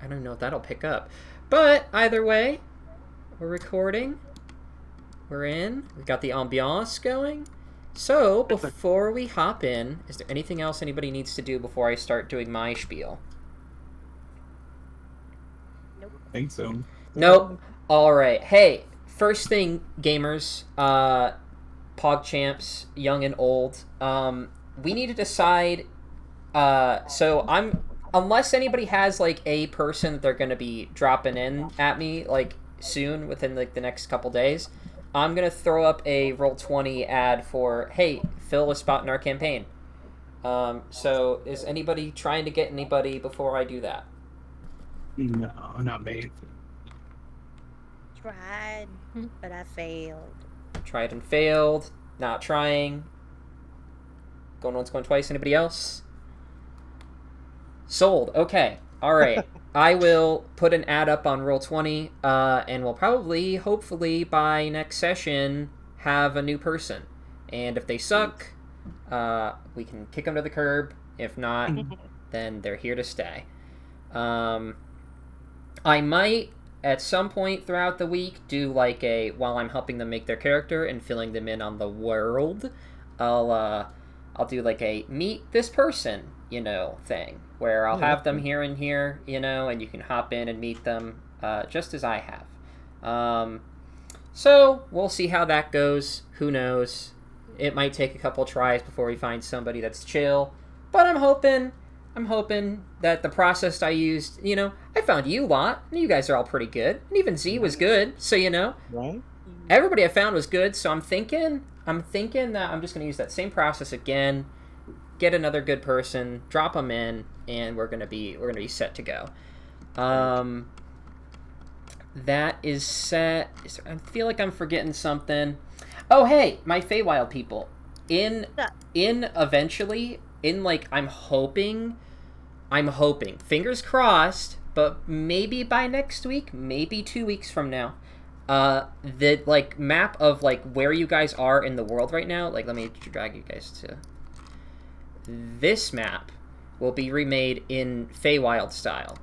I don't know if that'll pick up. But either way, we're recording. We're in. We've got the ambiance going. So, before we hop in, is there anything else anybody needs to do before I start doing my spiel? Nope. I think so. Nope. All right. Hey, first thing, gamers, Pog champs, young and old. We need to decide. So I'm unless anybody has like a person that they're gonna be dropping in at me like soon within like the next couple days. I'm gonna throw up a Roll20 ad for hey, fill a spot in our campaign. So is anybody trying to get anybody before I do that? No, not me. Tried, but I failed. Tried and failed. Not trying. Going once, going twice. Anybody else? Sold. Okay. All right. I will put an ad up on Roll20, and we'll probably, hopefully, by next session, have a new person. And if they suck, we can kick them to the curb. If not, then they're here to stay. I might, at some point throughout the week, do like a, while I'm helping them make their character and filling them in on the world, I'll do like a meet this person, thing, where I'll have them here and here, and you can hop in and meet them, just as I have. So we'll see how that goes. Who knows? It might take a couple tries before we find somebody that's chill, but I'm hoping that the process I used, I found you lot, and you guys are all pretty good, and even Z was good, so Right? everybody I found was good, so I'm thinking that I'm just going to use that same process again, get another good person, drop them in, and we're going to be set to go. That is set. I feel like I'm forgetting something. Oh, hey, my Feywild people. In eventually, like, I'm hoping, fingers crossed, but maybe by next week, maybe 2 weeks from now, the, like, map of, like, where you guys are in the world right now, like, let me drag you guys to this map, will be remade in Feywild style.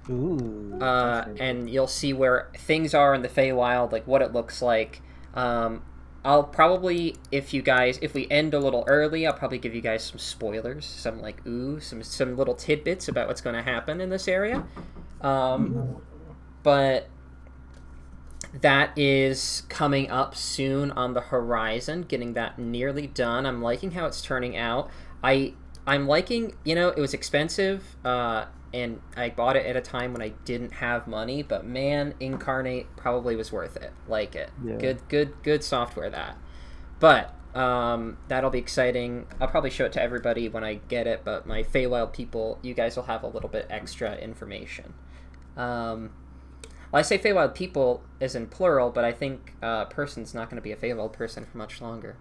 Ooh. And you'll see where things are in the Feywild, like what it looks like. I'll probably, if we end a little early, I'll probably give you guys some spoilers, some like some little tidbits about what's going to happen in this area. But that is coming up soon on the horizon, getting that nearly done. I'm liking how it's turning out. I'm liking, it was expensive, and I bought it at a time when I didn't have money, but man, Incarnate probably was worth it. Like it. Yeah. Good software, that. But that'll be exciting. I'll probably show it to everybody when I get it, but my Feywild people, you guys will have a little bit extra information. Well, I say Feywild people as in plural, but I think person's not going to be a Feywild person for much longer.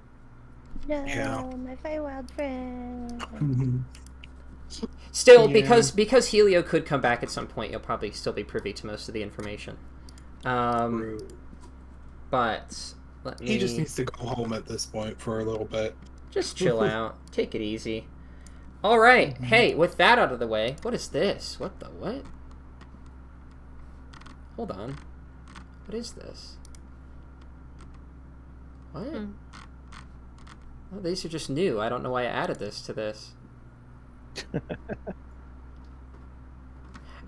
No, Yeah. my Feywild friend. Still, because Helio could come back at some point, you'll probably still be privy to most of the information. But he just needs to go home at this point for a little bit. Just chill out. Take it easy. All right. Hey, with that out of the way, what is this? What the what? Hold on. What is this? What? Oh, these are just new. I don't know why I added this to this.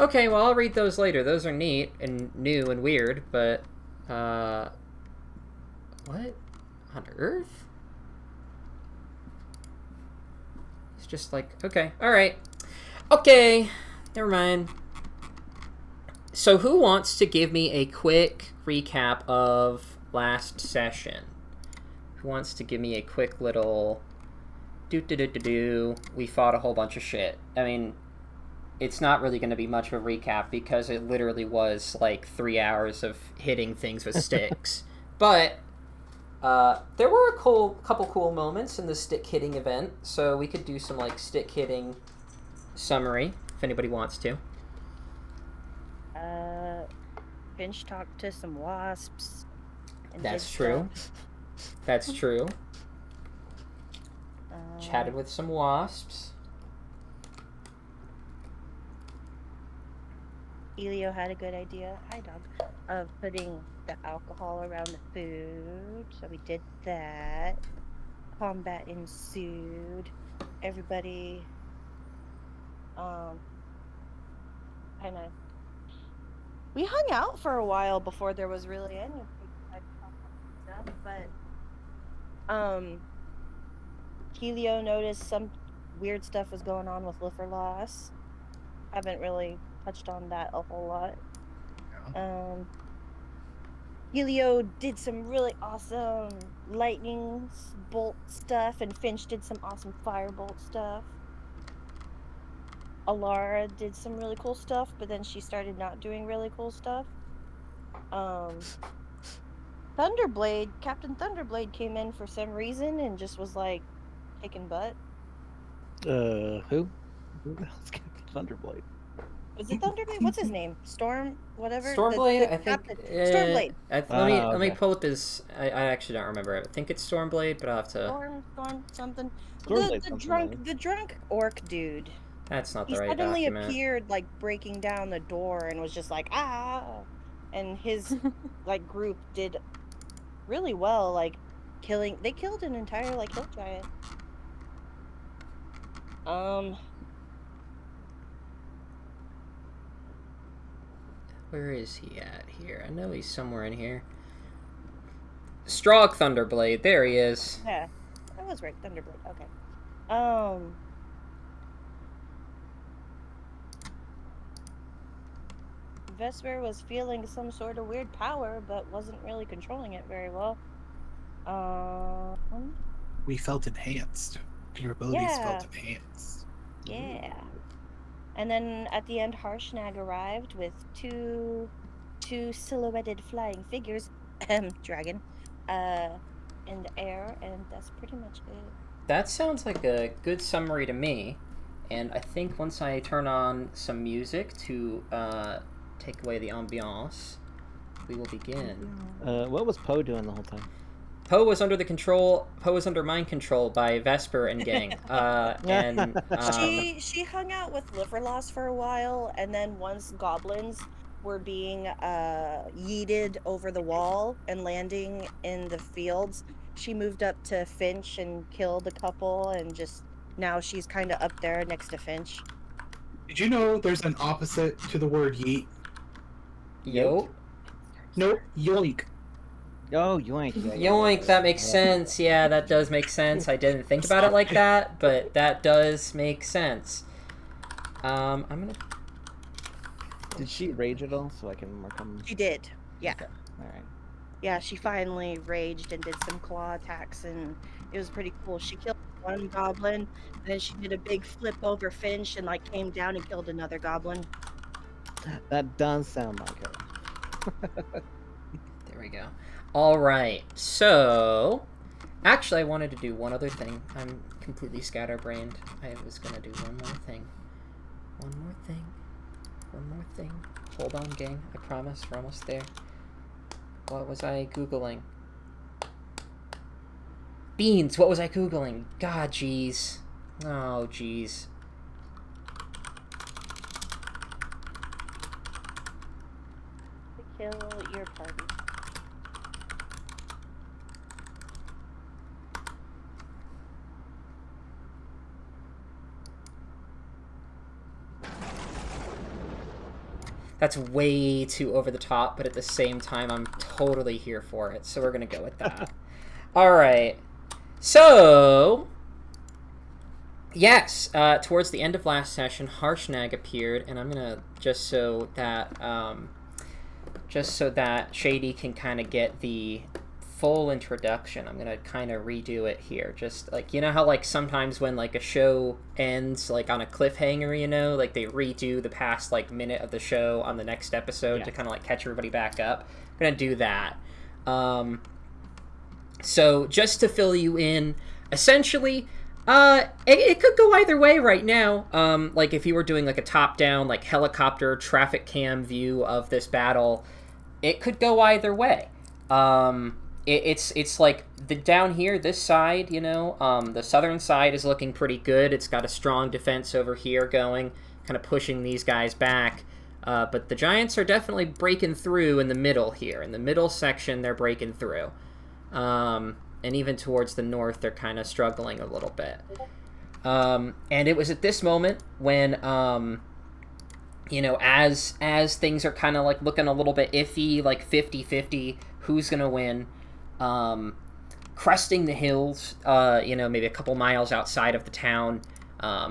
Okay, well, I'll read those later. Those are neat and new and weird, but what on earth? It's just like, okay, all right, okay, never mind. So who wants to give me a quick recap of last session? Who wants to give me a quick little we fought a whole bunch of shit. I mean, it's not really going to be much of a recap because it literally was like 3 hours of hitting things with sticks. But there were a couple cool moments in the stick hitting event, so we could do some like stick hitting summary if anybody wants to. Finch talked to some wasps. That's true. That's true. Chatted with some wasps. Elio had a good idea. Hi, dog. Of putting the alcohol around the food. So we did that. Combat ensued. Everybody, kind of. We hung out for a while before there was really any big stuff, but Helio noticed some weird stuff was going on with liver loss. Haven't really touched on that a whole lot. Helio did some really awesome lightning bolt stuff, and Finch did some awesome firebolt stuff. Alara did some really cool stuff, but then she started not doing really cool stuff. Thunderblade, Captain Thunderblade came in for some reason and just was like kicking butt. Who? Who the hell's Captain Thunderblade? Was it Thunderblade? What's his name? Storm, whatever. Stormblade, I think. Stormblade. Let me pull up his. I actually don't remember it. I think it's Stormblade, but I'll have to. Storm something. Stormblade's The drunk orc dude. That's not the He right suddenly document. appeared like breaking down the door and was just like ah, and his like group did really well, like they killed an entire like hill giant. Where is he at here? I know he's somewhere in here. Strog Thunderblade. There he is. Yeah, that was right. Thunderblade. Okay. Vesper was feeling some sort of weird power, but wasn't really controlling it very well. We felt enhanced. Your abilities felt enhanced. Yeah. And then at the end, Harshnag arrived with two silhouetted flying figures, dragon, in the air, and that's pretty much it. That sounds like a good summary to me, and I think once I turn on some music to take away the ambiance, we will begin. What was Poe doing the whole time? Poe was under mind control by Vesper and gang. She hung out with liver loss for a while, and then once goblins were being yeeted over the wall and landing in the fields, she moved up to Finch and killed a couple, and just now she's kind of up there next to Finch. Did you know there's an opposite to the word yeet? Yo. Nope, yoink. Oh, yoink. Yeah, Yoink, that makes sense. Yeah, that does make sense. I didn't think about it like that, but that does make sense. I'm gonna... Did she rage at all so I can mark them? She did, yeah. Okay. Alright. Yeah, she finally raged and did some claw attacks, and it was pretty cool. She killed one goblin, and then she did a big flip over Finch and like came down and killed another goblin. That does sound like her. There we go. Alright, so... Actually, I wanted to do one other thing. I'm completely scatterbrained. I was gonna do one more thing. One more thing. Hold on, gang. I promise. We're almost there. What was I Googling? Beans! What was I Googling? God, jeez. Oh, jeez. Kill your party. That's way too over the top, but at the same time, I'm totally here for it, so we're gonna go with that. Alright. So... Yes, towards the end of last session, Harshnag appeared, and I'm gonna, just so that Shady can kind of get the full introduction, I'm gonna kind of redo it here. Just like, you know how like sometimes when like a show ends like on a cliffhanger, you know, like they redo the past like minute of the show on the next episode to kind of like catch everybody back up. I'm gonna do that. So just to fill you in, essentially, it could go either way right now. Like if you were doing like a top-down like helicopter traffic cam view of this battle, it could go either way. It's like the down here, this side, you know, the southern side is looking pretty good. It's got a strong defense over here going, kind of pushing these guys back. But the giants are definitely breaking through in the middle here. In the middle section, they're breaking through. And even towards the north, they're kind of struggling a little bit. And it was at this moment when, as things are kind of like looking a little bit iffy, like 50-50, who's going to win, cresting the hills, maybe a couple miles outside of the town.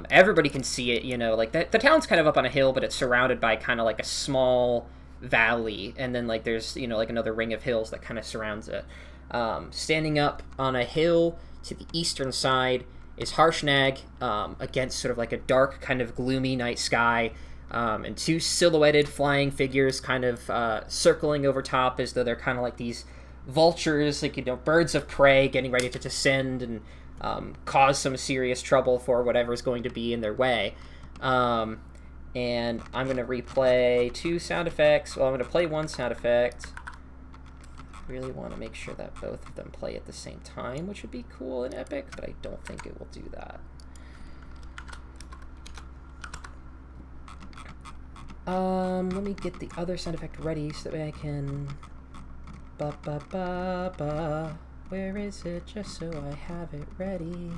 Everybody can see it, like the town's kind of up on a hill, but it's surrounded by kind of like a small valley. And then like there's, like another ring of hills that kind of surrounds it. Standing up on a hill to the eastern side is Harshnag, against sort of like a dark kind of gloomy night sky, and two silhouetted flying figures kind of circling over top as though they're kind of like these vultures, like, birds of prey getting ready to descend and cause some serious trouble for whatever's going to be in their way. And I'm going to replay 2 sound effects. Well, I'm going to play 1 sound effect. Really want to make sure that both of them play at the same time, which would be cool in Epic, but I don't think it will do that. Let me get the other sound effect ready so that way I can... Ba-ba-ba-ba. Where is it? Just so I have it ready.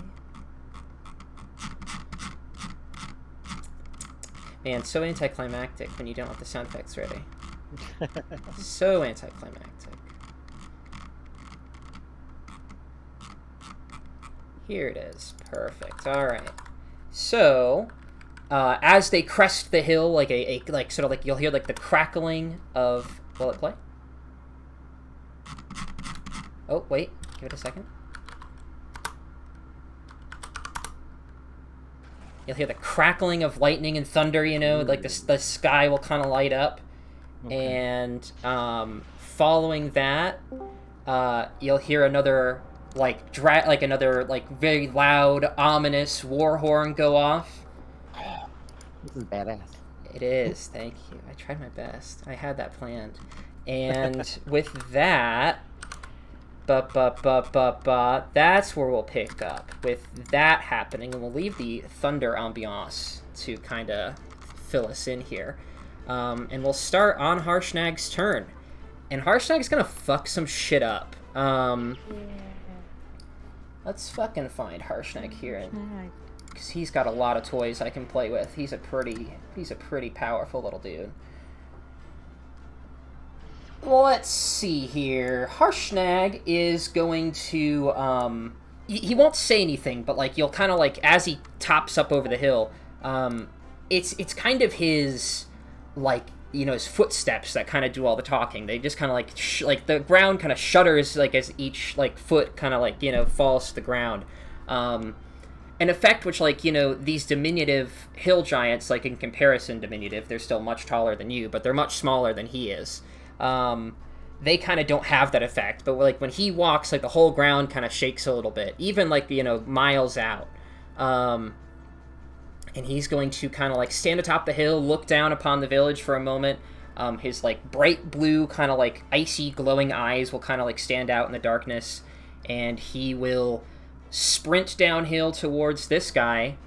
Man, so anticlimactic when you don't have the sound effects ready. So anticlimactic. Here it is. Perfect. Alright. So, as they crest the hill, like sort of like you'll hear like the crackling of... Will it play? Oh, wait. Give it a second. You'll hear the crackling of lightning and thunder, like the sky will kind of light up. Okay. And following that, you'll hear another another very loud, ominous war horn go off. This is badass. It is. Thank you. I tried my best. I had that planned. And with that, that's where we'll pick up with that happening, and we'll leave the thunder ambiance to kind of fill us in here. And we'll start on Harshnag's turn. And Harshnag's gonna fuck some shit up. Let's fucking find Harshnag here, because he's got a lot of toys I can play with. He's a pretty powerful little dude. Let's see here. Harshnag is going to, he won't say anything, but, you'll kind of, as he tops up over the hill, it's kind of his, his footsteps that kind of do all the talking. They just kind of, the ground kind of shudders, as each, foot kind of, falls to the ground. An effect which, these diminutive hill giants, in comparison diminutive, they're still much taller than you, but they're much smaller than he is. They kind of don't have that effect, but when he walks, the whole ground kind of shakes a little bit, even miles out. And he's going to kind of stand atop the hill, look down upon the village for a moment. His bright blue kind of icy glowing eyes will kind of stand out in the darkness, and he will sprint downhill towards this guy.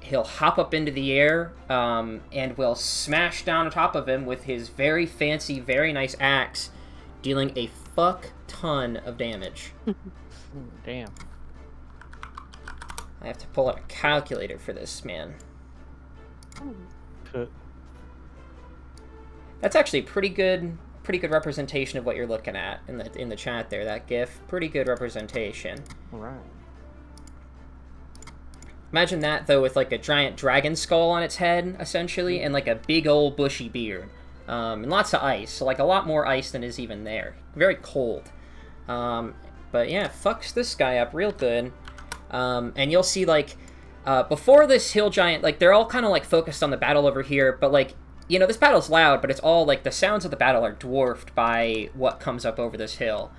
He'll hop up into the air, and will smash down on top of him with his very fancy, very nice axe, dealing a fuck ton of damage. Damn. I have to pull out a calculator for this, man. That's actually pretty good representation of what you're looking at in the chat there. That GIF, pretty good representation. All right. Imagine that, though, with, a giant dragon skull on its head, essentially, and, a big old bushy beard. And lots of ice, so, a lot more ice than is even there. Very cold. But, yeah, fucks this guy up real good. And you'll see, before this hill giant, they're all kind of, focused on the battle over here, but, this battle's loud, but it's all, the sounds of the battle are dwarfed by what comes up over this hill.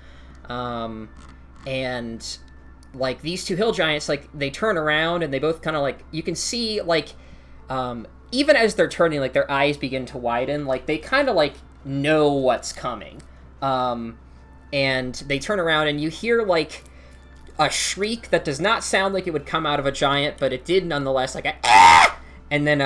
And... these two hill giants, they turn around and they both kind of, you can see, even as they're turning, their eyes begin to widen, they kind of, know what's coming. And they turn around and you hear, a shriek that does not sound like it would come out of a giant, but it did nonetheless, And then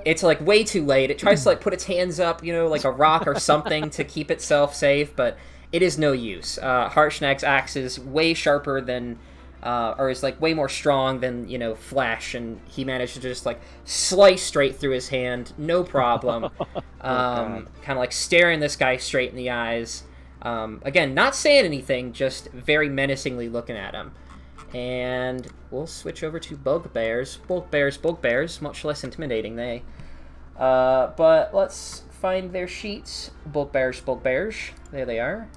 it's like way too late. It tries to like put its hands up, like a rock or something to keep itself safe, but it is no use. Harshnag's axe is way sharper than, or is like way more strong than flesh, and he managed to just like slice straight through his hand, no problem. Kind of like staring this guy straight in the eyes. Again, not saying anything, just very menacingly looking at him. And we'll switch over to bugbears. Bugbears, much less intimidating, they. But let's find their sheets. Bugbears. There they are.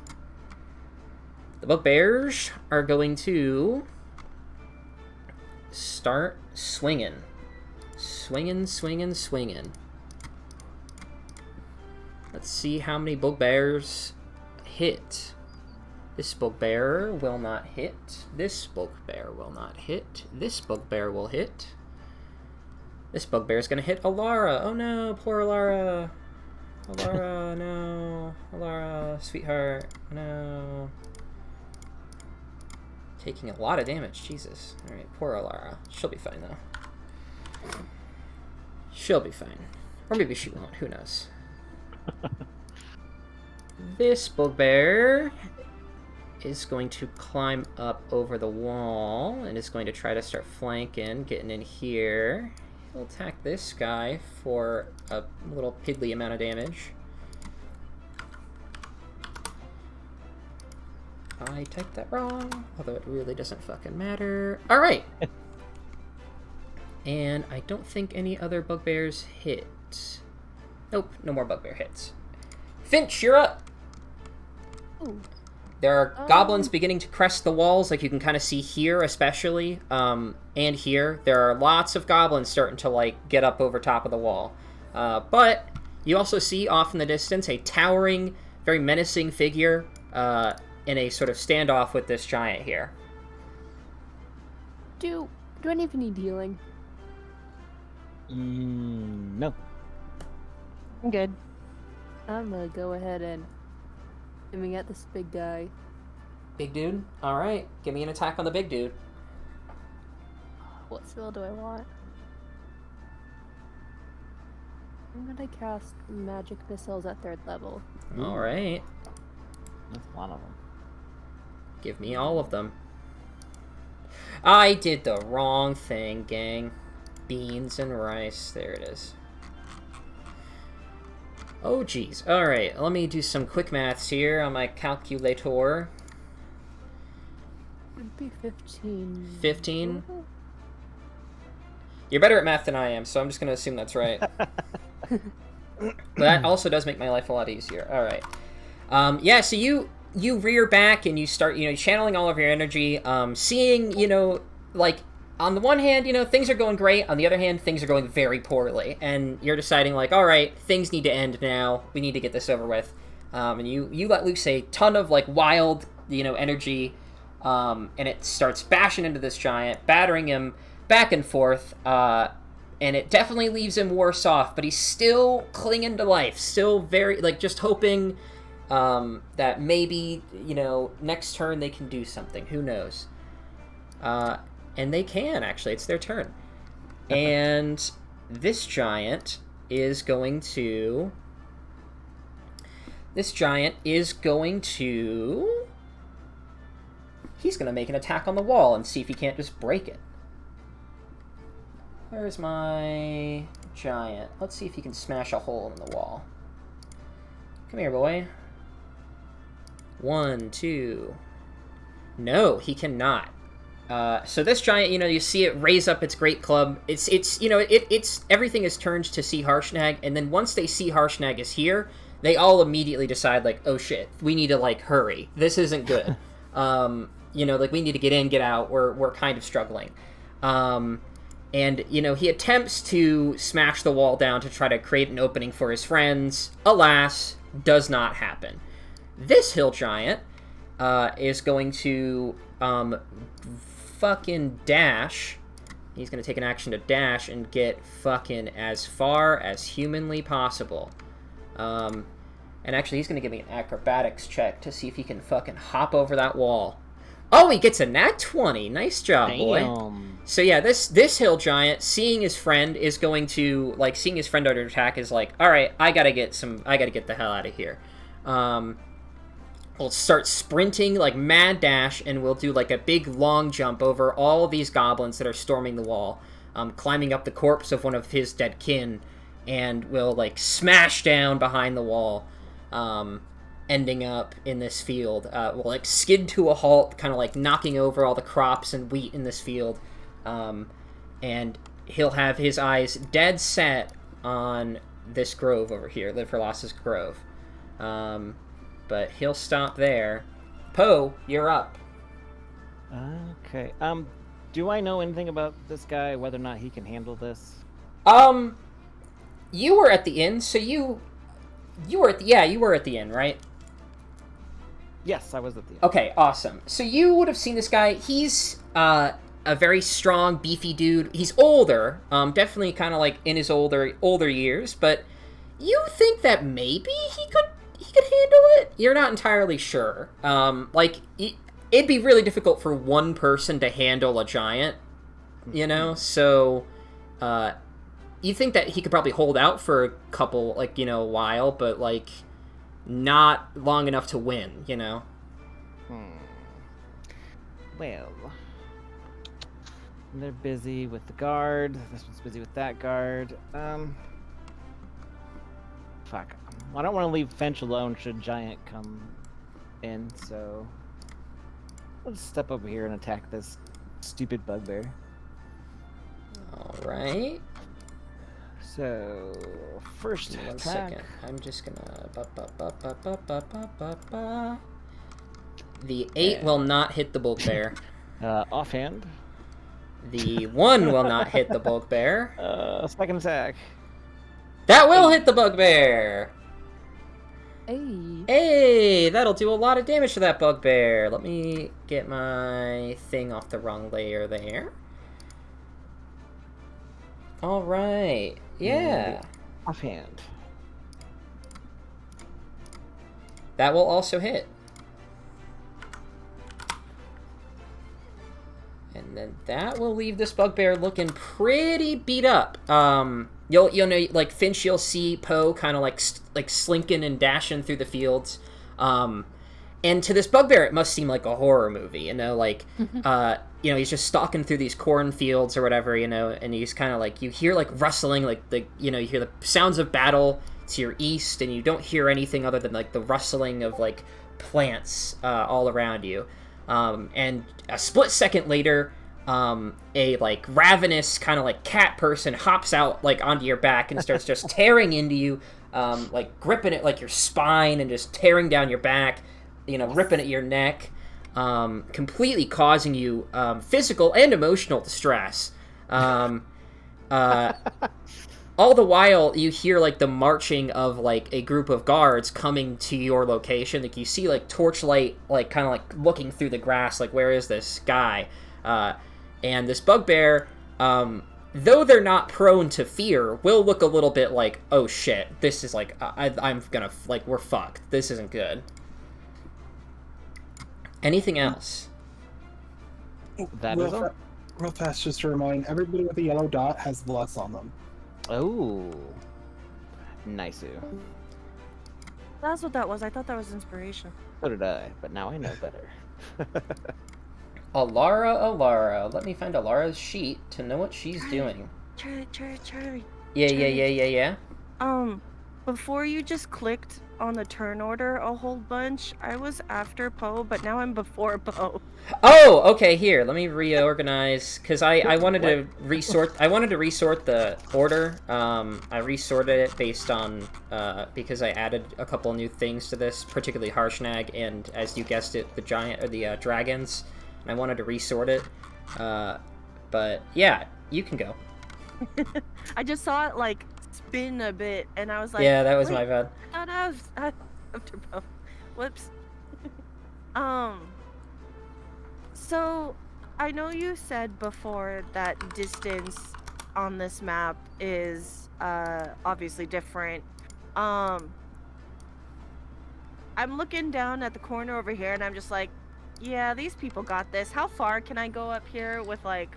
The bugbears are going to start swinging. Swinging. Let's see how many bugbears hit. This bugbear will not hit. This bugbear will not hit. This bugbear will hit. This bugbear is going to hit Alara. Oh no, poor Alara. Alara, no. Alara, sweetheart, no. Taking a lot of damage, Jesus. Alright, poor Alara. She'll be fine, though. She'll be fine. Or maybe she won't, who knows. This bugbear is going to climb up over the wall and is going to try to start flanking, getting in here. He'll attack this guy for a little piddly amount of damage. I typed that wrong, although it really doesn't fucking matter. Alright! And I don't think any other bugbears hit. Nope, no more bugbear hits. Finch, you're up! Ooh. There are goblins beginning to crest the walls, like you can kind of see here especially, and here. There are lots of goblins starting to, like, get up over top of the wall. But you also see off in the distance a towering, very menacing figure in a sort of standoff with this giant here. Do I even need healing? No. I'm good. I'm gonna go ahead and aiming at this big guy. Big dude? Alright, give me an attack on the big dude. What spell do I want? I'm gonna cast magic missiles at 3rd level. Alright. That's a lot of them. Give me all of them. I did the wrong thing, gang. Beans and rice. There it is. Oh, geez. Alright, let me do some quick maths here on my calculator. Would be 15. 15? You're better at math than I am, so I'm just going to assume that's right. But that also does make my life a lot easier. Alright. Yeah, so you rear back and you start, channeling all of your energy, seeing, like, on the one hand, things are going great. On the other hand, things are going very poorly. And you're deciding, like, all right, things need to end now. We need to get this over with. And you let loose a ton of, like, wild, energy. And it starts bashing into this giant, battering him back and forth. And it definitely leaves him worse off. But he's still clinging to life. Still very, like, just hoping that maybe, next turn they can do something. Who knows? And they can, actually. It's their turn. And this giant is going to... He's going to make an attack on the wall and see if he can't just break it. Where's my giant? Let's see if he can smash a hole in the wall. Come here, boy. 1, 2... No, he cannot. So this giant, you see it raise up its great club. It's everything is turned to see Harshnag, and then once they see Harshnag is here, they all immediately decide, like, oh shit, we need to, like, hurry. This isn't good. Like, we need to get in, get out. We're kind of struggling. And, he attempts to smash the wall down to try to create an opening for his friends. Alas, does not happen. This hill giant is going to fucking dash. He's going to take an action to dash and get fucking as far as humanly possible. And actually, he's going to give me an acrobatics check to see if he can fucking hop over that wall. Oh, he gets a nat 20. Nice job, boy. Damn. So yeah, this hill giant, seeing his friend is going to, like, seeing his friend under attack is like, all right, I gotta get the hell out of here. We'll start sprinting, like, mad dash, and we'll do, like, a big long jump over all these goblins that are storming the wall, climbing up the corpse of one of his dead kin, and we'll, like, smash down behind the wall, ending up in this field. We'll, like, skid to a halt, kind of, like, knocking over all the crops and wheat in this field, and he'll have his eyes dead set on this grove over here, the Verlas's Grove. But he'll stop there. Poe, you're up. Okay. Do I know anything about this guy, whether or not he can handle this? You were at the inn, so you were at the inn, right? Yes, I was at the end. Okay, awesome. So you would have seen this guy. He's a very strong, beefy dude. He's older, definitely kind of like in his older years, but you think that maybe he could handle it? You're not entirely sure. It'd be really difficult for one person to handle a giant, you know? So, you think that he could probably hold out for a couple, like, you know, a while, but, like, not long enough to win, you know? Well, they're busy with the guard. This one's busy with that guard. Fuck. I don't want to leave Finch alone should Giant come in, so let's step over here and attack this stupid bugbear. Alright. So, first One attack. second. I'm just gonna... The 8 will not hit the bugbear. Offhand. The 1 will not hit the bugbear. Second attack. That will hit the bugbear! Hey. Hey, that'll do a lot of damage to that bugbear. Let me get my thing off the wrong layer there. Alright, yeah. Offhand. That will also hit. And then that will leave this bugbear looking pretty beat up. You'll know, like, Finch, you'll see Poe kind of like slinking and dashing through the fields. And to this bugbear, it must seem like a horror movie, you know, like, you know, he's just stalking through these cornfields or whatever, you know, and he's kind of like, you hear, like, rustling, like, you know, you hear the sounds of battle to your east, and you don't hear anything other than, like, the rustling of, like, plants all around you. And a split second later, a, like, ravenous kind of, like, cat person hops out, like, onto your back and starts just tearing into you, like, gripping at, like, your spine and just tearing down your back, you know, ripping at your neck, completely causing you physical and emotional distress. All the while, you hear, like, the marching of, like, a group of guards coming to your location. Like, you see, like, torchlight, like, kind of, like, looking through the grass, like, where is this guy? And this bugbear, though they're not prone to fear, will look a little bit like, oh, shit, this is, like, I'm gonna, like, we're fucked. This isn't good. Anything else? That is all. Real fast, just to remind everybody with a yellow dot has bless on them. Oh. Nice. That's what that was. I thought that was inspiration. So did I, but now I know better. Alara. Let me find Alara's sheet to know what she's doing. Charlie. Yeah. Before you just clicked on the turn order a whole bunch, I was after Poe, but now I'm before Poe. Oh, okay, here, let me reorganize, because I wanted to resort the order. I resorted it based on, because I added a couple new things to this, particularly Harshnag, and as you guessed it, the giant, or the dragons, and I wanted to resort it, but yeah, you can go. I just saw it, like, spin a bit, and I was like, Yeah, that was wait, my bad. I thought I was after Poe. Whoops. So, I know you said before that distance on this map is obviously different. I'm looking down at the corner over here, and I'm just like, Yeah, these people got this. How far can I go up here with, like,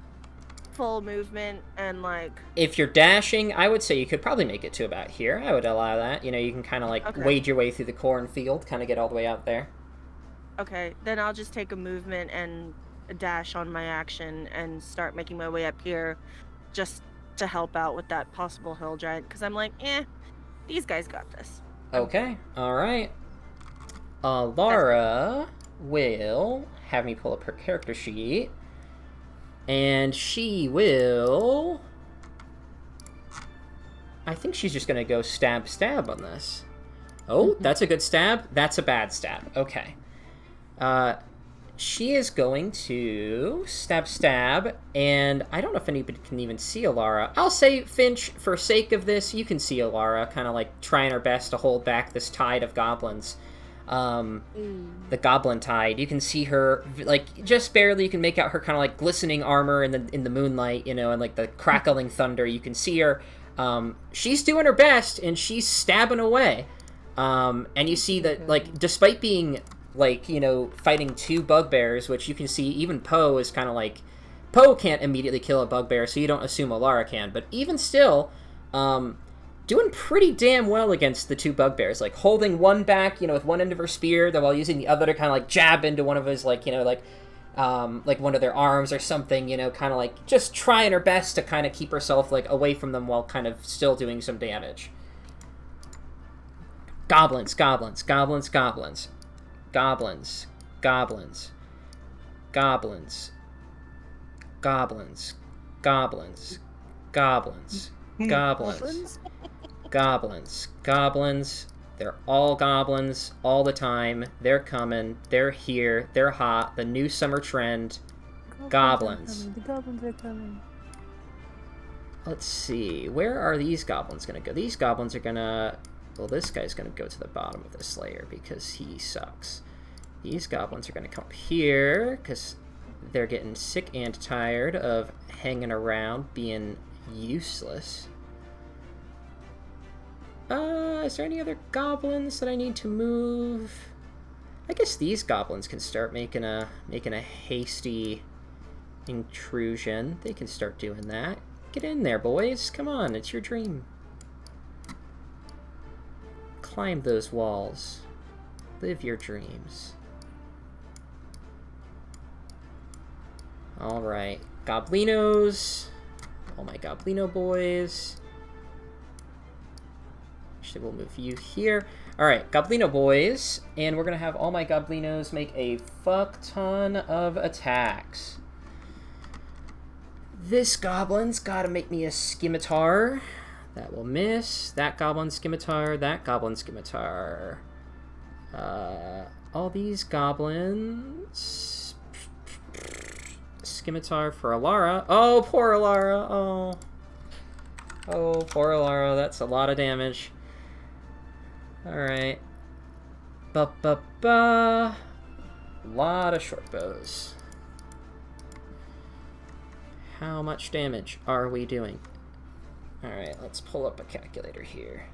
full movement and, like... If you're dashing, I would say you could probably make it to about here. I would allow that. You know, you can kind of, like, Okay. wade your way through the cornfield, kind of get all the way out there. Okay, then I'll just take a movement and a dash on my action and start making my way up here just to help out with that possible hill giant, because I'm like, these guys got this. Okay, alright. Laura will have me pull up her character sheet. And she will... I think she's just gonna go stab on this. Oh, that's a good stab. That's a bad stab. Okay. She is going to stab, and I don't know if anybody can even see Alara. I'll say, Finch, for sake of this, you can see Alara, kind of like trying her best to hold back this tide of goblins. The goblin tide. You can see her, like, just barely. You can make out her kind of like glistening armor in the moonlight, you know, and like the crackling thunder. You can see her. She's doing her best, and she's stabbing away. And you see that, like, despite being, like, you know, fighting two bugbears, which you can see even Poe is kind of like... Poe can't immediately kill a bugbear, so you don't assume Alara can. But even still, doing pretty damn well against the two bugbears. Like, holding one back, you know, with one end of her spear, while using the other to kind of, like, jab into one of his, like, you know, like one of their arms or something, you know, kind of, like, just trying her best to kind of keep herself, like, away from them while kind of still doing some damage. Goblins, goblins, goblins, goblins. Goblins, goblins, goblins, goblins, goblins, goblins, goblins, goblins, goblins. They're all goblins all the time. They're coming. They're here. They're hot. The new summer trend. Goblins. The goblins are coming. Let's see. Where are these goblins going to go? These goblins are going to... Well, this guy's going to go to the bottom of this layer because he sucks. These goblins are going to come up here because they're getting sick and tired of hanging around being useless. Is there any other goblins that I need to move? I guess these goblins can start making a hasty intrusion. They can start doing that. Get in there, boys. Come on, it's your dream. Climb those walls. Live your dreams. Alright. Goblinos. All my Goblino boys. Actually, we'll move you here. Alright, Goblino boys. And we're going to have all my Goblinos make a fuck ton of attacks. This goblin's got to make me a scimitar. That will miss. That goblin scimitar. That goblin scimitar. All these goblins. Scimitar for Alara. Oh, poor Alara. Oh. Oh, poor Alara. That's a lot of damage. Alright. Ba-ba-ba. Lot of short bows. How much damage are we doing? Alright, let's pull up a calculator here.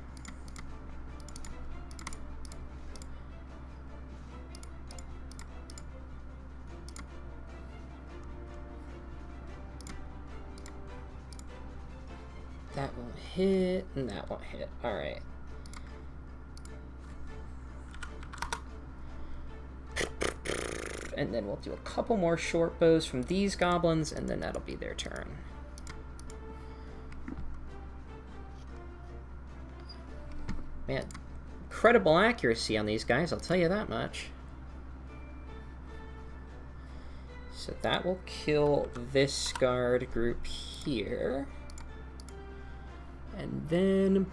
That won't hit, and that won't hit. Alright. And then we'll do a couple more short bows from these goblins, and then that'll be their turn. Man, incredible accuracy on these guys, I'll tell you that much. So that will kill this guard group here. And then,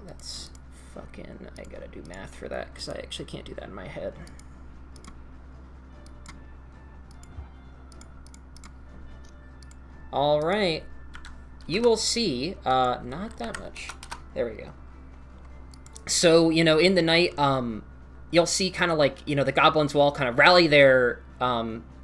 that's fucking, I gotta do math for that, because I actually can't do that in my head. Alright. You will see, not that much. There we go. So, you know, in the night, you'll see kind of like, you know, the goblins will all kind of rally their,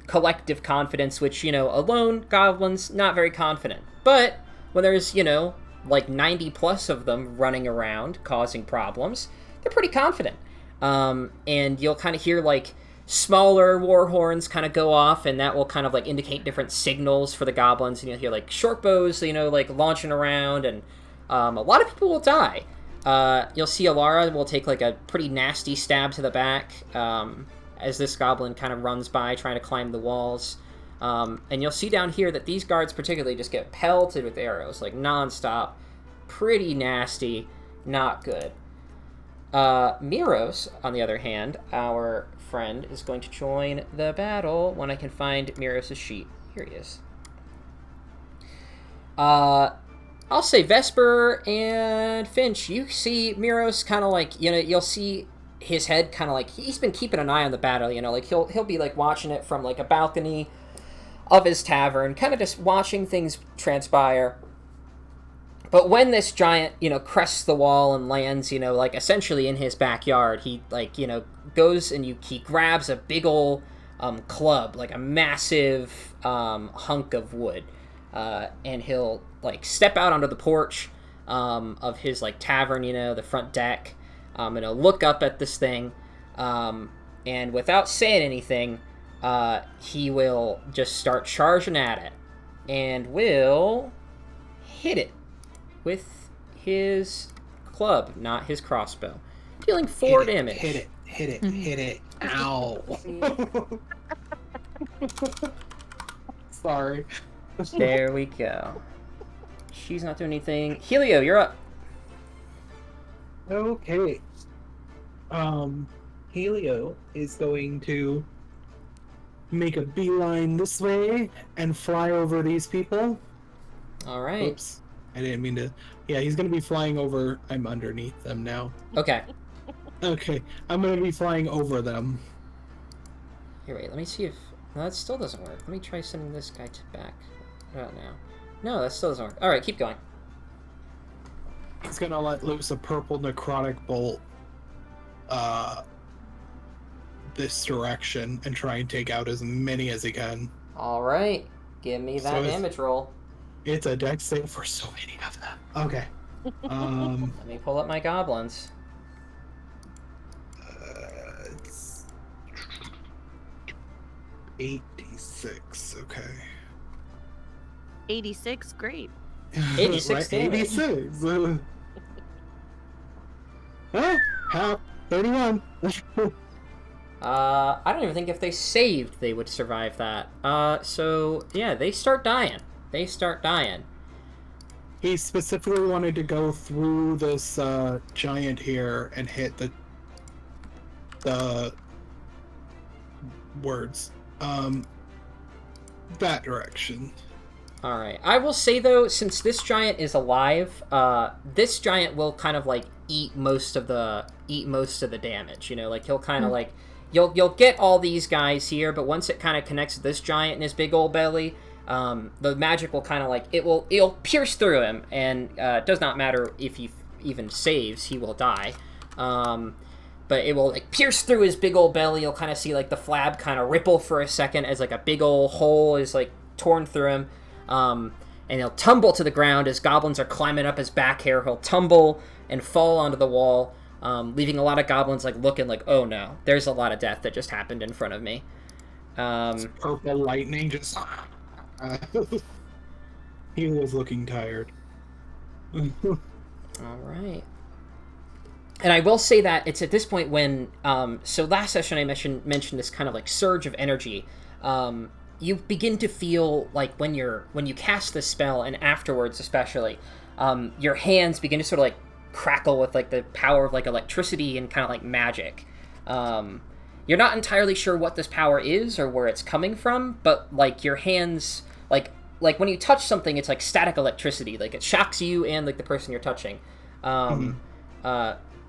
collective confidence, which, you know, alone, goblins, not very confident. But when there's, you know, like 90 plus of them running around causing problems, they're pretty confident. And you'll kind of hear like smaller war horns kind of go off, and that will kind of like indicate different signals for the goblins. And you'll hear like short bows, like launching around, and a lot of people will die. You'll see Alara will take like a pretty nasty stab to the back as this goblin kind of runs by trying to climb the walls. And you'll see down here that these guards particularly just get pelted with arrows, like nonstop. Pretty nasty, not good. Miros, on the other hand, our friend, is going to join the battle when I can find Miros' sheet. Here he is. I'll say Vesper and Finch, you see Miros kind of like, you'll see his head kind of like, he's been keeping an eye on the battle, like he'll be like watching it from like a balcony of his tavern, kind of just watching things transpire. But when this giant, crests the wall and lands, like essentially in his backyard, he like, goes and he grabs a big ol' club, like a massive hunk of wood. And he'll like step out onto the porch of his like tavern, the front deck, and he'll look up at this thing, and without saying anything, he will just start charging at it, and will hit it with his club, not his crossbow, dealing 4 damage. Hit it. Ow. Sorry. There we go. She's not doing anything. Helio, you're up. Okay. Helio is going to make a beeline this way and fly over these people. All right. Oops. I didn't mean to. Yeah, he's going to be flying over. I'm underneath them now. Okay. Okay. I'm going to be flying over them. Here, wait. Let me see if... No, that still doesn't work. Let me try sending this guy back. What about now? No, that still doesn't work. All right, keep going. He's going to let loose a purple necrotic bolt this direction and try and take out as many as he can. All right. Give me that damage roll. It's a dex save for so many of them. Okay. Let me pull up my goblins. It's 86. Okay. 86, great. 86 damage. 86. How? 31. I don't even think if they saved they would survive that. So yeah, they start dying. He specifically wanted to go through this giant here and hit the words. That direction. All right. I will say though, since this giant is alive, this giant will kind of like eat most of the damage. Like he'll kind of like you'll get all these guys here, but once it kind of connects to this giant in his big old belly, the magic will kind of like it'll pierce through him, and it does not matter if he even saves, he will die. But it will like pierce through his big old belly. You'll kind of see like the flab kind of ripple for a second as like a big old hole is like torn through him. And he'll tumble to the ground as goblins are climbing up his back here. He'll tumble and fall onto the wall, leaving a lot of goblins like looking like, oh no, there's a lot of death that just happened in front of me. Purple lightning just... He was looking tired. All right. And I will say that it's at this point when, so last session I mentioned this kind of like surge of energy. You begin to feel like when you cast this spell, and afterwards especially, your hands begin to sort of like crackle with like the power of like electricity and kind of like magic. You're not entirely sure what this power is or where it's coming from, but like your hands, like when you touch something, it's like static electricity. Like it shocks you and like the person you're touching.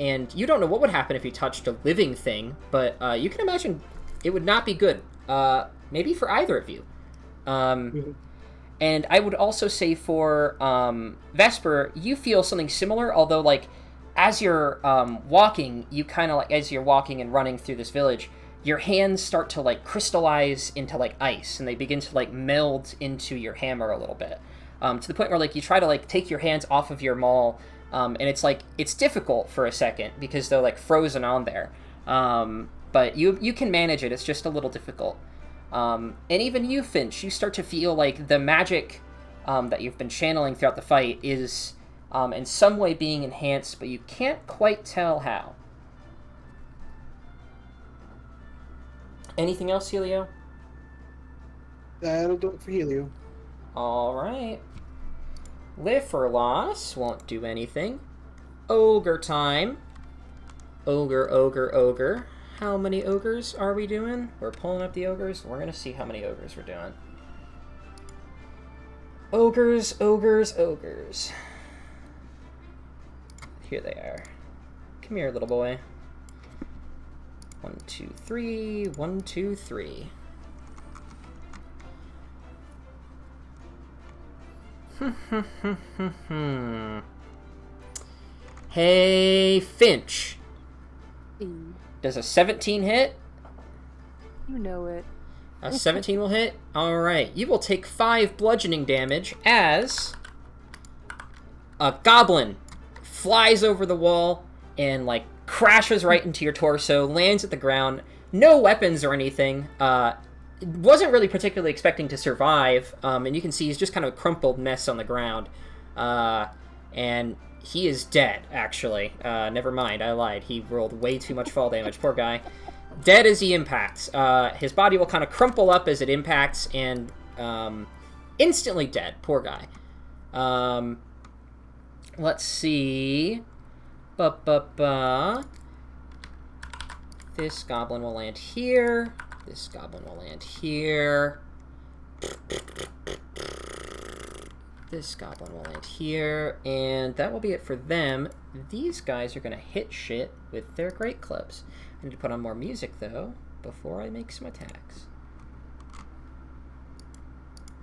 And you don't know what would happen if you touched a living thing, but you can imagine it would not be good. Maybe for either of you. And I would also say for Vesper, you feel something similar, although like as you're walking, you kind of like as you're walking and running through this village, your hands start to like crystallize into like ice, and they begin to like meld into your hammer a little bit, to the point where like you try to like take your hands off of your maul, and it's like it's difficult for a second because they're like frozen on there. But you can manage it. It's just a little difficult. And even you, Finch, you start to feel like the magic that you've been channeling throughout the fight is in some way being enhanced, but you can't quite tell how. Anything else, Helio? That'll do it for Helio. All right. Lifferloss won't do anything. Ogre time. Ogre, ogre, ogre. How many ogres are we doing? We're pulling up the ogres. We're going to see how many ogres we're doing. Ogres, ogres, ogres. Here they are. Come here, little boy. 1, 2, 3. 1, 2, 3. Hey, Finch. Does a 17 hit? You know it. A 17 will hit? Alright. You will take 5 bludgeoning damage as a goblin flies over the wall and, like, crashes right into your torso, lands at the ground. No weapons or anything. Wasn't really particularly expecting to survive. And you can see he's just kind of a crumpled mess on the ground. And he is dead, actually. Never mind, I lied. He rolled way too much fall damage. Poor guy. Dead as he impacts. His body will kind of crumple up as it impacts, and instantly dead. Poor guy. Let's see. This goblin will land here. This goblin will land here. This goblin will land here, and that will be it for them. These guys are going to hit shit with their great clubs. I need to put on more music, though, before I make some attacks.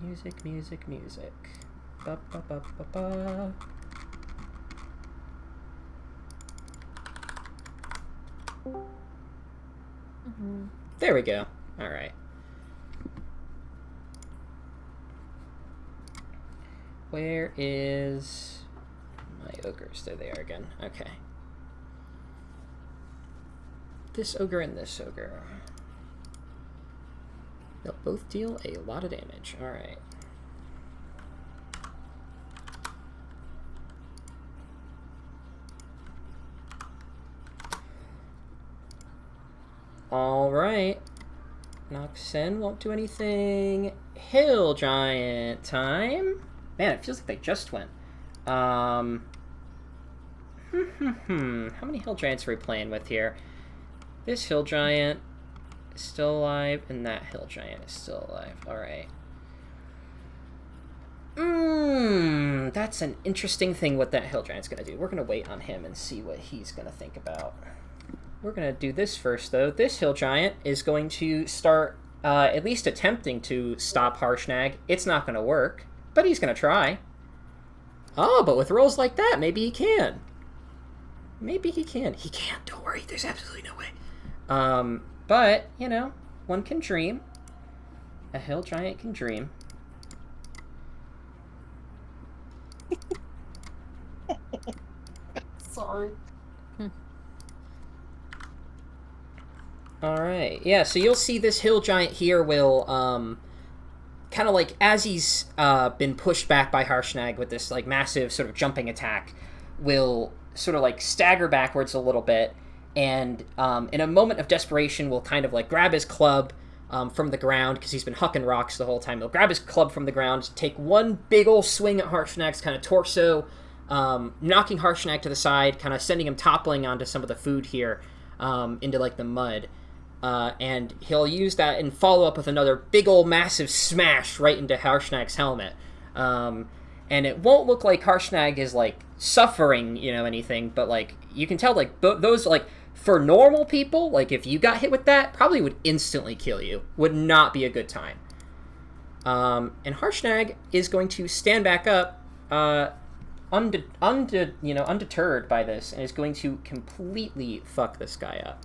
Music, music, music. Ba, ba, ba, ba, ba. There we go. All right. Where is my ogres? There they are again. Okay. This ogre and this ogre. They'll both deal a lot of damage. Alright. Alright. Noxen won't do anything. Hill Giant time. Man, it feels like they just went. How many Hill Giants are we playing with here? This Hill Giant is still alive, and that Hill Giant is still alive. Alright. That's an interesting thing what that Hill Giant's gonna do. We're gonna wait on him and see what he's gonna think about. We're gonna do this first, though. This Hill Giant is going to start at least attempting to stop Harshnag. It's not gonna work, but he's gonna try. Oh, but with rolls like that, maybe he can. Maybe he can. He can't. Don't worry. There's absolutely no way. But, you know, one can dream. A Hill Giant can dream. Sorry. Alright. Yeah, so you'll see this Hill Giant here will, kind of like, as he's been pushed back by Harshnag with this, like, massive sort of jumping attack, will sort of, like, stagger backwards a little bit, and in a moment of desperation will kind of, like, grab his club from the ground, because he's been hucking rocks the whole time. He'll grab his club from the ground, take one big ol' swing at Harshnag's kind of torso, knocking Harshnag to the side, kind of sending him toppling onto some of the food here, into, like, the mud. And he'll use that and follow up with another big ol' massive smash right into Harshnag's helmet. And it won't look like Harshnag is, like, suffering, you know, anything, but, like, you can tell, like, those, like, for normal people, like, if you got hit with that, probably would instantly kill you. Would not be a good time. And Harshnag is going to stand back up, undeterred by this, and is going to completely fuck this guy up.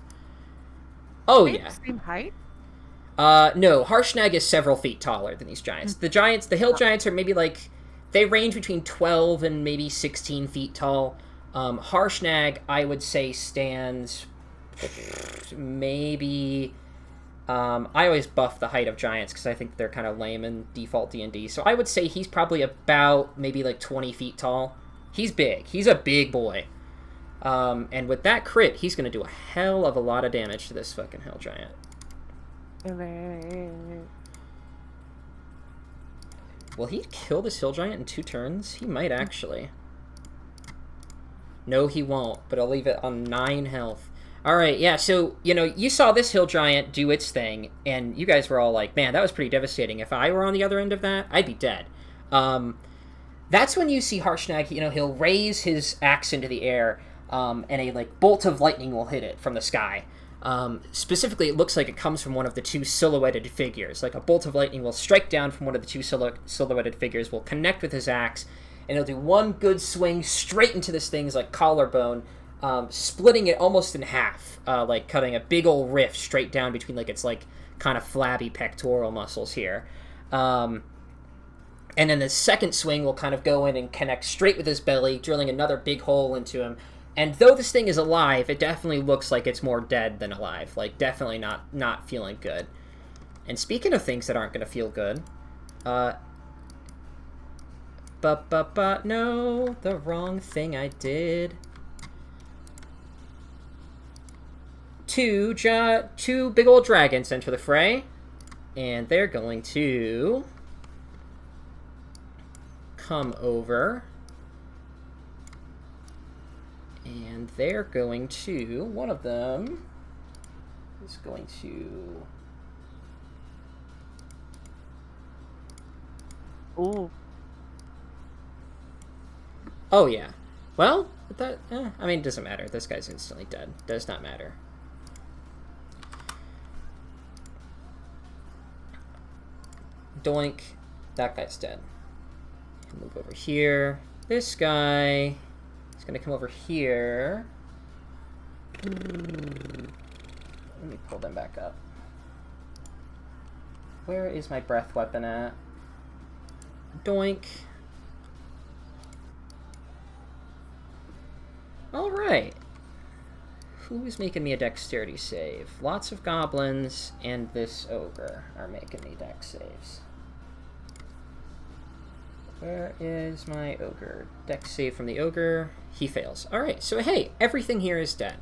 Oh, yeah. Same height? No, Harshnag is several feet taller than these giants. The Hill Giants are maybe, like, they range between 12 and maybe 16 feet tall. Harshnag, I would say, stands maybe... I always buff the height of giants because I think they're kind of lame in default D&D. So I would say he's probably about maybe like 20 feet tall. He's big. He's a big boy. And with that crit, he's going to do a hell of a lot of damage to this fucking hill giant. Will he kill this hill giant in 2 turns? He might actually. No, he won't, but I'll leave it on 9 health. Alright, yeah, so, you know, you saw this hill giant do its thing, and you guys were all like, man, that was pretty devastating. If I were on the other end of that, I'd be dead. That's when you see Harshnag, you know, he'll raise his axe into the air, and a, like, bolt of lightning will hit it from the sky. Specifically, it looks like it comes from one of the 2 silhouetted figures. Like, a bolt of lightning will strike down from one of the 2 silhouetted figures, will connect with his axe, and he'll do one good swing straight into this thing's, like, collarbone, splitting it almost in half, like cutting a big old rift straight down between, like, its, like, kind of flabby pectoral muscles here. And then the second swing will kind of go in and connect straight with his belly, drilling another big hole into him. And though this thing is alive, it definitely looks like it's more dead than alive. Like, definitely not feeling good. And speaking of things that aren't going to feel good, no, the wrong thing I did. Two big old dragons enter the fray, and they're going to come over, and they're going to, one of them is going to... Ooh. Oh, yeah. Well, that, I mean, it doesn't matter. This guy's instantly dead. Does not matter. Doink. That guy's dead. Move over here. This guy is going to come over here. Let me pull them back up. Where is my breath weapon at? Doink. Alright. Who is making me a dexterity save? Lots of goblins and this ogre are making me dex saves. Where is my ogre? Dex save from the ogre. He fails. Alright, so hey, everything here is dead.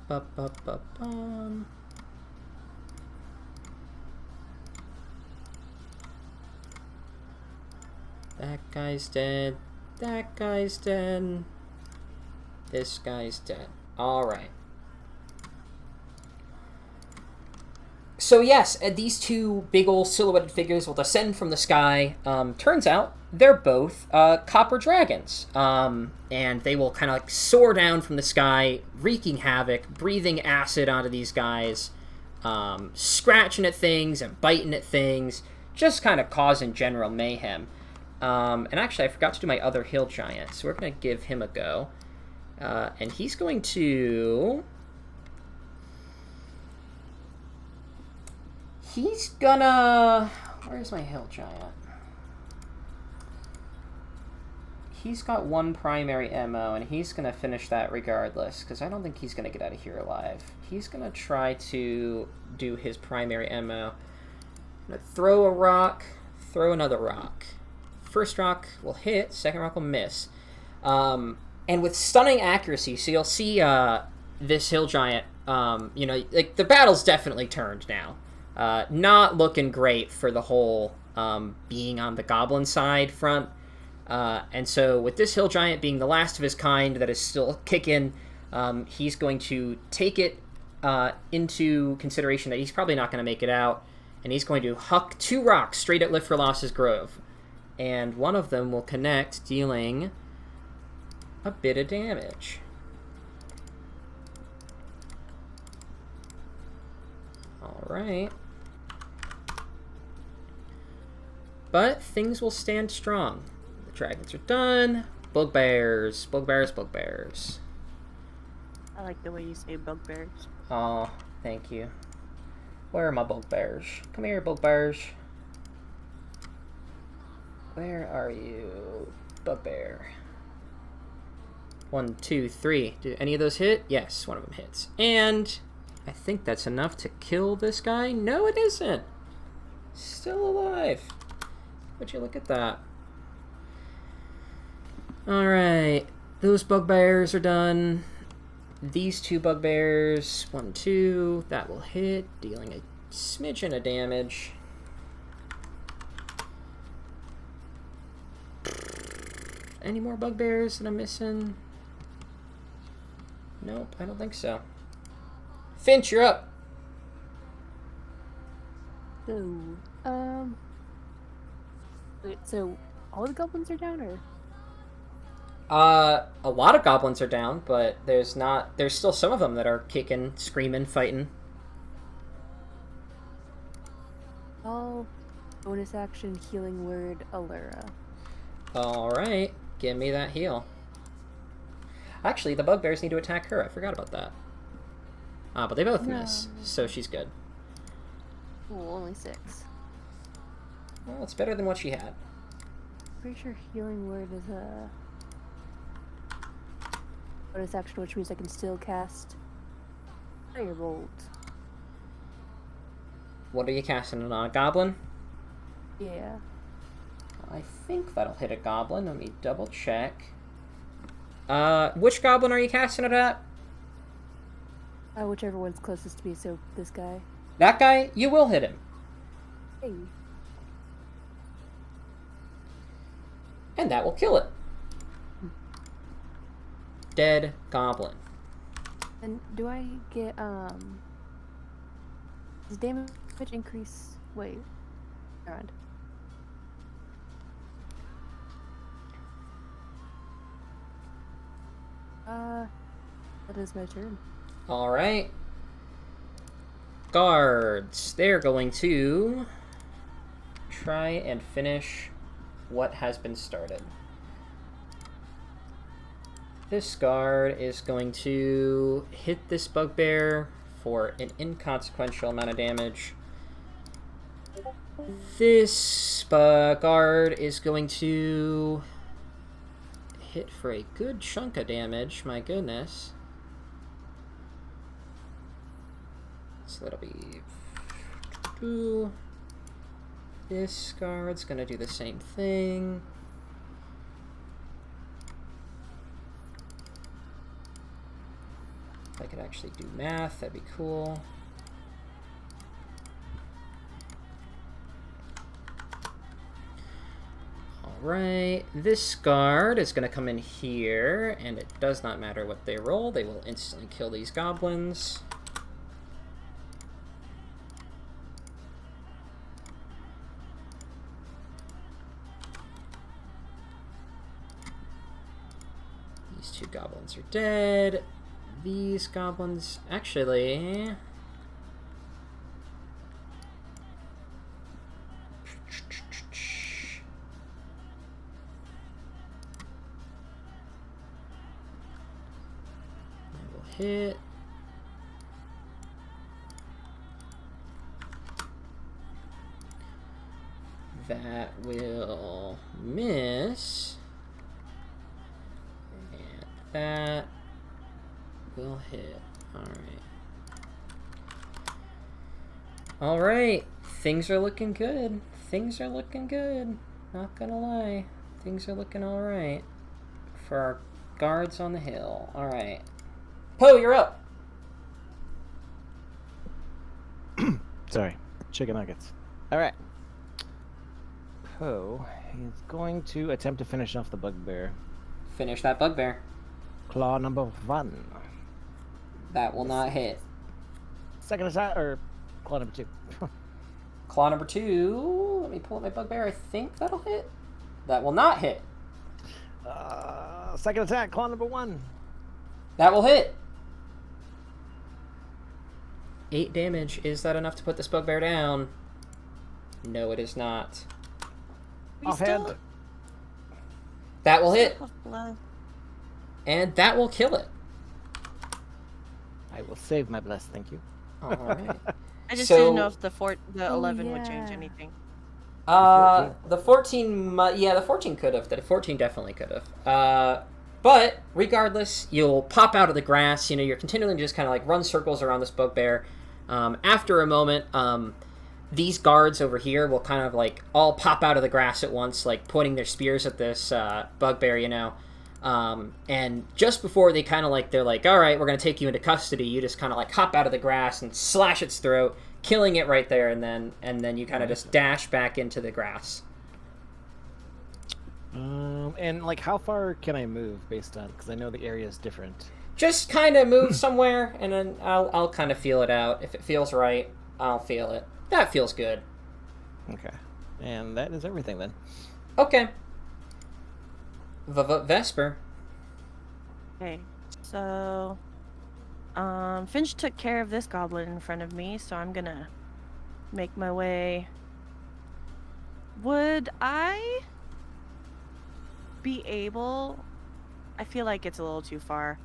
Ba-ba-ba-bum. That guy's dead. That guy's dead. This guy's dead. Alright. So yes, these 2 big old silhouetted figures will descend from the sky. Turns out they're both copper dragons. And they will kind of like soar down from the sky, wreaking havoc, breathing acid onto these guys, scratching at things and biting at things, just kind of causing general mayhem. And actually, I forgot to do my other hill giant, so we're going to give him a go. And he's going to... He's gonna... Where's my hill giant? He's got 1 primary ammo, and he's gonna finish that regardless, because I don't think he's gonna get out of here alive. He's gonna try to do his primary ammo. I'm gonna throw a rock, throw another rock. First rock will hit, second rock will miss. And with stunning accuracy, so you'll see this hill giant, you know, like the battle's definitely turned now. Not looking great for the whole being on the goblin side front. And so with this hill giant being the last of his kind that is still kicking, he's going to take it into consideration that he's probably not going to make it out, and he's going to huck 2 rocks straight at Lifrolos's Grove. And one of them will connect, dealing a bit of damage. Alright. But things will stand strong. The dragons are done. Bugbears, bugbears, bugbears. I like the way you say bugbears. Oh, thank you. Where are my bugbears? Come here, bugbears. Where are you, bugbear? 1, 2, 3. Do any of those hit? Yes, one of them hits. And I think that's enough to kill this guy. No, it isn't. Still alive. Would you look at that? Alright. Those bugbears are done. These 2 bugbears. 1, 2. That will hit, dealing a smidgen of damage. Any more bugbears that I'm missing? Nope, I don't think so. Finch, you're up. So, wait, so all the goblins are down, or? A lot of goblins are down, but there's still some of them that are kicking, screaming, fighting. All bonus action healing word Allura. Alright, give me that heal. Actually, the bugbears need to attack her. I forgot about that. But they both miss, so she's good. Oh, only 6. Well, it's better than what she had. Pretty sure healing word is a bonus action, which means I can still cast Firebolt. What are you casting on a goblin? Yeah. I think that'll hit a goblin. Let me double check. Which goblin are you casting it at? Whichever one's closest to me, so this guy. That guy? You will hit him. Hey. And that will kill it. Dead goblin. And do I get, does damage increase? Wait. Never mind. That is my turn. Alright. Guards. They're going to try and finish what has been started. This guard is going to hit this bugbear for an inconsequential amount of damage. This guard is going to hit for a good chunk of damage, my goodness. So that'll be 2. This guard's gonna do the same thing. If I could actually do math, that'd be cool. Alright, this guard is going to come in here, and it does not matter what they roll, they will instantly kill these goblins. These 2 goblins are dead. These goblins, actually... hit. That will miss. And that will hit. Alright. Alright. Things are looking good. Things are looking good. Not gonna lie. Things are looking alright. For our guards on the hill. Alright. Poe, you're up. Sorry, chicken nuggets. All right. Poe is going to attempt to finish off the bugbear. Finish that bugbear. Claw number 1. That will not hit. Second attack, or claw number 2. Claw number 2. Let me pull up my bugbear. I think that'll hit. That will not hit. Second attack, claw number 1. That will hit. 8 damage. Is that enough to put this bugbear down? No, it is not. Offhand. That will hit. Blood. And that will kill it. I will save my bless, thank you. All right. I just So- didn't know if the 11 would change yeah. anything. The 14, yeah, the 14 could have. The 14 definitely could have. But regardless, you'll pop out of the grass. You know, you're continuing to just kind of like run circles around this bugbear. After a moment, these guards over here will kind of like all pop out of the grass at once, like pointing their spears at this bugbear, you know. And just before they kind of like, they're like, all right, we're going to take you into custody, you just kind of like hop out of the grass and slash its throat, killing it right there, and then you kind of just dash back into the grass. And like, how far can I move based on? Because I know the area is different. Just kind of move somewhere, and then I'll kind of feel it out. If it feels right, I'll feel it. That feels good. Okay, and that is everything then. Okay. Vesper. Okay, so Finch took care of this goblin in front of me, so I'm gonna make my way. Would I be able, I feel like it's a little too far,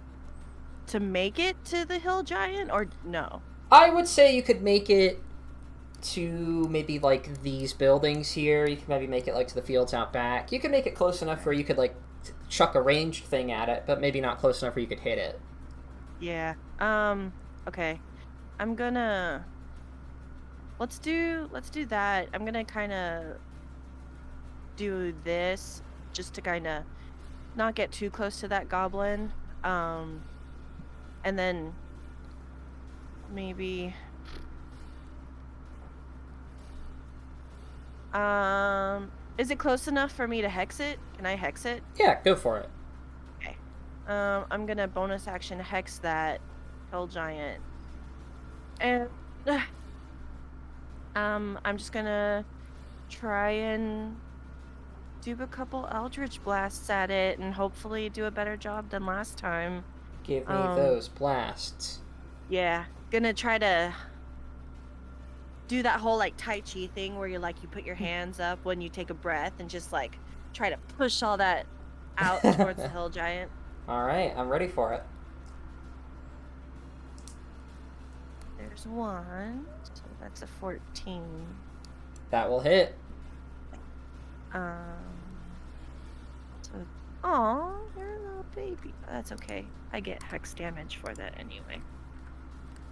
to make it to the hill giant, or no? I would say you could make it to maybe like these buildings here. You could maybe make it like to the fields out back. You could make it close enough where you could like chuck a ranged thing at it, but maybe not close enough where you could hit it. Yeah. Okay. I'm gonna let's do that. I'm gonna kind of do this just to kind of not get too close to that goblin. And then maybe is it close enough for me to hex it? Can I hex it? Yeah, go for it. Okay. I'm gonna bonus action hex that hill giant. And I'm just gonna try and do a couple Eldritch blasts at it and hopefully do a better job than last time. Give me those blasts. Yeah, gonna try to do that whole like Tai Chi thing where you put your hands up when you take a breath and just like try to push all that out towards the hill giant. All right, I'm ready for it. There's one, so that's a 14. That will hit. So, aw, you're a little baby. That's okay. I get hex damage for that anyway.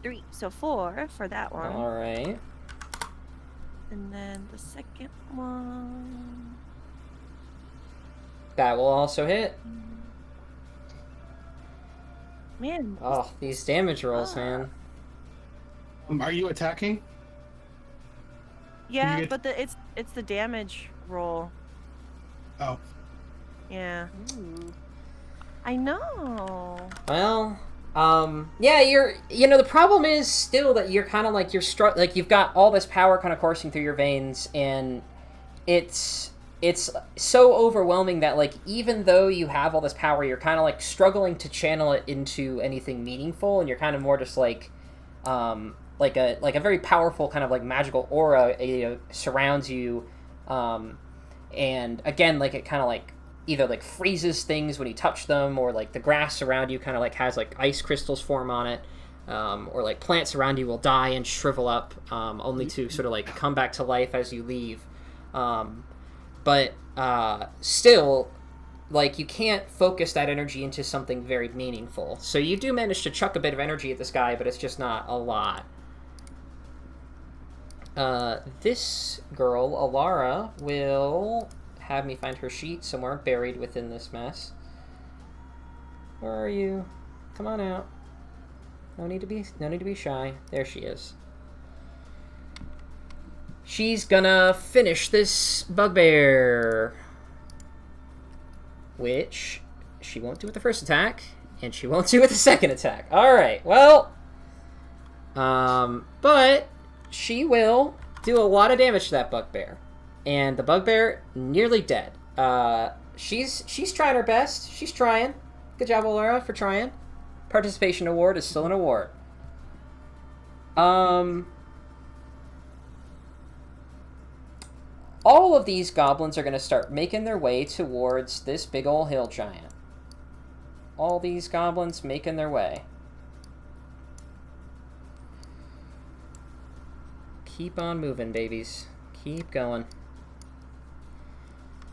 3, so 4 for that one. All right. And then the second one. That will also hit. Man. Oh, these damage rolls, man. Are you attacking? Yeah, get- but it's the damage roll. Oh. Yeah. Ooh. I know. Well, yeah, the problem is still that you're kind of like, you've got all this power kind of coursing through your veins, and it's so overwhelming that, like, even though you have all this power, you're kind of, like, struggling to channel it into anything meaningful, and you're kind of more just, like a very powerful kind of, like, magical aura, surrounds you, and, again, like, it kind of, like, either like freezes things when you touch them, or like the grass around you kind of like has like ice crystals form on it, or like plants around you will die and shrivel up, only to sort of like come back to life as you leave. But still, like, you can't focus that energy into something very meaningful. So you do manage to chuck a bit of energy at this guy, but it's just not a lot. This girl, Alara, will have me find her sheet somewhere buried within this mess. Where are you? Come on out. No need to be shy. There she is. She's gonna finish this bugbear, which she won't do with the first attack, and she won't do with the second attack. All right. Well, but she will do a lot of damage to that bugbear. And the bugbear nearly dead. She's trying her best. She's trying. Good job, Alara, for trying. Participation award is still an award. All of these goblins are going to start making their way towards this big ol' hill giant. All these goblins making their way. Keep on moving, babies. Keep going.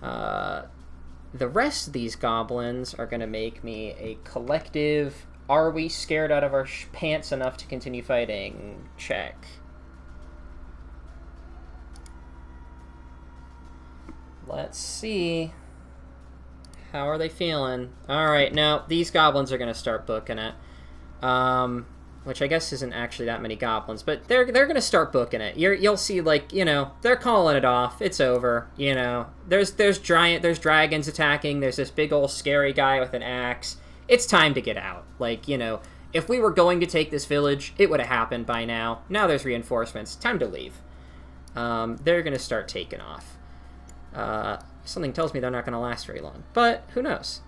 The rest of these goblins are going to make me a collective, are we scared out of our pants enough to continue fighting? Check. Let's see. How are they feeling? Alright, now, these goblins are going to start booking it. Which I guess isn't actually that many goblins, but they're going to start booking it. You'll see, like, you know, they're calling it off. It's over, you know. There's dragons attacking. There's this big old scary guy with an axe. It's time to get out. Like, you know, if we were going to take this village, it would have happened by now. Now there's reinforcements. Time to leave. They're going to start taking off. Something tells me they're not going to last very long, but who knows?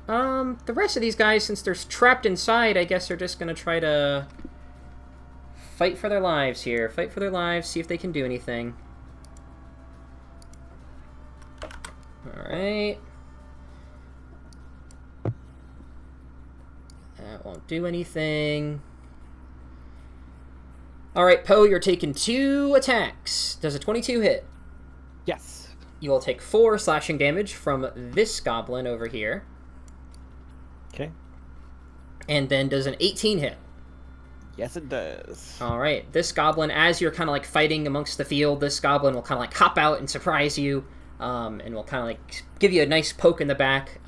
The rest of these guys, since they're trapped inside, I guess are just gonna try to fight for their lives here. Fight for their lives, see if they can do anything. Alright. That won't do anything. Alright, Poe, you're taking 2 attacks. Does a 22 hit? Yes. You will take 4 slashing damage from this goblin over here. Okay. And then does an 18 hit? Yes, it does. All right. This goblin, as you're kind of like fighting amongst the field, this goblin will kind of like hop out and surprise you, and will kind of like give you a nice poke in the back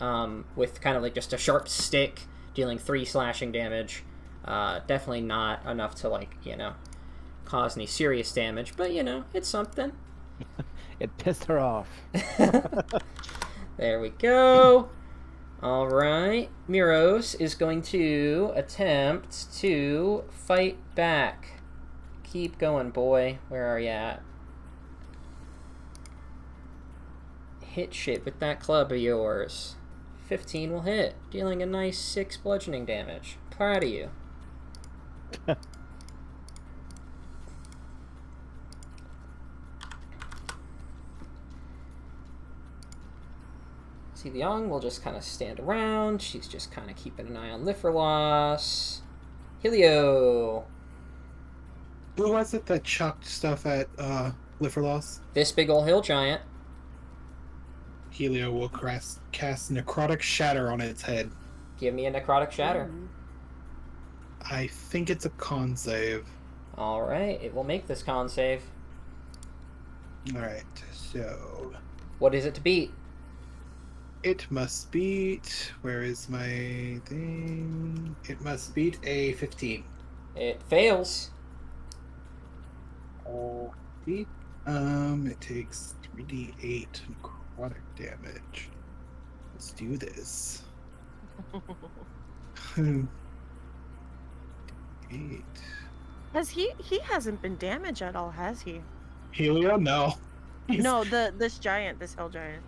with kind of like just a sharp stick, dealing 3 slashing damage. Definitely not enough to, like, you know, cause any serious damage, but, you know, it's something. It pissed her off. There we go. All right, Miros is going to attempt to fight back. Keep going, boy. Where are you at? Hit shit with that club of yours. 15 will hit, dealing a nice 6 bludgeoning damage. Proud of you. Young will just kind of stand around. She's just kind of keeping an eye on Lifferloss. Helio. Who was it that chucked stuff at Lifferloss? This big ol' hill giant. Helio will cast Necrotic Shatter on its head. Give me a Necrotic Shatter. I think it's a con save. Alright, it will make this con save. Alright, so... What is it to beat? It must beat... Where is my thing? It must beat a 15. It fails. Okay. It takes 3d8 necrotic damage. Let's do this. 8. He hasn't been damaged at all, has he? Helio? No. No, this hill giant.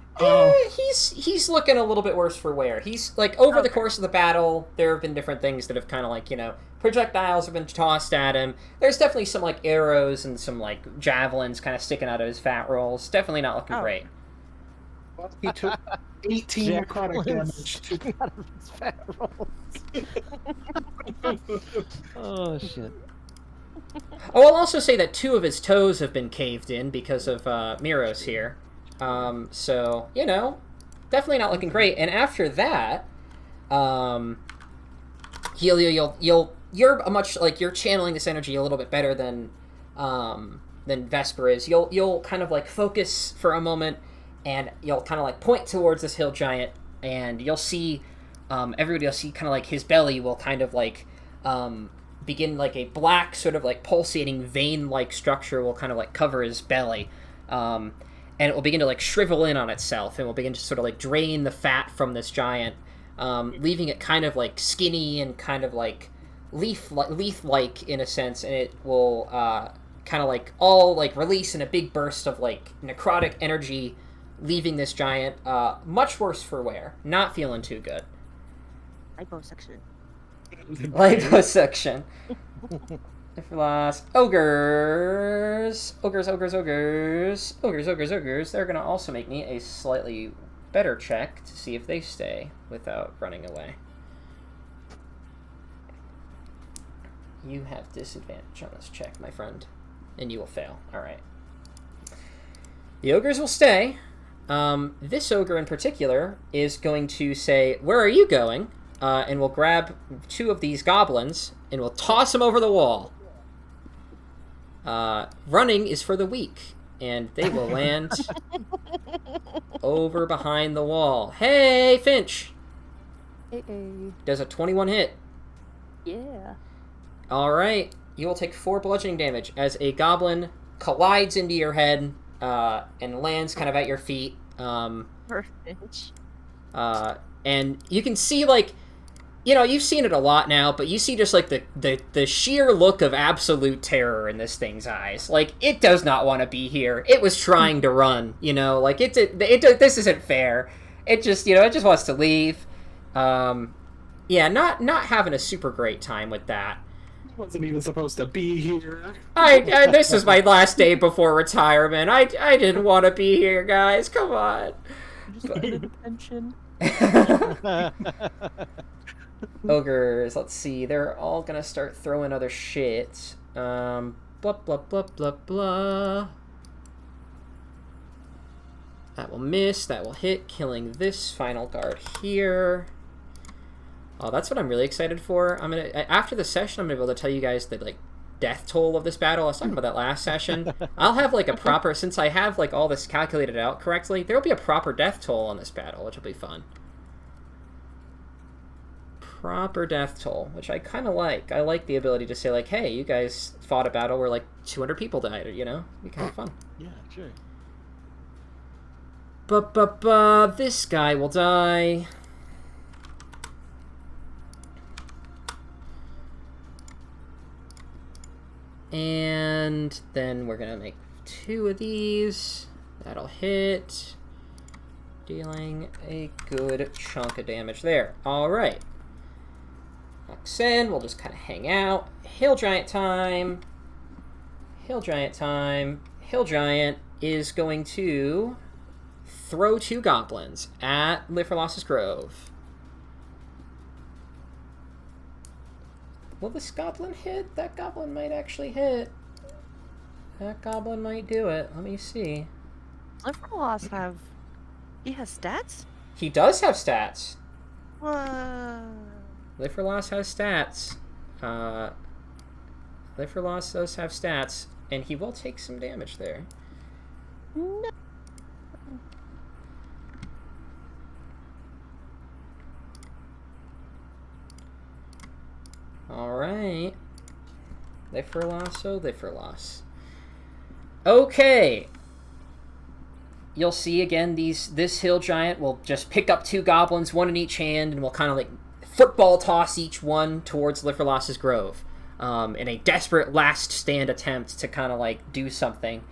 He's looking a little bit worse for wear. He's, like, over the course of the battle, there have been different things that have kind of, like, you know, projectiles have been tossed at him. There's definitely some, like, arrows and some, like, javelins kind of sticking out of his fat rolls. Definitely not looking great. Well, he took 18 necrotic damage. Out of his fat rolls. Oh, shit. Oh, I'll also say that 2 of his toes have been caved in because of Miros here. So, you know, definitely not looking great. And after that, Helio, you're a much, like, you're channeling this energy a little bit better than Vesper is. You'll kind of, like, focus for a moment, and you'll kind of, like, point towards this hill giant, and you'll see, everybody will see kind of, like, his belly will kind of, like, begin, like, a black sort of, like, pulsating vein-like structure will kind of, like, cover his belly. And it will begin to, like, shrivel in on itself, and will begin to sort of, like, drain the fat from this giant, leaving it kind of, like, skinny and kind of, like, leaf-like in a sense, and it will kind of, like, all, like, release in a big burst of, like, necrotic energy, leaving this giant much worse for wear. Not feeling too good. Liposuction. Liposuction. Lifferloss. Ogres. They're going to also make me a slightly better check to see if they stay without running away. You have disadvantage on this check, my friend. And you will fail. Alright. The ogres will stay. This ogre in particular is going to say, "Where are you going?" And we'll grab 2 of these goblins, and we'll toss them over the wall. Running is for the weak, and they will land over behind the wall. Hey, Finch! Hey. Does a 21 hit? Yeah. Alright, you will take 4 bludgeoning damage as a goblin collides into your head and lands kind of at your feet. Perfect. And you can see, like, you've seen it a lot now, but you see just, like, the sheer look of absolute terror in this thing's eyes. Like, it does not want to be here. It was trying to run, like, this isn't fair. It just, it just wants to leave. Yeah, not having a super great time with that. Wasn't even supposed to be here. This is my last day before retirement. I didn't want to be here, guys. Come on. Just wanted attention. Ogres, let's see. They're all gonna start throwing other shit. Blah, blah, blah, blah, blah. That will miss. That will hit, killing this final guard here. Oh, that's what I'm really excited for. After the session, I'm gonna be able to tell you guys the, like, death toll of this battle. I was talking about that last session. I'll have, like, a proper, since I have, like, all this calculated out correctly, there'll be a proper death toll on this battle, which will be fun. Proper death toll, which I kind of like. I like the ability to say, like, hey, you guys fought a battle where, like, 200 people died, It'd be kind of fun. Yeah, sure. This guy will die. And then we're gonna make 2 of these. That'll hit. Dealing a good chunk of damage there. Alright. Oxen, we'll just kind of hang out. Hill Giant time. Hill Giant time. Hill Giant is going to throw 2 goblins at Lifferloss's Grove. Will this goblin hit? That goblin might actually hit. That goblin might do it. Let me see. Liverloss he has stats? He does have stats. What? Lifferloss has stats. Lifferloss does have stats, and he will take some damage there. No. Alright. Lifferloss. Okay. You'll see again, this hill giant will just pick up 2 goblins, 1 in each hand, and will kind of like football toss each one towards Lifferloss's Grove in a desperate last stand attempt to kind of like do something.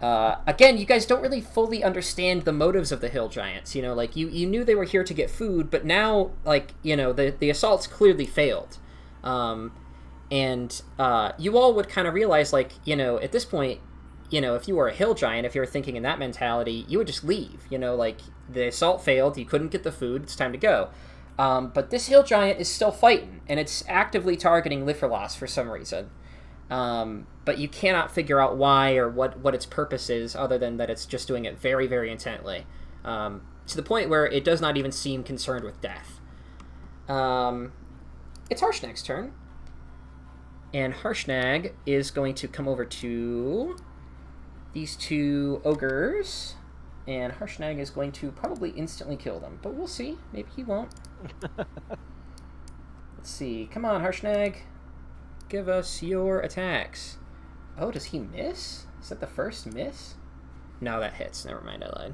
Again, you guys don't really fully understand the motives of the hill giants. Like you knew they were here to get food, but now, like, the assaults clearly failed. And you all would kind of realize, like, at this point, if you were a hill giant, if you were thinking in that mentality, you would just leave. Like, the assault failed, you couldn't get the food, it's time to go. But this hill giant is still fighting, and it's actively targeting Lifferloss for some reason. But you cannot figure out why or what its purpose is, other than that it's just doing it very, very intently. To the point where it does not even seem concerned with death. It's Harshnag's turn. And Harshnag is going to come over to these 2 ogres. And Harshnag is going to probably instantly kill them. But we'll see. Maybe he won't. Let's see. Come on, Harshnag. Give us your attacks. Oh, does he miss? Is that the first miss? No, that hits. Never mind, I lied.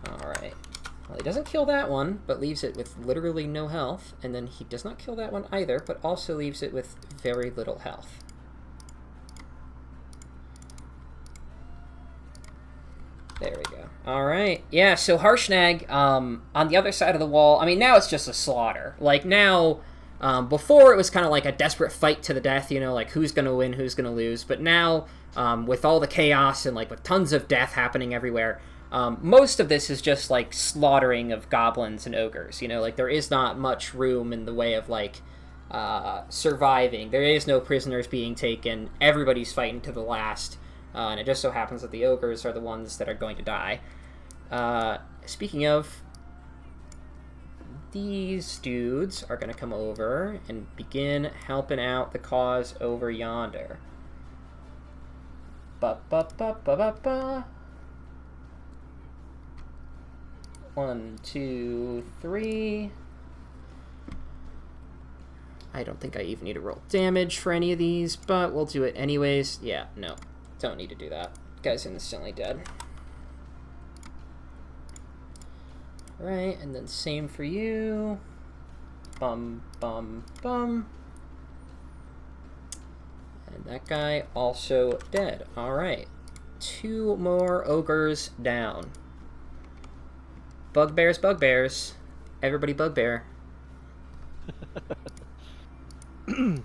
Alright. Well, he doesn't kill that one, but leaves it with literally no health. And then he does not kill that one either, but also leaves it with very little health. There we go. Alright. Yeah, so Harshnag, on the other side of the wall, I mean, now it's just a slaughter. Like, now, before it was kind of like a desperate fight to the death, like, who's gonna win, who's gonna lose. But now, with all the chaos and, like, with tons of death happening everywhere, Most of this is just like slaughtering of goblins and ogres. Like there is not much room in the way of like surviving. There is no prisoners being taken. Everybody's fighting to the last, and it just so happens that the ogres are the ones that are going to die. Speaking of, these dudes are going to come over and begin helping out the cause over yonder. Ba-ba-ba-ba-ba-ba. 1, 2, 3. I don't think I even need to roll damage for any of these, but we'll do it anyways. Yeah, no. Don't need to do that. Guy's instantly dead. Right, and then same for you. Bum, bum, bum. And that guy also dead. Alright. 2 more ogres down. Bugbears, bugbears. Everybody bugbear.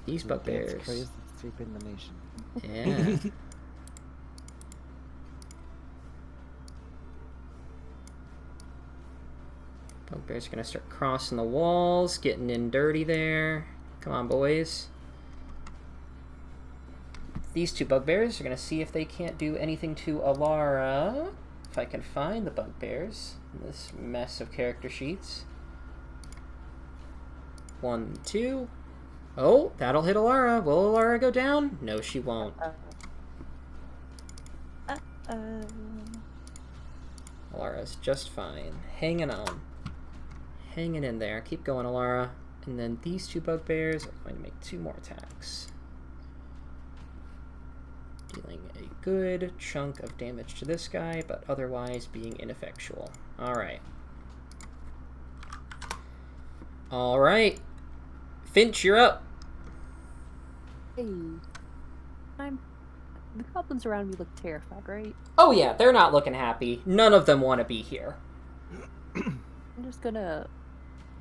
These bugbears. Crazy sweeping the nation. Yeah. Bugbears are gonna start crossing the walls, getting in dirty there. Come on, boys. These 2 bugbears are gonna see if they can't do anything to Alara. If I can find the bugbears in this mess of character sheets. 1, 2. Oh, that'll hit Alara. Will Alara go down? No, she won't. Alara's just fine. Hanging on. Hanging in there. Keep going, Alara. And then these 2 bugbears are going to make 2 more attacks. Dealing a good chunk of damage to this guy, but otherwise being ineffectual. Alright. Alright. Finch, you're up. Hey. The goblins around me look terrified, right? Oh yeah, they're not looking happy. None of them want to be here. I'm just gonna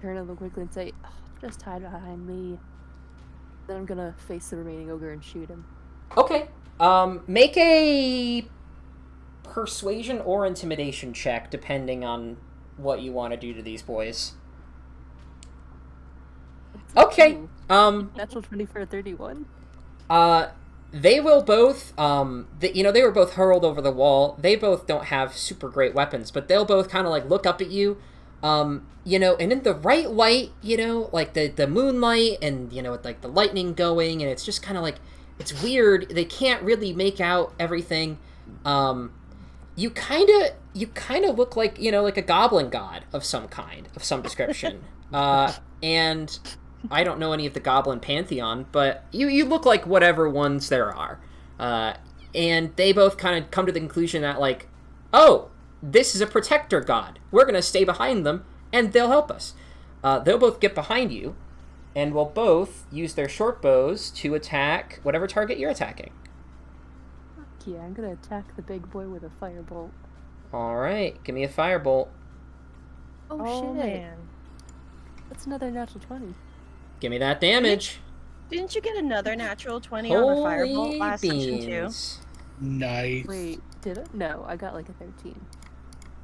turn a little quickly and say, "Oh, just hide behind me." Then I'm gonna face the remaining ogre and shoot him. Okay. Make a persuasion or intimidation check, depending on what you want to do to these boys. Okay. Natural 20 for a 31. They will both, they were both hurled over the wall. They both don't have super great weapons, but they'll both kind of like look up at you, and in the right light, like the moonlight and, with like the lightning going, and it's just kind of like, it's weird. They can't really make out everything. You kind of look like, like a goblin god of some kind, of some description. And I don't know any of the goblin pantheon, but you look like whatever ones there are. And they both kind of come to the conclusion that, like, oh, this is a protector god. We're going to stay behind them, and they'll help us. They'll both get behind you, and will both use their short bows to attack whatever target you're attacking. Fuck yeah, I'm gonna attack the big boy with a firebolt. Alright, give me a firebolt. Oh shit. Man. That's another natural 20. Give me that damage. Didn't you get another natural 20 on the firebolt last session too? beans. Nice. Wait, did it? No, I got like a 13.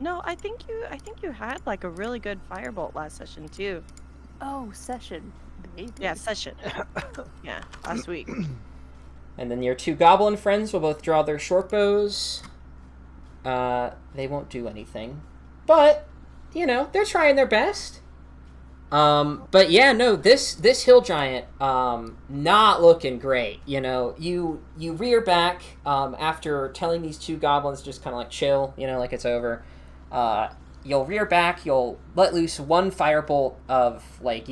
No, I think you had like a really good firebolt last session too. Oh, session. Baby. Yeah, session. Yeah, last week. And then your 2 goblin friends will both draw their short bows. They won't do anything. But, they're trying their best. But yeah, no, this hill giant, not looking great. You rear back, after telling these 2 goblins just kind of like chill, like it's over. You'll rear back, you'll let loose 1 firebolt of, like,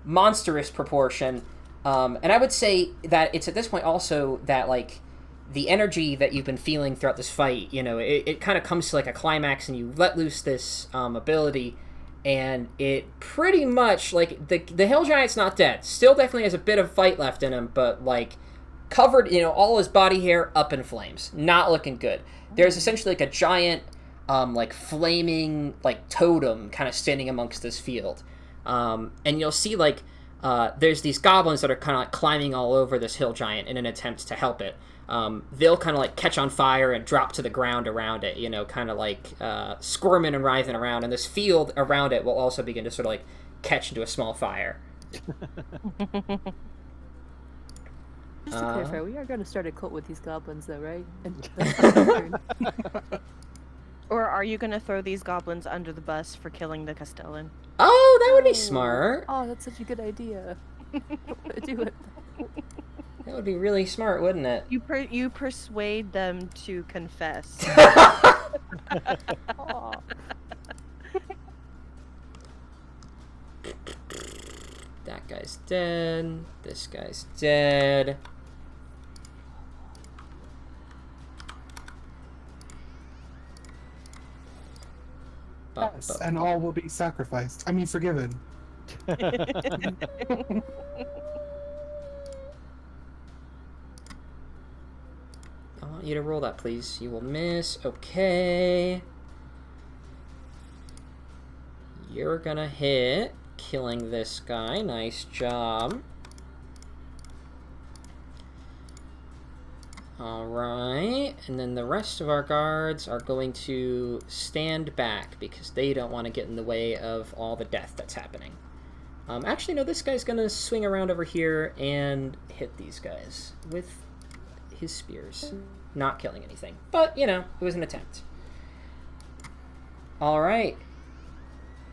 monstrous proportion. And I would say that it's at this point also that, like, the energy that you've been feeling throughout this fight, it kind of comes to, like, a climax, and you let loose this ability, and it pretty much, like, the hill giant's not dead. Still definitely has a bit of fight left in him, but, like, covered, all his body hair up in flames. Not looking good. There's essentially, like, a giant, like, flaming, like, totem kind of standing amongst this field. And you'll see, like, there's these goblins that are kind of like climbing all over this hill giant in an attempt to help it. they'll kind of like catch on fire and drop to the ground around it, kind of like squirming and writhing around. And this field around it will also begin to sort of like catch into a small fire. Just to clarify, we are going to start a cult with these goblins, though, right? And Or are you gonna throw these goblins under the bus for killing the Castellan? Oh, that would be smart. Oh, that's such a good idea. Do it. That would be really smart, wouldn't it? You persuade them to confess. Aw. That guy's dead. This guy's dead. Yes, and all will be sacrificed. I mean, forgiven. I want you to roll that, please. You will miss. Okay. You're gonna hit, killing this guy. Nice job. Alright, and then the rest of our guards are going to stand back because they don't want to get in the way of all the death that's happening. Actually, no, this guy's going to swing around over here and hit these guys with his spears. Not killing anything, but, it was an attempt. Alright.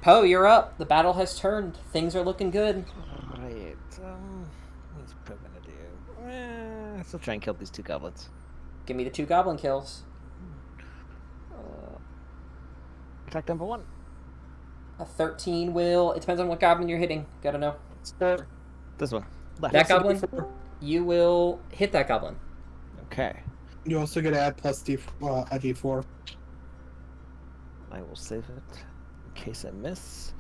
Poe, you're up. The battle has turned. Things are looking good. Alright, what's Poe gonna do? Still try and kill these two goblins. Give me the 2 goblin kills. Attack number 1. A 13 will... It depends on what goblin you're hitting. Gotta know. This one. Left. That goblin, you will hit that goblin. Okay. You also get to add plus a D4. I will save it in case I miss.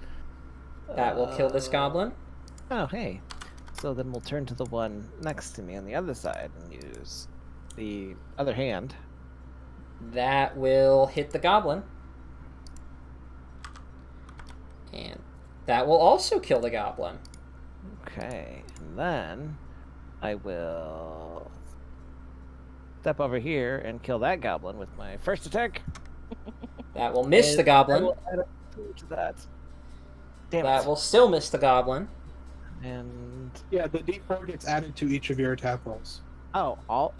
That will kill this goblin. Oh, hey. So then we'll turn to the one next to me on the other side and use the other hand. That will hit the goblin. And that will also kill the goblin. Okay. And then I will step over here and kill that goblin with my first attack. That will miss the goblin. I will add a 2 to that. Damn That it. will still miss the goblin. And Yeah, the D4 gets added to each of your attack rolls. all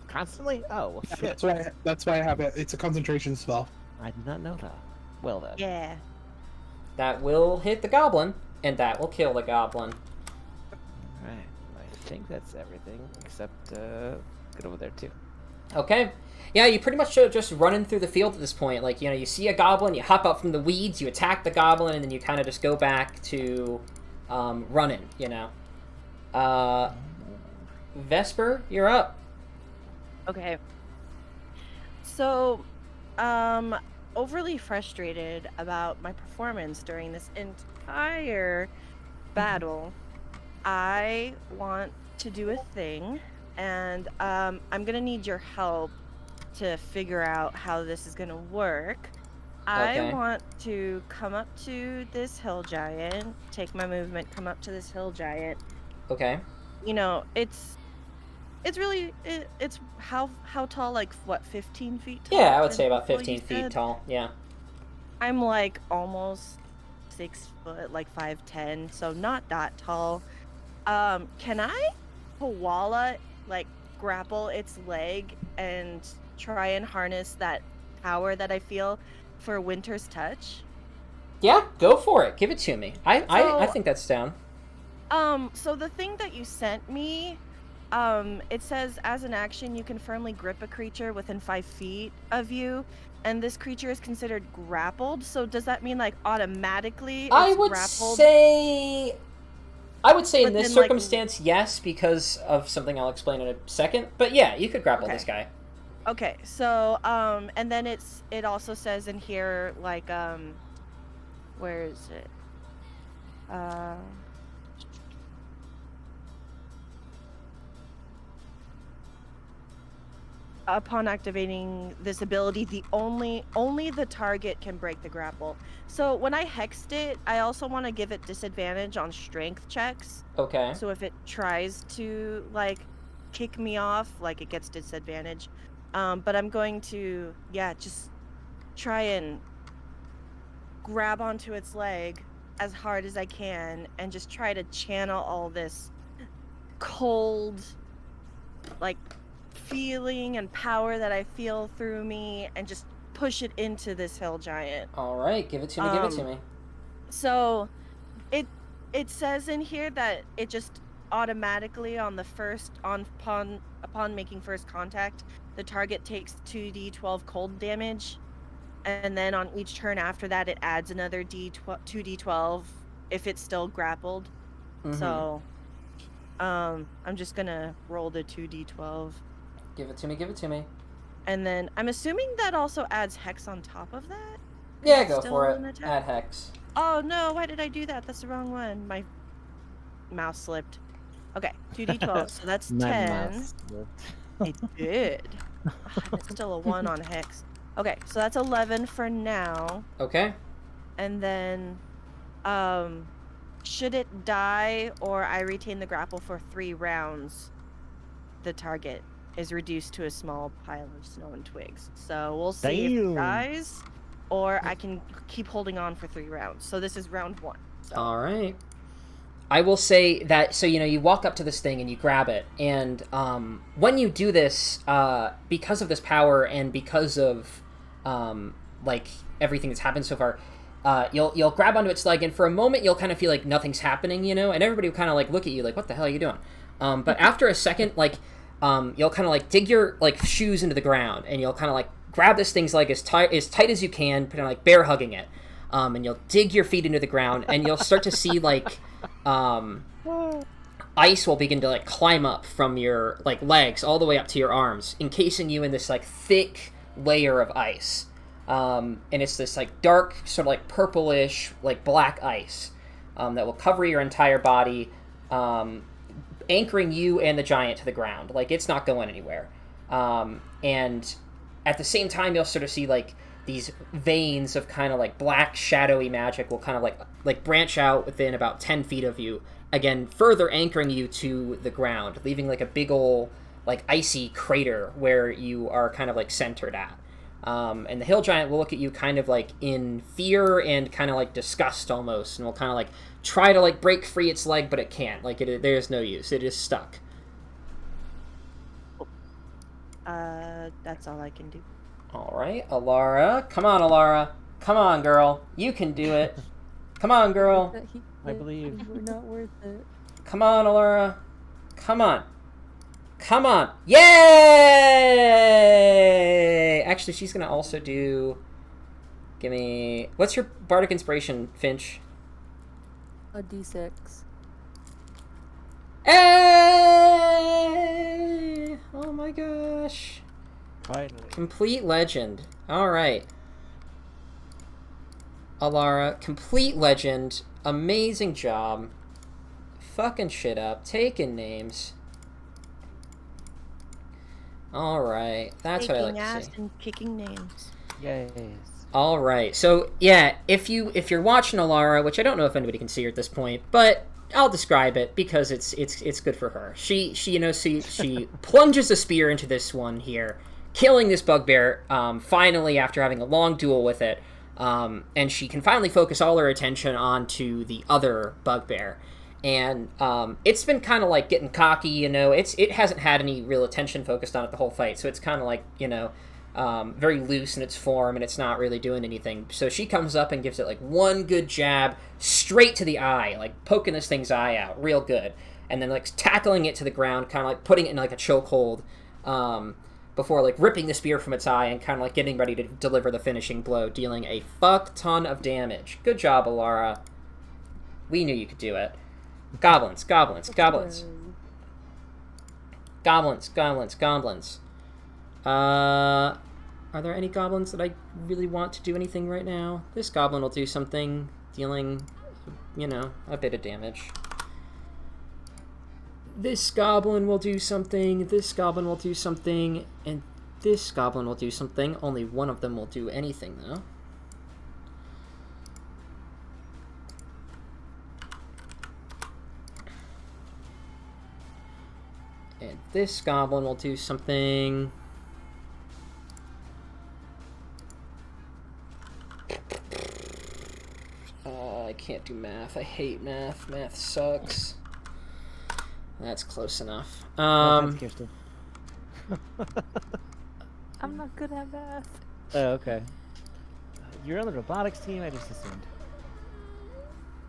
constantly? Oh, well, Yeah, shit. that's why I have it. It's a concentration spell. I did not know that. Well then. Yeah. That will hit the goblin, and that will kill the goblin. Alright. I think that's everything except get over there too. Okay. Yeah, you pretty much are just running through the field at this point. Like, you see a goblin, you hop up from the weeds, you attack the goblin, and then you kind of just go back to running, Vesper, you're up. Okay. So, overly frustrated about my performance during this entire battle, I want to do a thing, and I'm gonna need your help to figure out how this is gonna work. Okay. I want to come up to this hill giant, take my movement, come up to this hill giant. Okay. It's really it's how tall, like what, 15 feet tall? Yeah, I would say about Well, you 15 feet said? tall. Yeah. I'm like almost 6 foot, like 5'10", so not that tall. Can I koala like grapple its leg and try and harness that power that I feel for Winter's touch? Yeah, go for it. Give it to me. I think that's down. So the thing that you sent me, it says as an action you can firmly grip a creature within 5 feet of you, and this creature is considered grappled. So does that mean like automatically it's I would grappled? say in But this then, like- circumstance, yes, because of something I'll explain in a second. But yeah, you could grapple Okay. this guy. Okay, so and then it also says in here like where is it? Upon activating this ability, only the target can break the grapple. So when I hexed it, I also want to give it disadvantage on strength checks. Okay. So if it tries to like kick me off, like it gets disadvantage. But I'm going to, just try and grab onto its leg as hard as I can and just try to channel all this cold, like, feeling and power that I feel through me and just push it into this hill giant. All right, give it to me. Give it to me. So it says in here that it just automatically on the upon making first contact, the target takes 2d12 cold damage, and then on each turn after that it adds another 2d12 if it's still grappled. So I'm just gonna roll the 2d12. Give it to me. Give it to me. And then I'm assuming that also adds hex on top of that? Yeah, It's go still for it. an attack? Add hex. Oh no, why did I do that? That's the wrong one. My mouse slipped. Okay, 2d12, so that's My 10. mouse slipped. I did. It's still a 1 on hex. Okay, so that's 11 for now. Okay. And then, should it die or I retain the grapple for 3 rounds, the target is reduced to a small pile of snow and twigs. So we'll see if it Damn. dies, or I can keep holding on for 3 rounds. So this is round 1. So. All right. I will say that, so, you walk up to this thing and you grab it, and when you do this, because of this power and because of, like, everything that's happened so far, you'll grab onto its leg, and for a moment you'll kind of feel like nothing's happening, and everybody will kind of, like, look at you like, what the hell are you doing? But after a second, like, you'll kind of, like, dig your, like, shoes into the ground, and you'll kind of, like, grab this thing's leg as tight as you can, kind of, like, bear hugging it, and you'll dig your feet into the ground, and you'll start to see, like, ice will begin to, like, climb up from your, like, legs all the way up to your arms, encasing you in this, like, thick layer of ice. And it's this, like, dark, sort of, like, purplish, like, black ice that will cover your entire body, anchoring you and the giant to the ground. Like, it's not going anywhere. And at the same time, you'll sort of see, like, these veins of kind of, like, black, shadowy magic will kind of, like branch out within about 10 feet of you, again, further anchoring you to the ground, leaving, like, a big ol', like, icy crater where you are kind of, like, centered at. And the hill giant will look at you kind of, like, in fear and kind of, like, disgust almost, and will kind of, like, try to, like, break free its leg, but it can't. Like, there's no use. It is stuck. That's all I can do. All right, Alara. Come on, Alara. Come on, girl. You can do it. Come on, girl. I believe. We're not worth it. Come on, Alara. Come on. Come on. Yay! Actually, she's going to also do... Give me... What's your Bardic Inspiration, Finch? A D6. Hey! Oh my gosh. Finally. Complete legend. Alright. Alara, complete legend. Amazing job. Fucking shit up. Taking names. Alright. That's what I like Taking to ass see. and kicking names. Yes. All right. So yeah, if you're watching Alara, which I don't know if anybody can see her at this point, but I'll describe it because it's good for her. She plunges a spear into this one here, killing this bugbear. Finally, after having a long duel with it, and she can finally focus all her attention onto the other bugbear. And it's been kind of like getting cocky, it hasn't had any real attention focused on it the whole fight, so it's kind of like, very loose in its form, and it's not really doing anything. So she comes up and gives it like one good jab straight to the eye, like poking this thing's eye out real good, and then like tackling it to the ground, kind of like putting it in like a chokehold, before like ripping the spear from its eye and kind of like getting ready to deliver the finishing blow, dealing a fuck ton of damage. Good job, Alara. We knew you could do it. Goblins, goblins, goblins. Goblins, goblins, goblins. Are there any goblins that I really want to do anything right now? This goblin will do something, dealing, a bit of damage. This goblin will do something, this goblin will do something, and this goblin will do something. Only one of them will do anything, though. And this goblin will do something. I can't do math. I hate math. Math sucks. That's close enough. Well, that's Kirsten. I'm not good at math. Oh, okay. You're on the robotics team, I just assumed.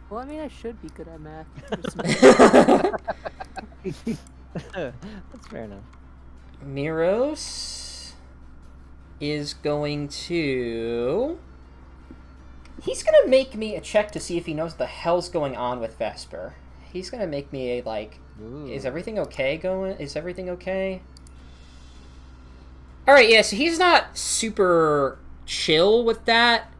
Well, I mean, I should be good at math. That's fair enough. Miros is going to... He's going to make me a check to see if he knows the hell's going on with Vesper. He's going to make me a, like... Ooh. Is everything okay going? Is everything okay? Alright, yeah, so he's not super chill with that.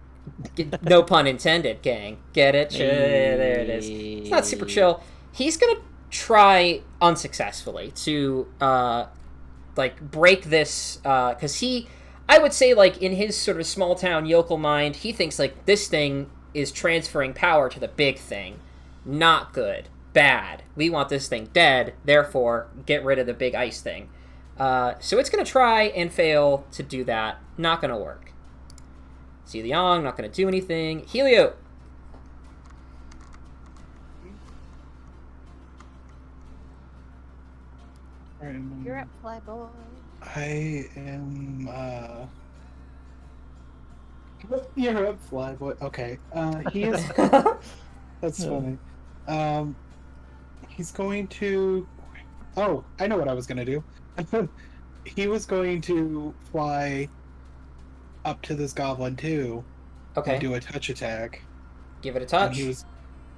No pun intended, gang. Get it? There it is. It's not super chill. He's going to try unsuccessfully to, like, break this, because I would say, like, in his sort of small-town yokel mind, he thinks, like, this thing is transferring power to the big thing. Not good. Bad. We want this thing dead, therefore, get rid of the big ice thing. So it's going to try and fail to do that. Not going to work. See the Yang, not going to do anything. Helio! You're up, Flyboy. I am, You're up, Flyboy. Okay. He is... That's funny. He's going to... Oh, I know what I was going to do. He was going to fly up to this goblin, too. Okay. And do a touch attack. Give it a And touch. he was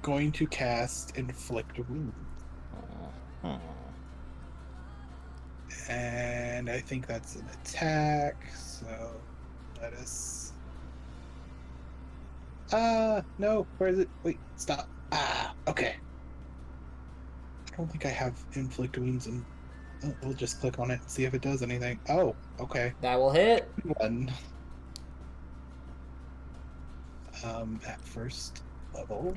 going to cast Inflict Wound. And I think that's an attack, so let us... no, where is it? Wait, stop. Okay. I don't think I have Inflict Wounds, and we'll just click on it and see if it does anything. Oh, okay. That will hit. One. At first level.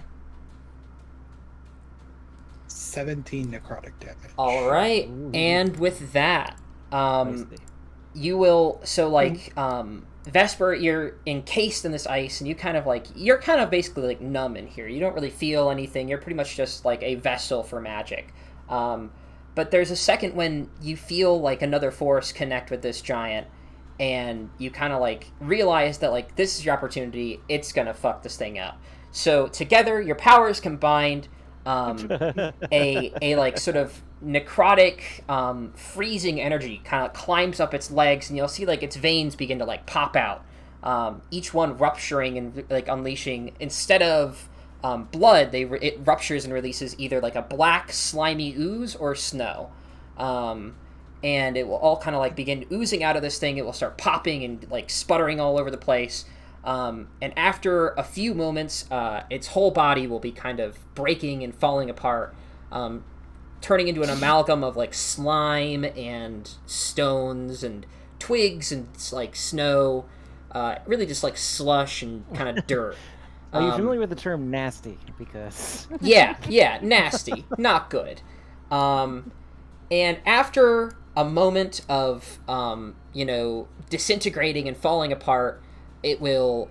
17 necrotic damage. All right. Ooh. And with that, Nicely. you will, so like, Vesper, you're encased in this ice, and you're kind of basically like numb in here. You don't really feel anything. You're pretty much just like a vessel for magic. But there's a second when you feel like another force connect with this giant, and you kind of like realize that like this is your opportunity. It's gonna fuck this thing up. So together, your powers combined, a like sort of necrotic freezing energy kind of climbs up its legs, and you'll see like its veins begin to like pop out, each one rupturing and like unleashing, instead of blood, it ruptures and releases either like a black slimy ooze or snow, and it will all kind of like begin oozing out of this thing. It will start popping and like sputtering all over the place. And after a few moments, its whole body will be kind of breaking and falling apart, turning into an amalgam of like slime and stones and twigs and like snow, really just like slush and kind of dirt. Are you familiar with the term nasty? Because yeah, nasty, not good. And after a moment of disintegrating and falling apart, it will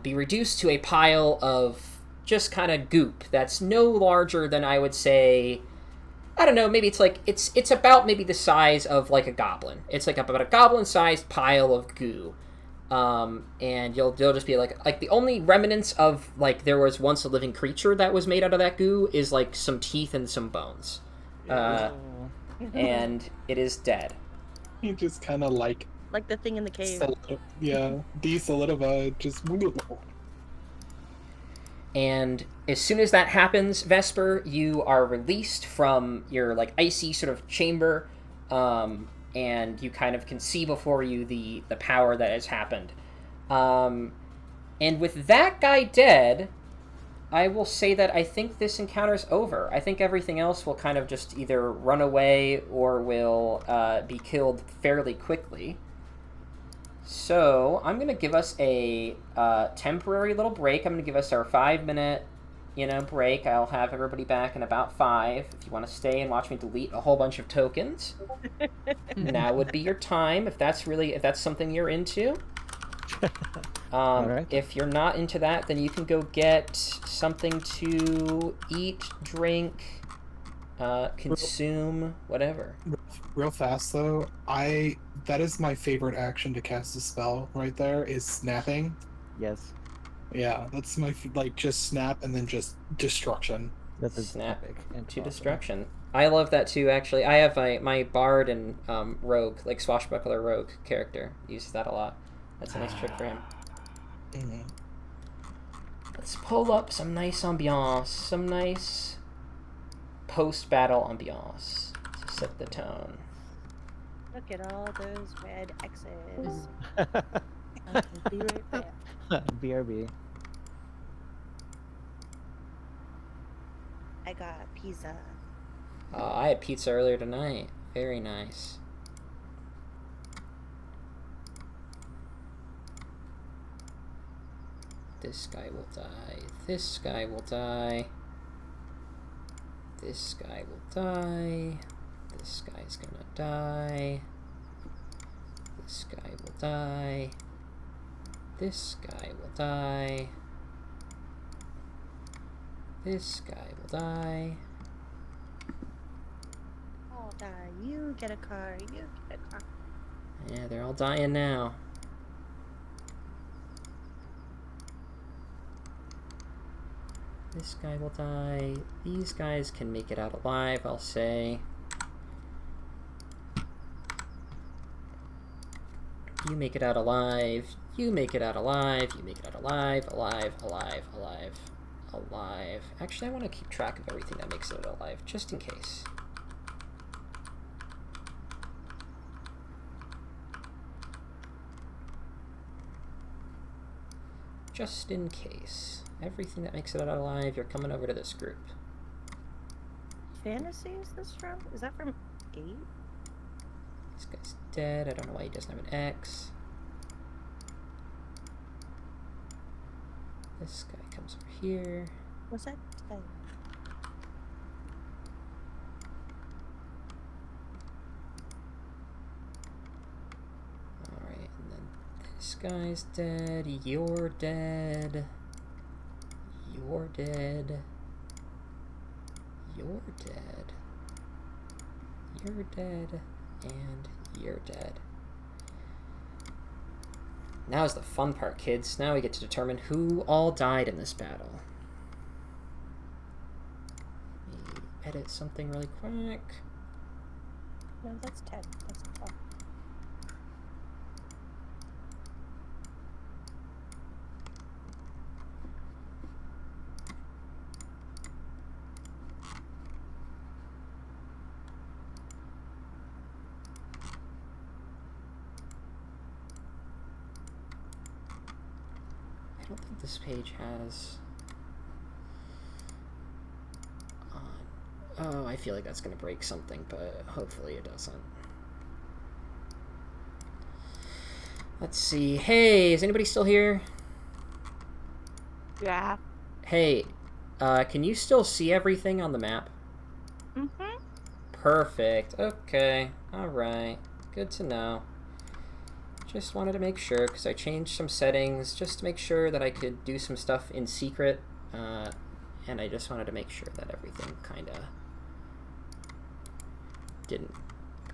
be reduced to a pile of just kind of goop that's no larger than, I would say, I don't know, maybe it's like, it's about maybe the size of like a goblin. It's like about a goblin-sized pile of goo. And you'll just be like the only remnants of like there was once a living creature that was made out of that goo is like some teeth and some bones. And it is dead. He just kind of like the thing in the cave. Desolidify, just... And as soon as that happens, Vesper, you are released from your like icy sort of chamber, and you kind of can see before you the power that has happened. And with that guy dead, I will say that I think this encounter's over. I think everything else will kind of just either run away or will be killed fairly quickly. So I'm going to give us a temporary little break. I'm going to give us our 5-minute break, I'll have everybody back in about 5. If you want to stay and watch me delete a whole bunch of tokens, now would be your time. If that's something you're into. Alright. If you're not into that, then you can go get something to eat, drink, consume, whatever. Real fast though, that is my favorite action to cast a spell right there is snapping. Yes. Yeah, that's my just snap and then just destruction. This is Snap epic and to awesome. destruction. I love that too, actually. I have my bard and rogue, like swashbuckler rogue character, uses that a lot. That's a nice trick for him. Mm-hmm. Let's pull up some nice ambiance, some nice post-battle ambiance to set the tone. Look at all those red X's. I'll be right back. BRB. I got pizza. I had pizza earlier tonight. Very nice. This guy will die. This guy will die. This guy will die. This guy's gonna die. This guy will die. This guy will die. This guy will die. I'll die. You get a car. You get a car. Yeah, they're all dying now. This guy will die. These guys can make it out alive, I'll say. You make it out alive. You make it out alive. You make it out alive. Alive, alive, alive, alive. Actually, I want to keep track of everything that makes it alive, just in case. Just in case. Everything that makes it out alive, you're coming over to this group. Fantasy is this from? Is that from 8? This guy's dead. I don't know why he doesn't have an X. This guy comes over here. Was that 10? Alright, and then this guy's dead. You're dead. You're dead. You're dead. You're dead. And you're dead. Now's the fun part, kids. Now we get to determine who all died in this battle. Let me edit something really quick. No, that's 10. That's 12. I don't think this page has... Oh, I feel like that's going to break something, but hopefully it doesn't. Let's see. Hey, is anybody still here? Yeah. Hey, can you still see everything on the map? Mm-hmm. Perfect. Okay. Alright. Good to know. Just wanted to make sure, because I changed some settings just to make sure that I could do some stuff in secret. And I just wanted to make sure that everything kind of didn't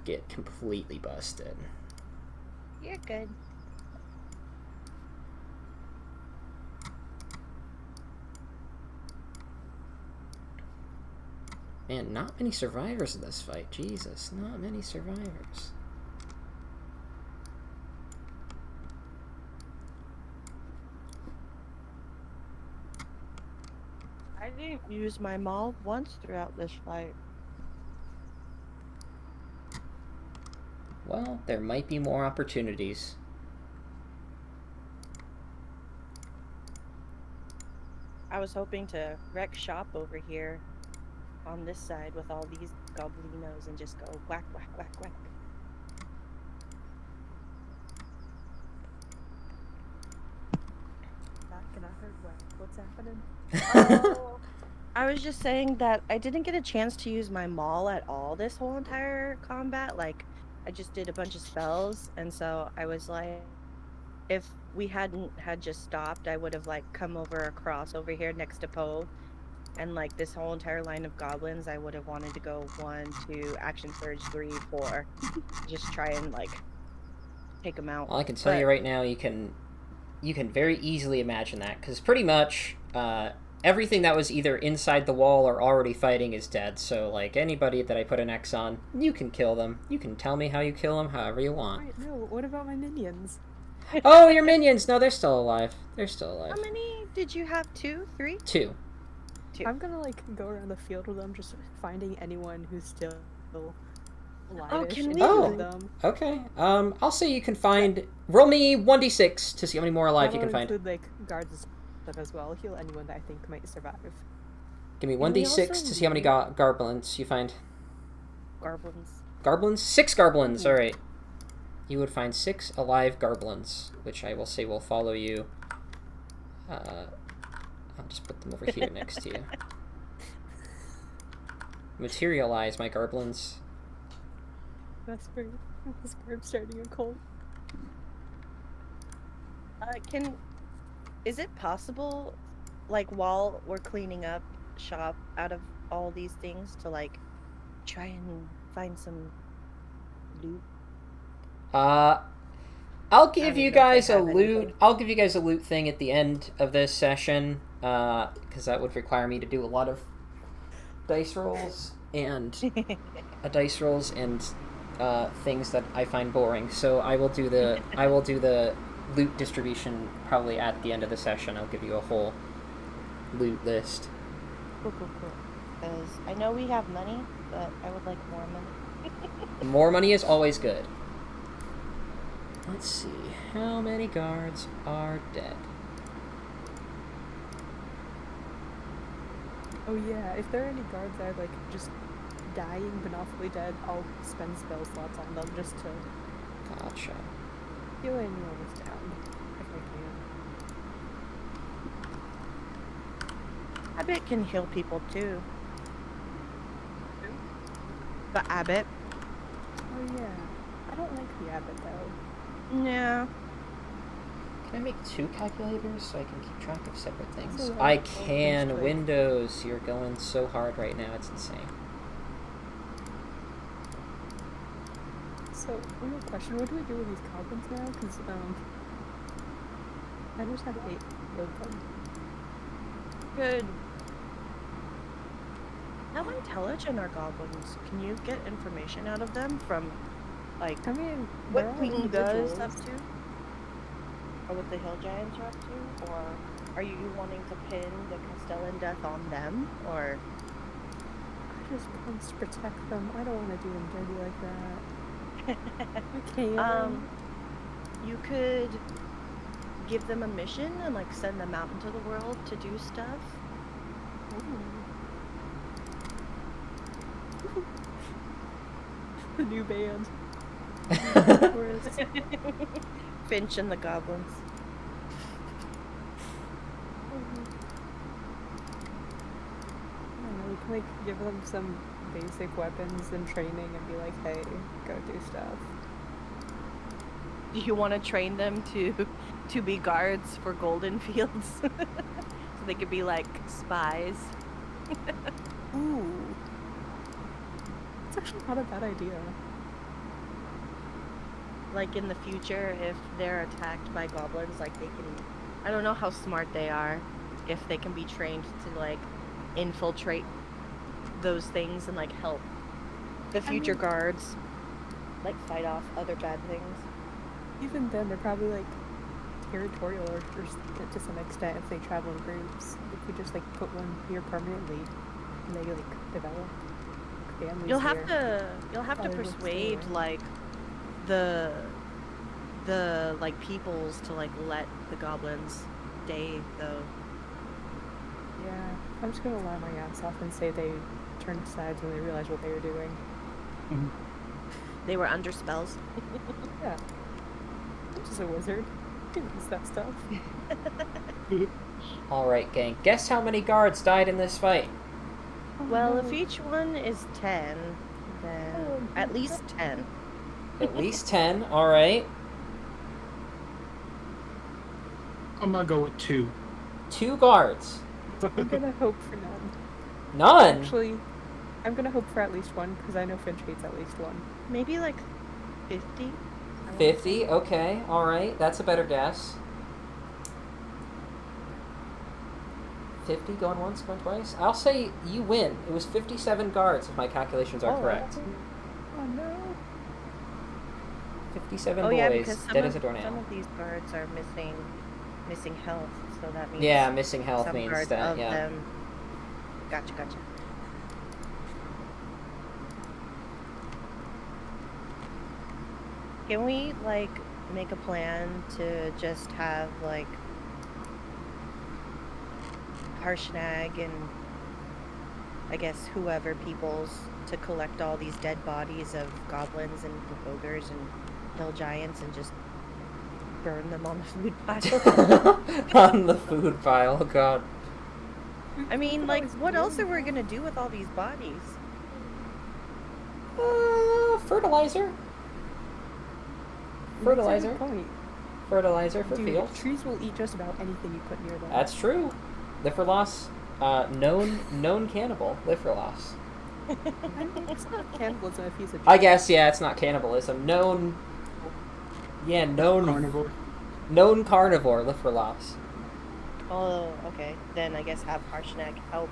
get completely busted. You're good. Man, not many survivors in this fight. Jesus, not many survivors. I didn't use my maul once throughout this fight. Well, there might be more opportunities. I was hoping to wreck shop over here on this side with all these goblinos and just go whack, whack, whack, whack. and I heard what? What's happening? Oh, I was just saying that I didn't get a chance to use my maul at all this whole entire combat. Like, I just did a bunch of spells, and so I was like, if we hadn't had just stopped, I would have like come across over here next to Poe, and like this whole entire line of goblins, I would have wanted to go 1, 2, action surge 3, 4, just try and like take them out. Well, I can tell you right now, you can very easily imagine that, because pretty much everything that was either inside the wall or already fighting is dead. So, like, anybody that I put an X on, you can kill them. You can tell me how you kill them, however you want. Wait, no. What about my minions? Oh, your minions! No, they're still alive. They're still alive. How many did you have? 2, 3? 2. I'm gonna like go around the field with them, just finding anyone who's still alive. Oh, can we? Them. Okay. I'll say you can find. Roll me 1d6 to see how many more alive you can find. Include like guards and stuff as well. Heal anyone that I think might survive. Give me Can we 1d6 also to see how many garblins you find. Garblins. Garblins? 6 garblins. All right. You would find 6 alive garblins, which I will say will follow you. I'll just put them over here next to you. Materialize, my garblins. Vesper, I'm starting a cult. Is it possible, like, while we're cleaning up shop out of all these things, to like try and find some loot? I'll give you guys a have loot. anything. I'll give you guys a loot thing at the end of this session, because that would require me to do a lot of dice rolls and things that I find boring. So I will do the loot distribution probably at the end of the session. I'll give you a whole loot list. Cool. Because I know we have money, but I would like more money. More money is always good. Let's see. How many guards are dead? Oh yeah, if there are any guards that are like just dying but not fully dead, I'll spend spell slots on them just to Gotcha. heal anyone who's down if I can. Abbott can heal people too. But Abbott? Oh yeah, I don't like the abbot though. Yeah. Can I make 2 calculators so I can keep track of separate things? So, I like, can. like- Windows, you're going so hard right now. It's insane. So, one more question: what do we do with these goblins now? Because I just had 8 of them. Good. How intelligent are goblins? Can you get information out of them from, like, I mean, they're what all Queen does individuals. up to? Or what the hill giants are up to? Or are you wanting to pin the Castellan death on them? Or I just want to protect them. I don't want to do them dirty like that. I can't. you could give them a mission and like send them out into the world to do stuff. The new band. Finch and the goblins. I don't know, we can like give them some basic weapons and training and be like, hey, go do stuff. Do you want to train them to be guards for Golden Fields? So they could be like spies. Ooh. It's actually not a bad idea. Like in the future, if they're attacked by goblins, like they can, I don't know how smart they are, if they can be trained to like infiltrate those things and like help the future guards like fight off other bad things. Even then, they're probably like territorial or to some extent if they travel in groups. If we just like put one here permanently and they like develop families You'll have here. to Probably won't stay persuade away. like the like peoples to like let the goblins stay though. Yeah, I'm just gonna lie my ass off and say they turned sides when they realized what they were doing. They were under spells. Yeah. I'm just a wizard. I can use that stuff. Alright, gang. Guess how many guards died in this fight? Well, if each one is 10, then at least 10. At least 10. Alright. I'm gonna go with 2. 2 guards. I'm gonna hope for none. None? Actually, I'm gonna hope for at least one because I know Finch hates at least one. Maybe like 50? 50? Okay. Alright. That's a better guess. 50 going once, going twice? I'll say you win. It was 57 guards if my calculations are correct. Oh no. 57 Oh boys, yeah, because dead as a some doornail. of these guards are missing health, so that means Yeah, missing health some means guards that, of yeah. them. Gotcha. Can we like make a plan to just have like Harshnag and I guess whoever peoples to collect all these dead bodies of goblins and ogres and hill giants and just burn them on the food pile? On the food pile, oh god. I mean, like, what else are we gonna do with all these bodies? Fertilizer. That's a Fertilizer. good point. Fertilizer for Dude, fields. trees will eat just about anything you put near them. That's true. Lifferloss, known cannibal. Lifferloss. I mean, it's not cannibalism if he's a I guess, yeah, it's not cannibalism. Known Carnivore. known carnivore, Lifferloss. Oh, okay. Then I guess have Harshnag help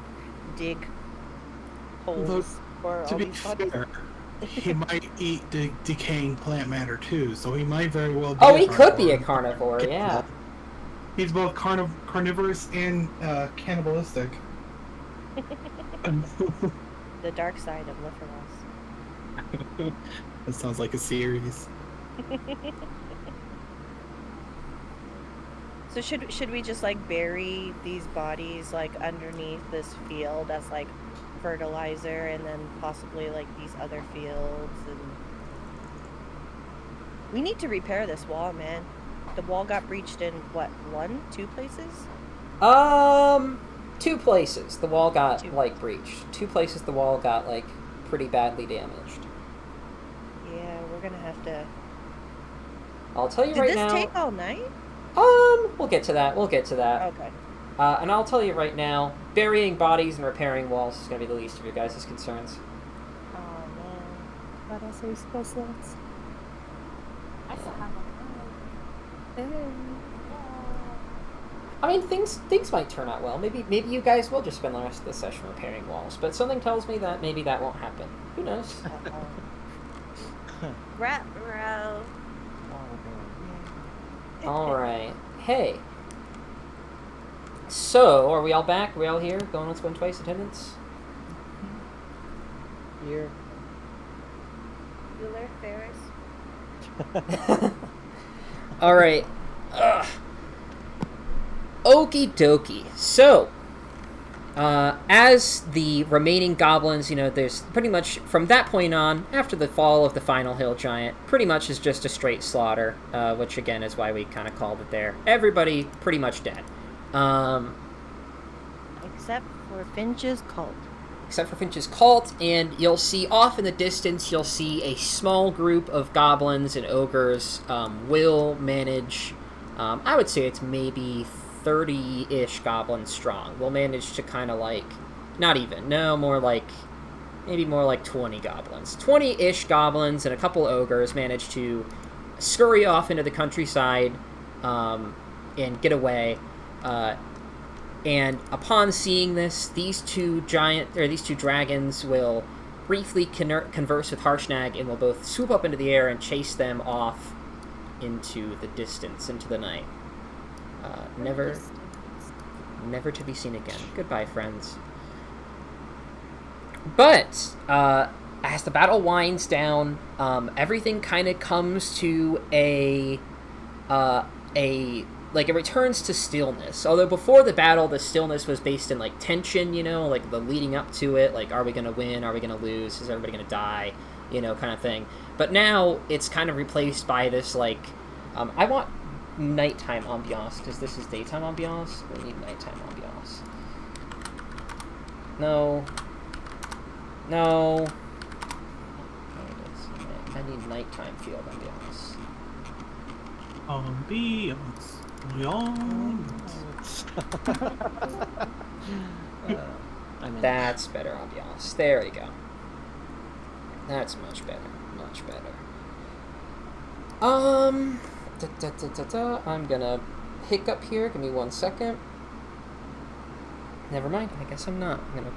dig holes for To all be these bodies. fair, he might eat decaying plant matter too, so he might very well be Oh, a he could be a carnivore. carnivore, yeah. He's both carnivorous and cannibalistic. The dark side of Lifferloss. That sounds like a series. So should we just like bury these bodies like underneath this field as like fertilizer, and then possibly like these other fields? And we need to repair this wall, man. The wall got breached in what, 2 places? 2 places the wall got, Two. like, breached. 2 places the wall got, like, pretty badly damaged. Yeah, we're gonna have to. I'll tell you Did right this now... take all night? We'll get to that. Okay. And I'll tell you right now, burying bodies and repairing walls is going to be the least of your guys' concerns. Oh man. But also you're supposed to last. I still have I mean, things might turn out well. Maybe you guys will just spend the rest of the session repairing walls, but something tells me that maybe that won't happen. Who knows? Rat row. Alright. Hey. So, are we all back? Are we all here? Going once, going twice attendance? Here. Bueller, Ferris. Alright. Okie dokie. So, as the remaining goblins, there's pretty much, from that point on, after the fall of the final hill giant, pretty much is just a straight slaughter, which again is why we kind of called it there. Everybody pretty much dead. Except for Finch's cult. Except for Finch's cult, and you'll see off in the distance, you'll see a small group of goblins and ogres will manage, I would say it's maybe 30-ish goblins strong. We'll manage to kind of like, maybe more like 20 goblins. 20-ish goblins and a couple ogres manage to scurry off into the countryside and get away. And upon seeing this, these two dragons will briefly converse with Harshnag and will both swoop up into the air and chase them off into the distance, into the night. Never to be seen again. Goodbye, friends. But as the battle winds down, everything kind of comes to it returns to stillness. Although before the battle, the stillness was based in, like, tension, like the leading up to it, like, are we going to win? Are we going to lose? Is everybody going to die? Kind of thing. But now it's kind of replaced by this, like, I want nighttime ambiance, because this is daytime ambiance. We need nighttime ambiance. No. No. I need nighttime field ambiance. Ambiance. That's better ambiance. There we go. That's much better. Much better. I'm gonna hiccup here. Give me 1 second. Never mind. I guess I'm not. I'm gonna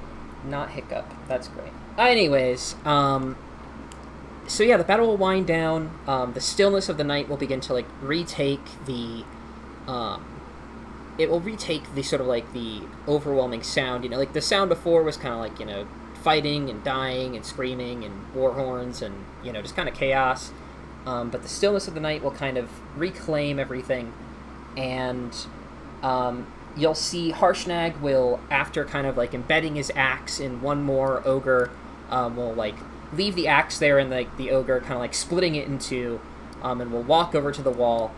not hiccup. That's great. Anyways, so yeah, the battle will wind down. The stillness of the night will begin to like retake the, it will retake the sort of like the overwhelming sound. You know, like the sound before was kind of like, you know, fighting and dying and screaming and war horns and, you know, just kind of chaos. But the stillness of the night will kind of reclaim everything, and you'll see Harshnag will, after kind of like embedding his axe in one more ogre, will like leave the axe there and like the ogre kind of like splitting it in two, and will walk over to the wall,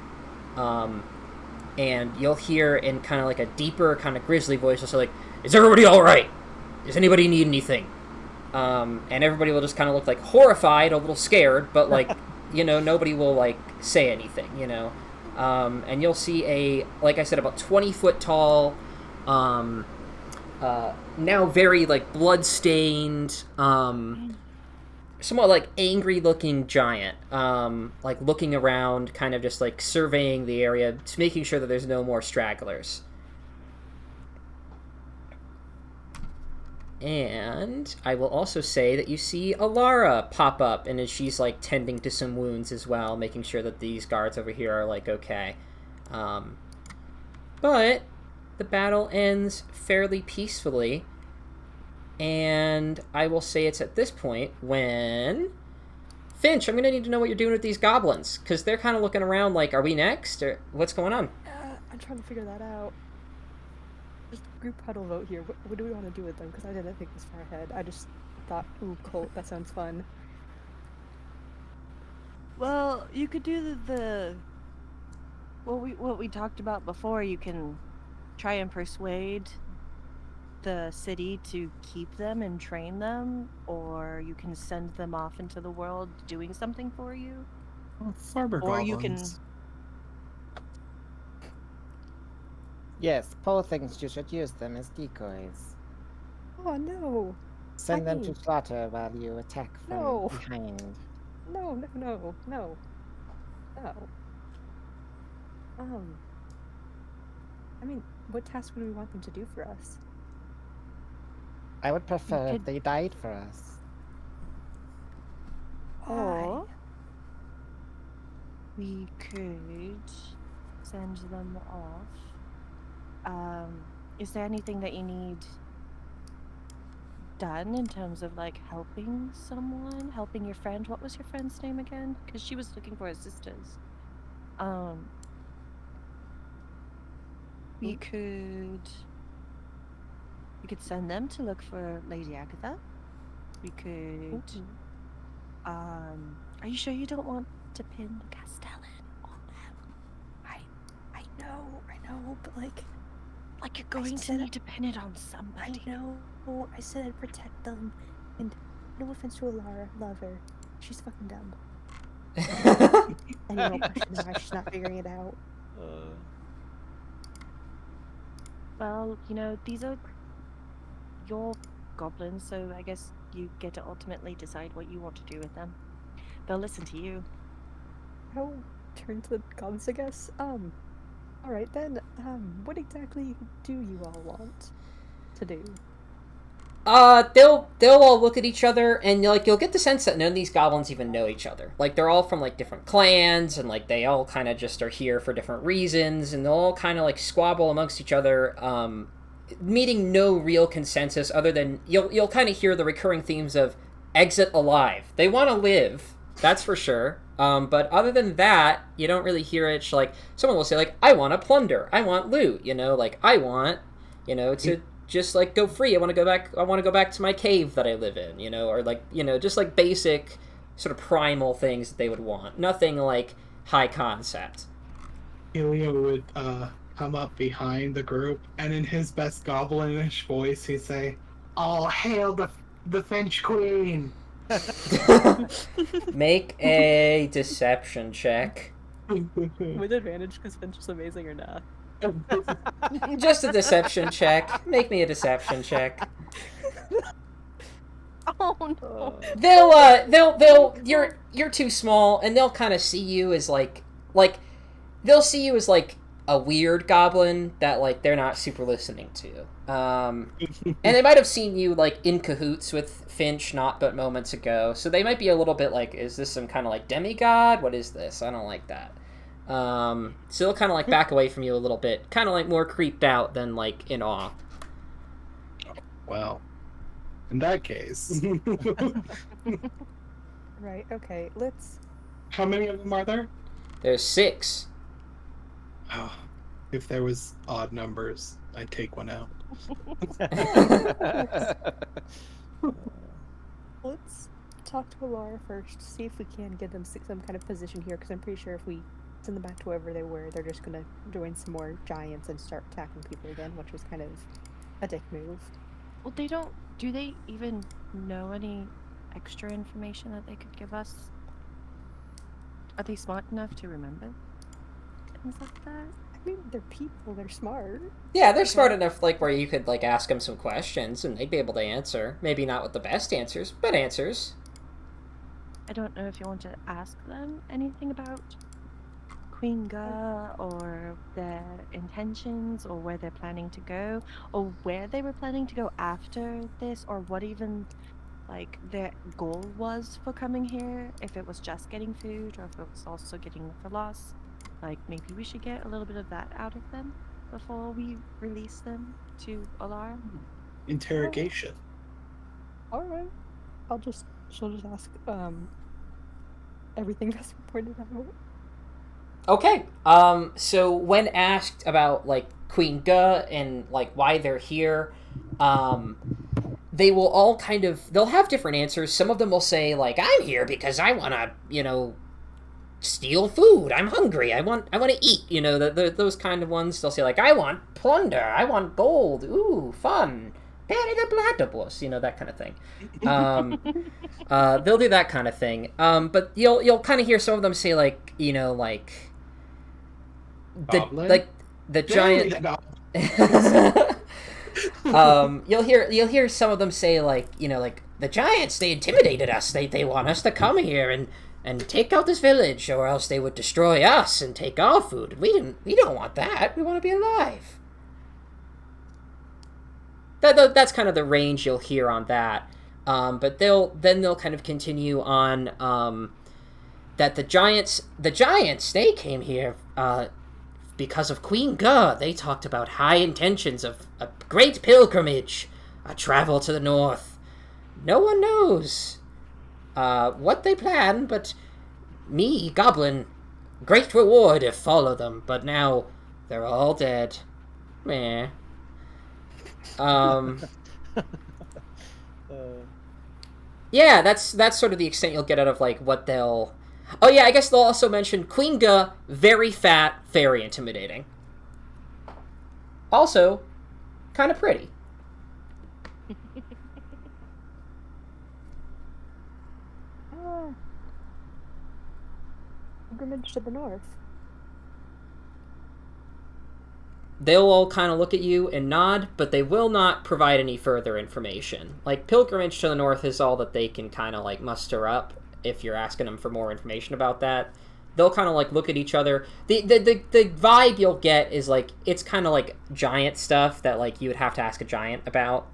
and you'll hear in kind of like a deeper kind of grisly voice, also like, "Is everybody all right? Does anybody need anything?" And everybody will just kind of look like horrified, a little scared, but like, you know, nobody will like say anything, you know. And you'll see a, like I said, about 20-foot tall, now very like blood-stained, somewhat like angry-looking giant, like looking around, kind of just like surveying the area, just making sure that there's no more stragglers. And I will also say that you see Alara pop up, and as she's like tending to some wounds as well, making sure that these guards over here are like okay. But the battle ends fairly peacefully, and I will say it's at this point when Finch, I'm gonna need to know what you're doing with these goblins, because they're kind of looking around like, are we next, or what's going on? I'm trying to figure that out. Just group huddle vote here. What do we want to do with them? Because I didn't think this far ahead. I just thought, ooh, cult, that sounds fun. Well, you could do what we talked about before. You can try and persuade the city to keep them and train them, or you can send them off into the world doing something for you. Farmer Or you goblins. Yes, poor things, you should use them as decoys. Oh no! Send them to Honey. slaughter while you attack from No. behind. No. I mean, what task would we want them to do for us? I would prefer if could- they died for us. Or we could send them off. Is there anything that you need done in terms of like helping someone, helping your friend? What was your friend's name again? Because she was looking for her sisters. We could send them to look for Lady Agatha. We could. Are you sure you don't want to pin the Castellan on them? I know, but like Like you're going to said need to pin it on I somebody. know. I said I'd protect them, and no offense to Alara, love her. She's fucking dumb. And you don't question why she's not figuring it out. Well, you know, these are your goblins, so I guess you get to ultimately decide what you want to do with them. They'll listen to you. I'll turn to the gods, I guess. Alright then, what exactly do you all want to do? They'll all look at each other, and like you'll get the sense that none of these goblins even know each other. Like they're all from like different clans, and like they all kind of just are here for different reasons, and they'll all kind of like squabble amongst each other, meeting no real consensus other than you'll kind of hear the recurring themes of exit alive. They want to live, that's for sure. But other than that, you don't really hear it. Like someone will say like, I want to plunder, I want loot, you know, like I want, you know, to just like go free. I want to go back to my cave that I live in, you know, or like, you know, just like basic sort of primal things that they would want. Nothing like high concept. Helio would come up behind the group, and in his best goblinish voice, he'd say, "All hail the Finch Queen!" Make a deception check. With advantage because Finch is amazing or not. Just a deception check. Make me a deception check. Oh no. They'll you're too small, and they'll kind of see you as like they'll see you as like a weird goblin that like they're not super listening to. And they might have seen you like in cahoots with Finch not but moments ago, so they might be a little bit like, is this some kind of like demigod? What is this? I don't like that. So they'll kind of like back away from you a little bit, kind of like more creeped out than like in awe. Well, in that case, Right, okay, let's... how many of them are there? There's 6. Oh, if there was odd numbers, I'd take one out. Let's talk to Alara first, see if we can get them some kind of position here, because I'm pretty sure if we send them back to wherever they were, they're just gonna join some more giants and start attacking people again, which was kind of a dick move. Well, they don't. Do they even know any extra information that they could give us? Are they smart enough to remember things like that? I mean, they're people, they're smart. Yeah, they're smart enough, like, where you could, like, ask them some questions, and they'd be able to answer. Maybe not with the best answers, but answers. I don't know if you want to ask them anything about Queen Ga, or their intentions, or where they're planning to go, or where they were planning to go after this, or what even, like, their goal was for coming here, if it was just getting food, or if it was also getting the loss. Like, maybe we should get a little bit of that out of them before we release them to Alara. Interrogation. Alright. She'll just ask, everything that's reported out. Okay, so when asked about, like, Queen Ga and, like, why they're here, they will all kind of, they'll have different answers. Some of them will say, like, I'm here because I want to, you know, steal food. I'm hungry. I want to eat. You know, those kind of ones. They'll say, like, I want plunder. I want gold. Ooh, fun. Bury the platypus. You know, that kind of thing. They'll do that kind of thing. But you'll kind of hear some of them say, like, you know, like the giant. You'll hear some of them say, like, you know, like, the giants, they intimidated us. They want us to come here and take out this village, or else they would destroy us and take our food. We don't want that. We want to be alive. That's kind of the range you'll hear on that. But they'll kind of continue on that the giants they came here because of Queen Ga. They talked about high intentions of a great pilgrimage, a travel to the north. No one knows what they plan, but me, Goblin, great reward if follow them, but now they're all dead. Meh. Yeah, that's sort of the extent you'll get out of, like, what they'll... Oh yeah, I guess they'll also mention Queen Ga, very fat, very intimidating. Also, kind of pretty. Pilgrimage to the north. They'll all kind of look at you and nod, but they will not provide any further information. Like, pilgrimage to the north is all that they can kind of, like, muster up if you're asking them for more information about that. They'll kind of, like, look at each other. The vibe you'll get is, like, it's kind of like giant stuff that, like, you would have to ask a giant about,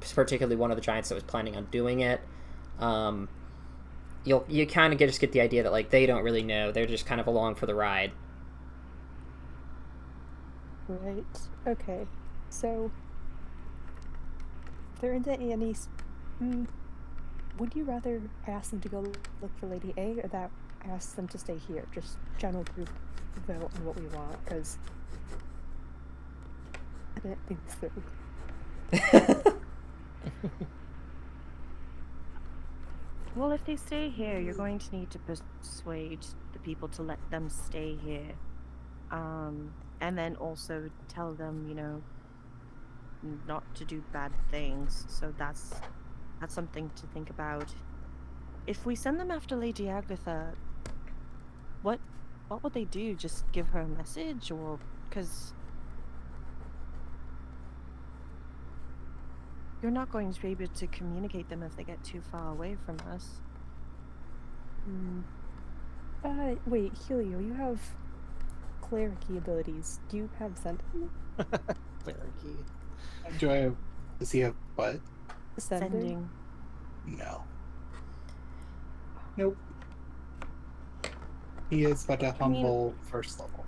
particularly one of the giants that was planning on doing it. You kind of just get the idea that, like, they don't really know. They're just kind of along for the ride. Right. Okay. So, if there isn't any... would you rather I ask them to go look for Lady A, or that I ask them to stay here? Just general group vote on what we want, because I didn't think this through. Well, if they stay here, you're going to need to persuade the people to let them stay here. And then also tell them, not to do bad things. So that's something to think about. If we send them after Lady Agatha, what would they do? Just give her a message, or because you're not going to be able to communicate them if they get too far away from us. Wait, Helio, you have clericy abilities. Do you have sending? Clericy. Does he have what? Sending? No. Nope. He is but a humble first level.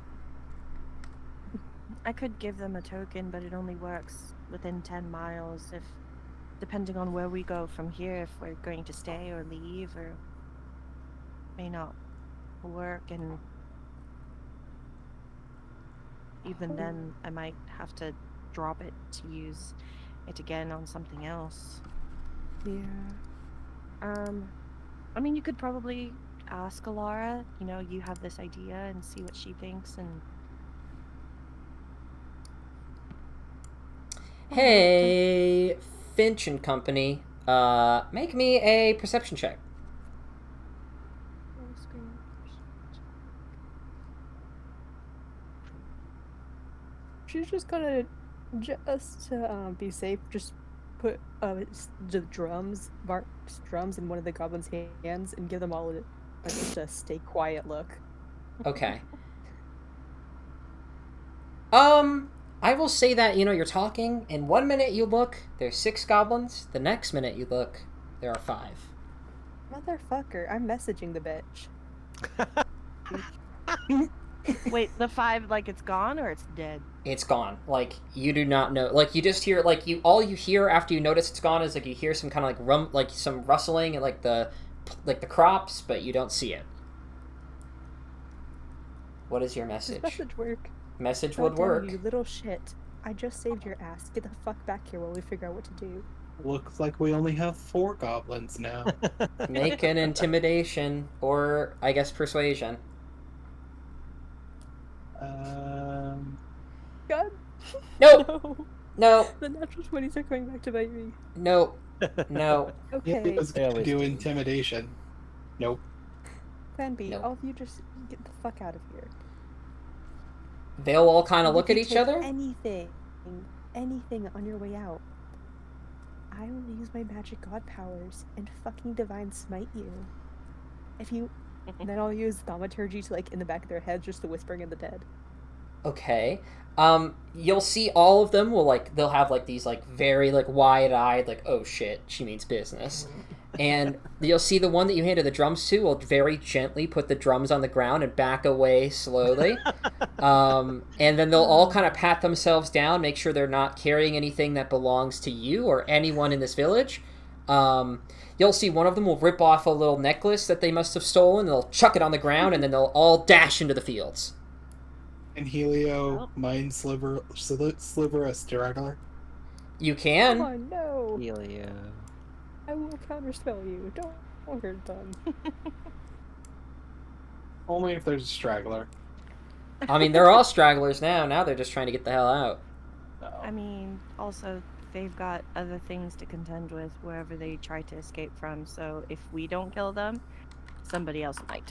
I could give them a token, but it only works within 10 miles depending on where we go from here, if we're going to stay or leave, or may not work, and even then I might have to drop it to use it again on something else. Yeah. I mean, you could probably ask Alara, you have this idea, and see what she thinks, and Hey, Finch and Company, make me a perception check. She's just gonna, just to be safe, just put the Bark's drums in one of the goblins' hands and give them all just a stay quiet look. Okay. I will say that, you're talking, and 1 minute you look, there's 6 goblins, the next minute you look, there are 5. Motherfucker, I'm messaging the bitch. Wait, the 5, like, it's gone or it's dead? It's gone. Like, you do not know. Like, you just hear, like, all you hear after you notice it's gone is, like, you hear some kind of, like, some rustling and, like, the crops, but you don't see it. What is your message? Does message work? Message would work. You little shit. I just saved your ass. Get the fuck back here while we figure out what to do. Looks like we only have 4 goblins now. Make an intimidation, or, I guess, persuasion. God. Nope. No. The natural 20s are coming back to bite me. No. No. Yeah, Okay. it was going to do intimidation. Nope. Plan B. Nope. All of you just get the fuck out of here. They'll all kind of And look if at you each take other. Anything on your way out, I will use my magic god powers and fucking divine smite you. Then I'll use thaumaturgy to, like, in the back of their heads, just the whispering of the dead. Okay. You'll see all of them they'll have, like, these, like, very, like, wide-eyed, like, oh shit, she means business. And you'll see the one that you handed the drums to will very gently put the drums on the ground and back away slowly. And then they'll all kind of pat themselves down, make sure they're not carrying anything that belongs to you or anyone in this village. You'll see one of them will rip off a little necklace that they must have stolen, they'll chuck it on the ground, and then they'll all dash into the fields. And Helio, mind sliver a straggler? You can. Oh no! Helio. I will counterspell you. Don't hurt them. Only if there's a straggler. I mean, they're all stragglers now. Now they're just trying to get the hell out. I mean, also, they've got other things to contend with wherever they try to escape from, so if we don't kill them, somebody else might.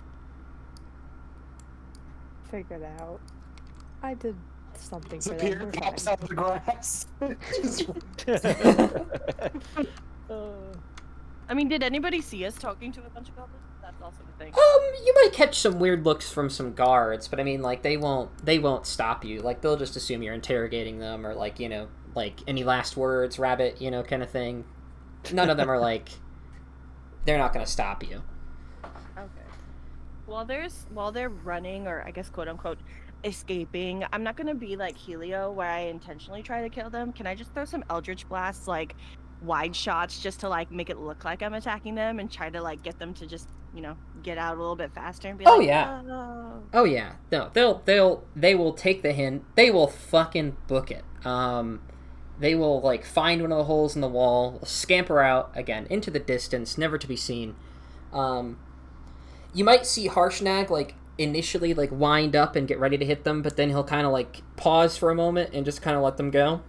Figure it out. I did something for them. Disappear, We're pops fine. out of the grass. I mean, did anybody see us talking to a bunch of goblins? That's also a thing. You might catch some weird looks from some guards, but I mean, like, they won't stop you. Like, they'll just assume you're interrogating them, or, like, like, any last words, rabbit, kind of thing. None of them are, like, they're not gonna stop you. Okay. While they're running, or I guess quote unquote escaping, I'm not gonna be like Helio where I intentionally try to kill them. Can I just throw some Eldritch Blasts, like wide shots, just to like make it look like I'm attacking them and try to like get them to just get out a little bit faster and be Oh, like, yeah. "Oh." Oh yeah, no, they will take the hint. They will fucking book it. They will like find one of the holes in the wall, scamper out again into the distance, never to be seen. You might see Harshnag like initially like wind up and get ready to hit them, but then he'll kind of like pause for a moment and just kind of let them go.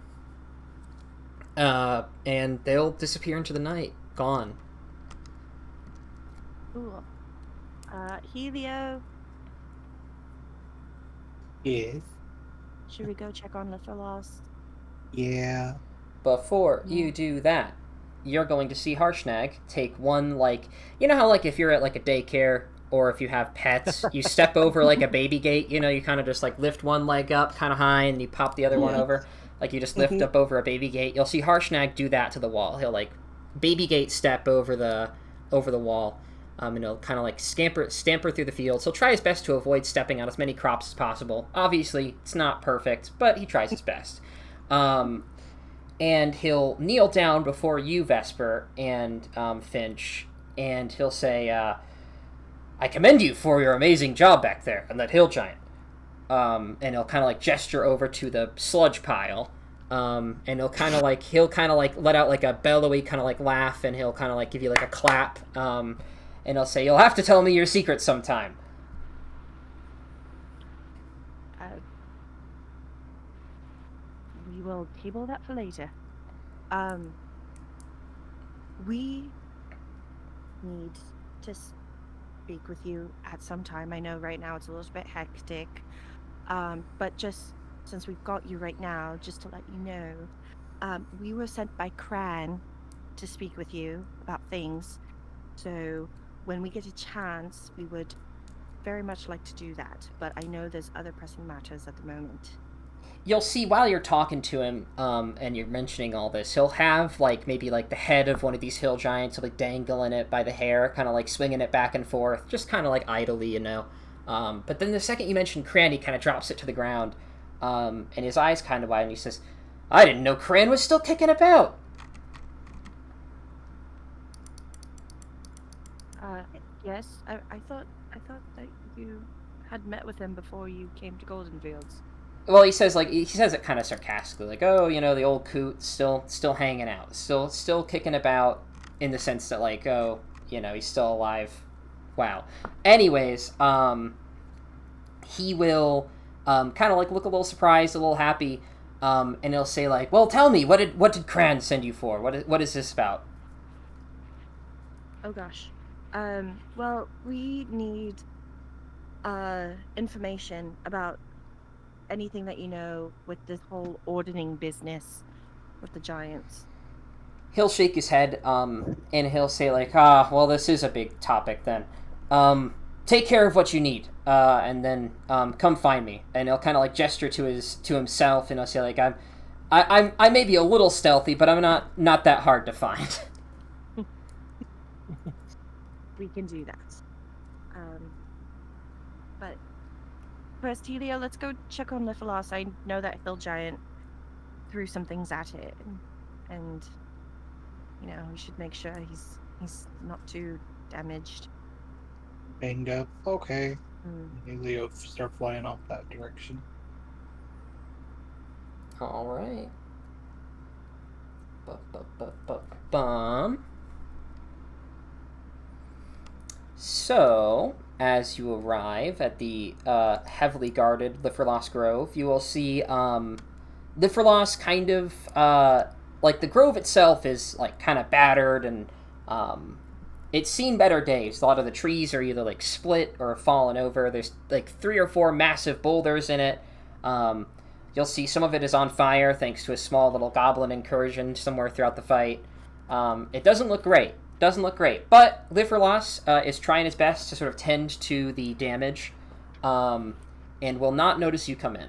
And they'll disappear into the night, gone. Cool. Helio, Yes. should we go check on Lithalos? Yeah. Before you do that, you're going to see Harshnag take one, like, you know how, like, if you're at, like, a daycare or if you have pets, you step over, like, a baby gate, you know, you kind of just, like, lift one leg up kind of high and you pop the other one over. Like, you just lift up over a baby gate. You'll see Harshnag do that to the wall. He'll, like, baby gate step over the wall. And he'll kind of, like, stamper through the fields. He'll try his best to avoid stepping on as many crops as possible. Obviously, it's not perfect, but he tries his best. And he'll kneel down before you, Vesper, and Finch, and he'll say, I commend you for your amazing job back there on that hill giant. And he'll kind of like gesture over to the sludge pile, and he'll kind of like let out like a bellowy kind of like laugh, and he'll kind of like give you like a clap, and he'll say, you'll have to tell me your secrets sometime. We will table that for later. We need to speak with you at some time. I know right now it's a little bit hectic, but just since we've got you right now, just to let you know, we were sent by Cran to speak with you about things. So when we get a chance, we would very much like to do that. But I know there's other pressing matters at the moment. You'll see while you're talking to him, and you're mentioning all this, he'll have, like, maybe, like, the head of one of these hill giants, like, dangling it by the hair, kind of, like, swinging it back and forth, just kind of, like, idly, you know. But then the second you mention Cran, he kind of drops it to the ground, and his eyes kind of widen, and he says, I didn't know Cran was still kicking about. Yes, I thought that you had met with him before you came to Goldenfields. Well, he says it kind of sarcastically, like, oh, you know, the old coot still hanging out, still kicking about, in the sense that, like, oh, you know, he's still alive. Wow. Anyways, he will kind of like look a little surprised, a little happy, and he'll say like, well, tell me, what did Cran send you for? What is this about? Oh gosh. Well, we need information about anything that you know with this whole ordering business with the giants. He'll shake his head, and he'll say like, well, this is a big topic then. Take care of what you need, and then come find me. And he'll kind of like gesture to himself, and he'll say like, I may be a little stealthy, but I'm not that hard to find. We can do that. But first, Helio, let's go check on Lithalos. I know that hill giant threw some things at it, and you know, we should make sure he's not too damaged. Banged up. Okay. Leo start flying off that direction. All right. Bum. So, as you arrive at the heavily guarded Lifferlos Grove, you will see Lifferlos kind of, like, the grove itself is, like, kind of battered, and it's seen better days. A lot of the trees are either, like, split or fallen over. There's, like, 3 or 4 massive boulders in it. You'll see some of it is on fire thanks to a small little goblin incursion somewhere throughout the fight. It doesn't look great. But Lifferlos is trying his best to sort of tend to the damage, and will not notice you come in.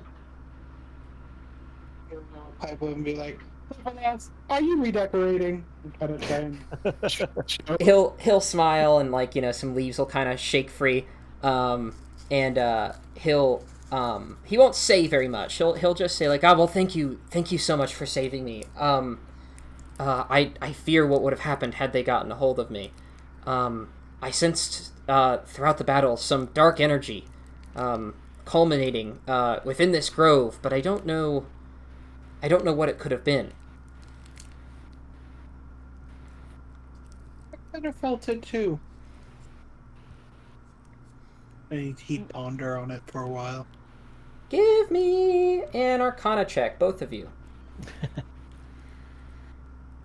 Pipe up and be like, Lifferlos, are you redecorating? And kind of try and He'll smile, and like, you know, some leaves will kind of shake free, and he won't say very much. He'll just say like, well, thank you so much for saving me. I fear what would have happened had they gotten a hold of me. I sensed throughout the battle some dark energy culminating within this grove, but I don't know what it could have been. I kind of felt it too. And he'd ponder on it for a while. Give me an Arcana check, both of you,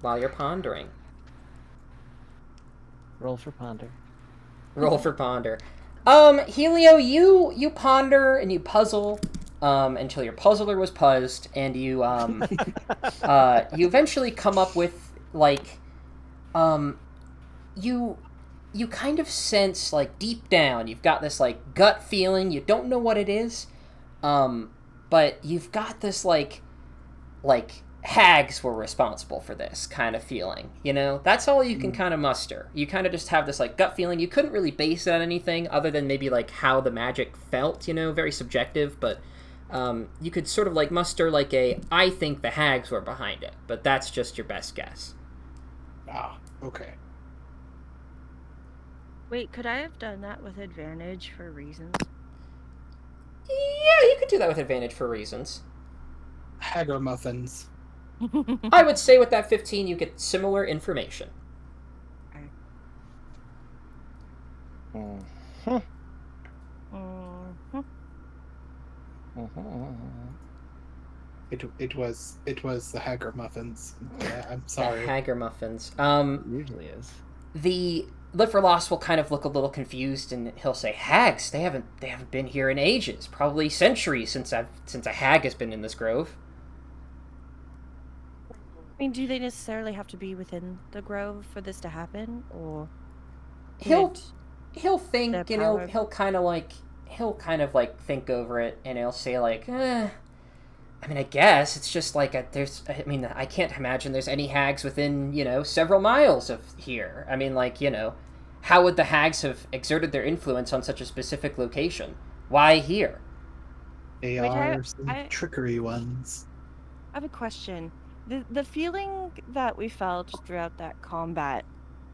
while you're pondering. Roll for ponder. Roll for ponder. Helio, you ponder and you puzzle until your puzzler was puzzed, and you you eventually come up with like you kind of sense like deep down you've got this like gut feeling, you don't know what it is, but you've got this like hags were responsible for this kind of feeling, you know? That's all you can kind of muster. You kind of just have this like gut feeling. You couldn't really base it on anything other than maybe like how the magic felt, you know, very subjective, but you could sort of like muster like I think the hags were behind it, but that's just your best guess. Ah, okay. Wait, could I have done that with advantage for reasons? Yeah, you could do that with advantage for reasons. Hagar muffins. I would say with that 15 you get similar information. Mhm. It was the Hagar muffins. Yeah, I'm The sorry. Hager muffins. Usually is. The Liverlost will kind of look a little confused, and he'll say, "Hags? They haven't been here in ages, probably centuries since a hag has been in this grove." I mean, do they necessarily have to be within the grove for this to happen, or He'll their think, you know, power- he'll kind of like think over it, and he'll say like, I mean, I guess it's just like I mean, I can't imagine there's any hags within, you know, several miles of here. I mean, like, you know, how would the hags have exerted their influence on such a specific location? Why here? They Wait, are some I trickery ones. have a question. The feeling that we felt throughout that combat,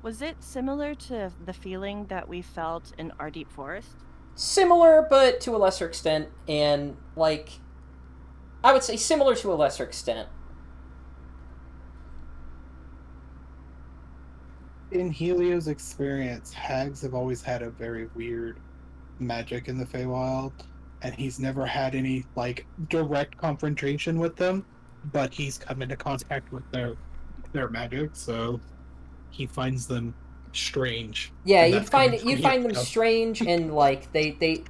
was it similar to the feeling that we felt in our deep forest? Similar, but to a lesser extent, and like, I would say similar to a lesser extent. In Helio's experience, hags have always had a very weird magic in the Feywild, and he's never had any like direct confrontation with them, but he's come into contact with their magic, so he finds them strange. Yeah, And that's coming from you'd find them Helio. strange, and like they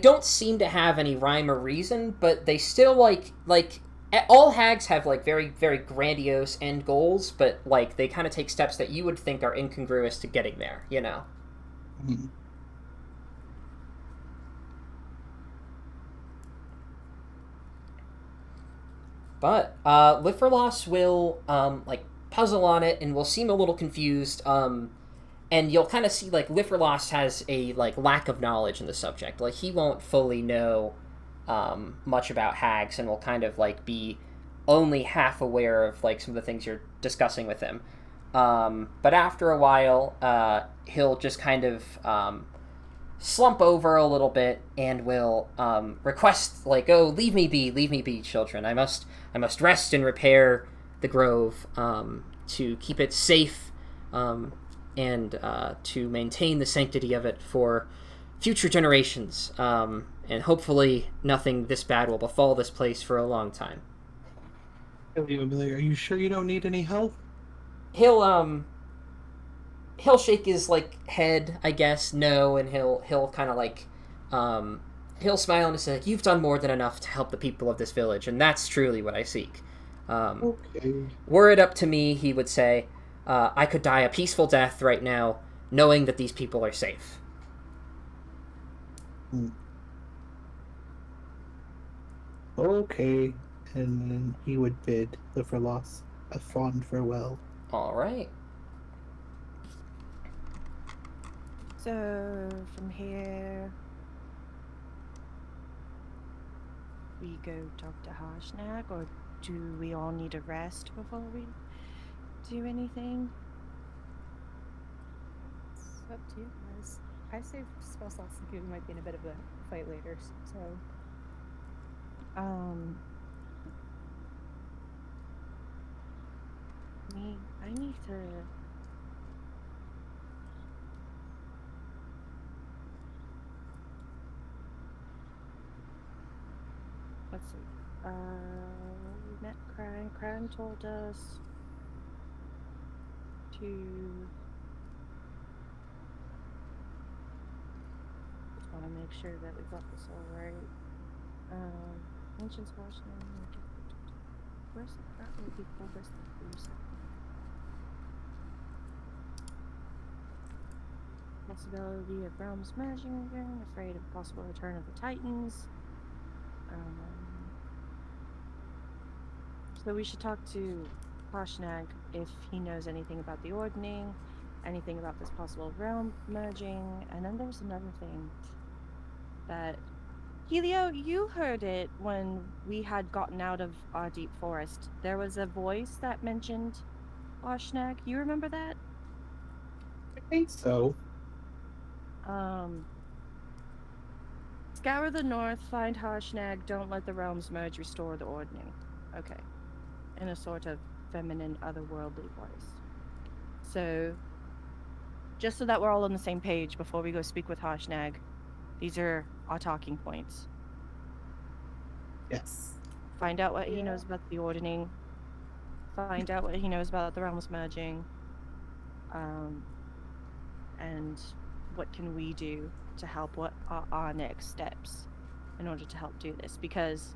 don't seem to have any rhyme or reason, but they still all hags have like very very grandiose end goals, but like they kind of take steps that you would think are incongruous to getting there, you know. Mhm. But Lifferlos will like puzzle on it and will seem a little confused. And you'll kind of see like Lifferlos has a like lack of knowledge in the subject. Like he won't fully know much about hags, and will kind of like be only half aware of like some of the things you're discussing with him. But after a while, he'll just kind of slump over a little bit and will request like, "Oh, leave me be, children. I must rest and repair the grove to keep it safe and to maintain the sanctity of it for future generations. And hopefully nothing this bad will befall this place for a long time." Helio will be like, "Are you sure you don't need any help?" He'll shake his like head, I guess, no, and he'll kind of like he'll smile and say like, "You've done more than enough to help the people of this village, and that's truly what I seek. Okay. Were it up to me," he would say, "I could die a peaceful death right now, knowing that these people are safe." Okay. And then he would bid the Verlos a fond farewell. All right. So from here, we go talk to Harshnag, or do we all need a rest before we do anything? It's up to you guys. I saved spell slots to give might be in a bit of a fight later, so I need to. let's see. We met Cran. Cran told us to. Just want to make sure that we got this all right. Ancient Washington. Where's that? Would be called this. Possibility of realms merging again. Afraid of possible return of the Titans. So we should talk to Harshnag if he knows anything about the Ordening, anything about this possible realm merging, and then there's another thing that Helio, you heard it when we had gotten out of our deep forest. There was a voice that mentioned Harshnag. You remember that? I think so. Scour the north, find Harshnag, don't let the realms merge, restore the Ordening. Okay. In a sort of feminine, otherworldly voice. So, just so that we're all on the same page before we go speak with Harshnag, these are our talking points. Yes. Find out what he knows about the Ordening. Find out what he knows about the realms merging. And what can we do to help? What are our next steps in order to help do this? Because,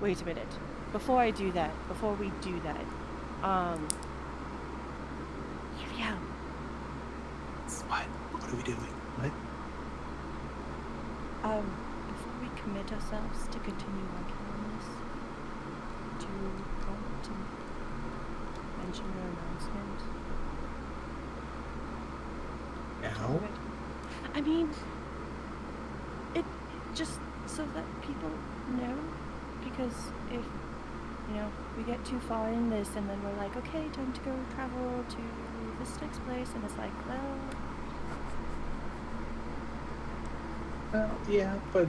wait a minute. Before we do that, Helio. What are we doing? What? Before we commit ourselves to continue working on this, do you want to mention your announcement? Now? I mean, it just so that people know, because if, we get too far in this and then we're like, okay, time to go travel to this next place, and it's like, Well, yeah, but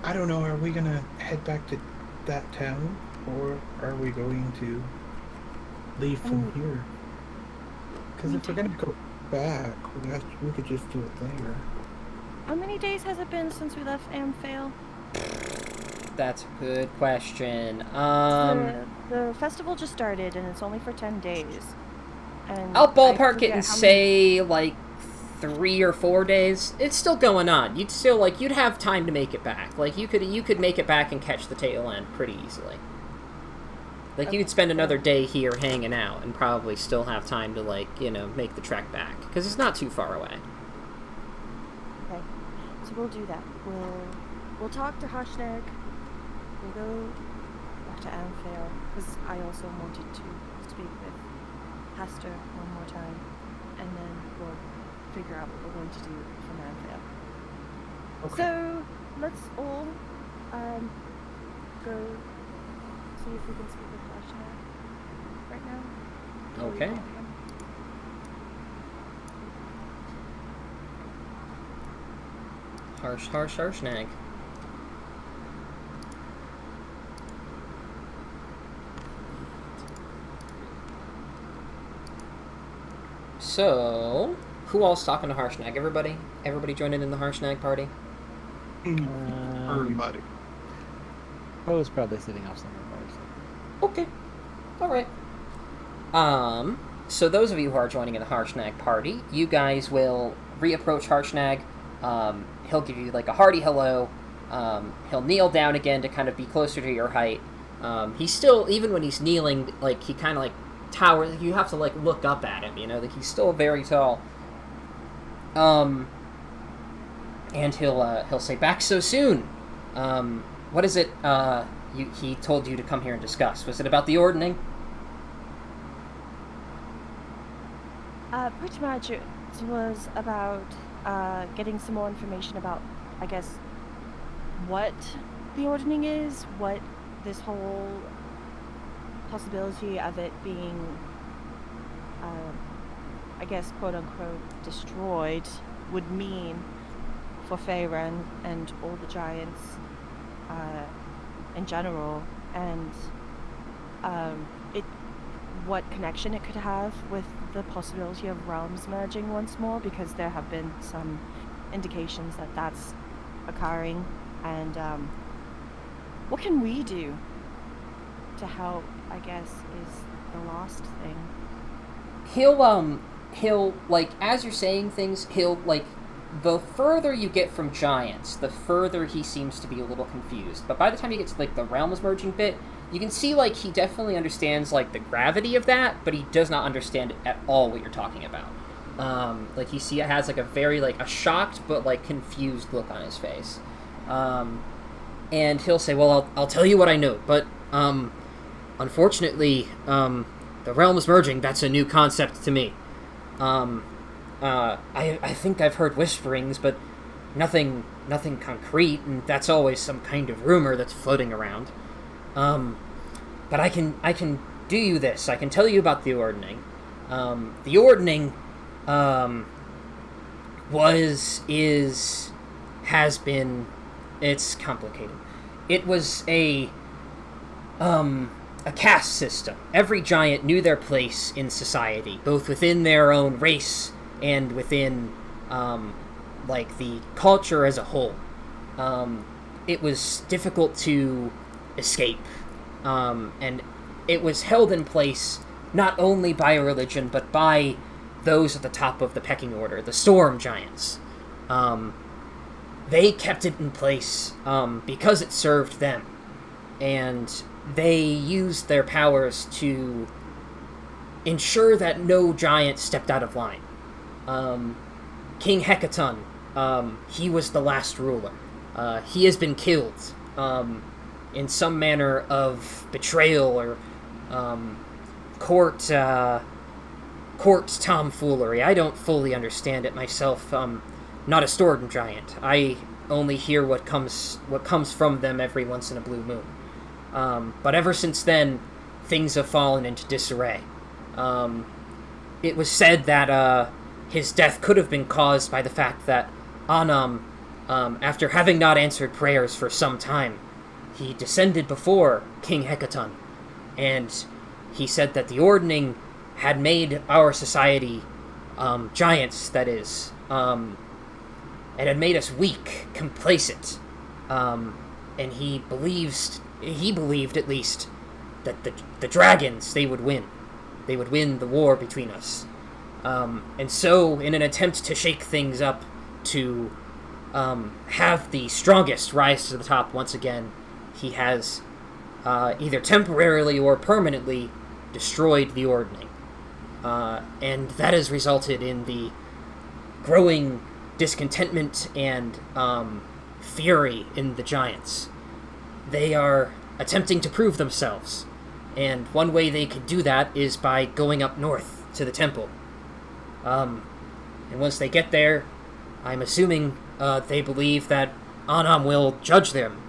I don't know. Are we gonna head back to that town, or are we going to leave from here? Because if we're gonna go back, we could just do it later. how many days has it been since we left Amphale? That's a good question. The festival just started, and it's only for 10 days. And I'll ballpark it forget and how say, like, 3 or 4 days. It's still going on. You'd have time to make it back. Like, you could make it back and catch the tail end pretty easily. Like, you could spend another day here hanging out and probably still have time to, like, make the trek back. Because it's not too far away. Okay, so we'll do that. We'll talk to Harshnag. We'll go back to Amphale, because I also wanted to speak with Pastor one more time, and then we'll figure out what we're going to do from Amphale. Okay. So let's all go see if we can speak with Harshnag right now. before we Okay. go home. Harshnag. So, who all's talking to Harshnag? Everybody? Everybody joining in the Harshnag party? Everybody. Poe's probably sitting off somewhere by herself. Okay. Alright. So those of you who are joining in the Harshnag party, you guys will reapproach Harshnag. He'll give you, like, a hearty hello. He'll kneel down again to kind of be closer to your height. He's still, even when he's kneeling, like, he kind of, like, towers. You have to, like, look up at him, like, he's still very tall. And he'll say, "Back so soon. What is it, he told you to come here and discuss? Was it about the Ordening?" Pretty much it was about getting some more information about, I guess, what the Ordening is, what this whole possibility of it being, I guess, quote-unquote, destroyed would mean for Faerun and all the giants in general, and what connection it could have with the possibility of realms merging once more, because there have been some indications that that's occurring And what can we do to help, I guess, is the last thing. He'll like, as you're saying things, he'll like, the further you get from giants, the further he seems to be a little confused. But by the time you get to like the realms merging bit, you can see like he definitely understands like the gravity of that, but he does not understand at all what you're talking about. Like he has like a very like a shocked but like confused look on his face, and he'll say, "Well, I'll tell you what I know, but unfortunately, the realms merging, that's a new concept to me. I think I've heard whisperings, but nothing concrete, and that's always some kind of rumor that's floating around. But I can do you this. I can tell you about the Ordning. The Ordning, has been, it's complicated. It was a caste system. Every giant knew their place in society, both within their own race and within, like, the culture as a whole. It was difficult to escape, and it was held in place not only by a religion, but by those at the top of the pecking order, the Storm Giants. They kept it in place because it served them, and they used their powers to ensure that no giant stepped out of line. King Hecaton, he was the last ruler. He has been killed in some manner of betrayal or court tomfoolery. I don't fully understand it myself. Not a Storm Giant. I only hear what comes from them every once in a blue moon. But ever since then, things have fallen into disarray. It was said that his death could have been caused by the fact that Anam, after having not answered prayers for some time, he descended before King Hecaton, and he said that the Ordning had made our society, giants, that is, it had made us weak, complacent, and he believed at least that the dragons, they would win the war between us, and so in an attempt to shake things up, to have the strongest rise to the top once again, he has either temporarily or permanently destroyed the Ordning, and that has resulted in the growing discontentment and fury in the giants. They are attempting to prove themselves, and one way they could do that is by going up north to the temple. And once they get there, I'm assuming they believe that Anam will judge them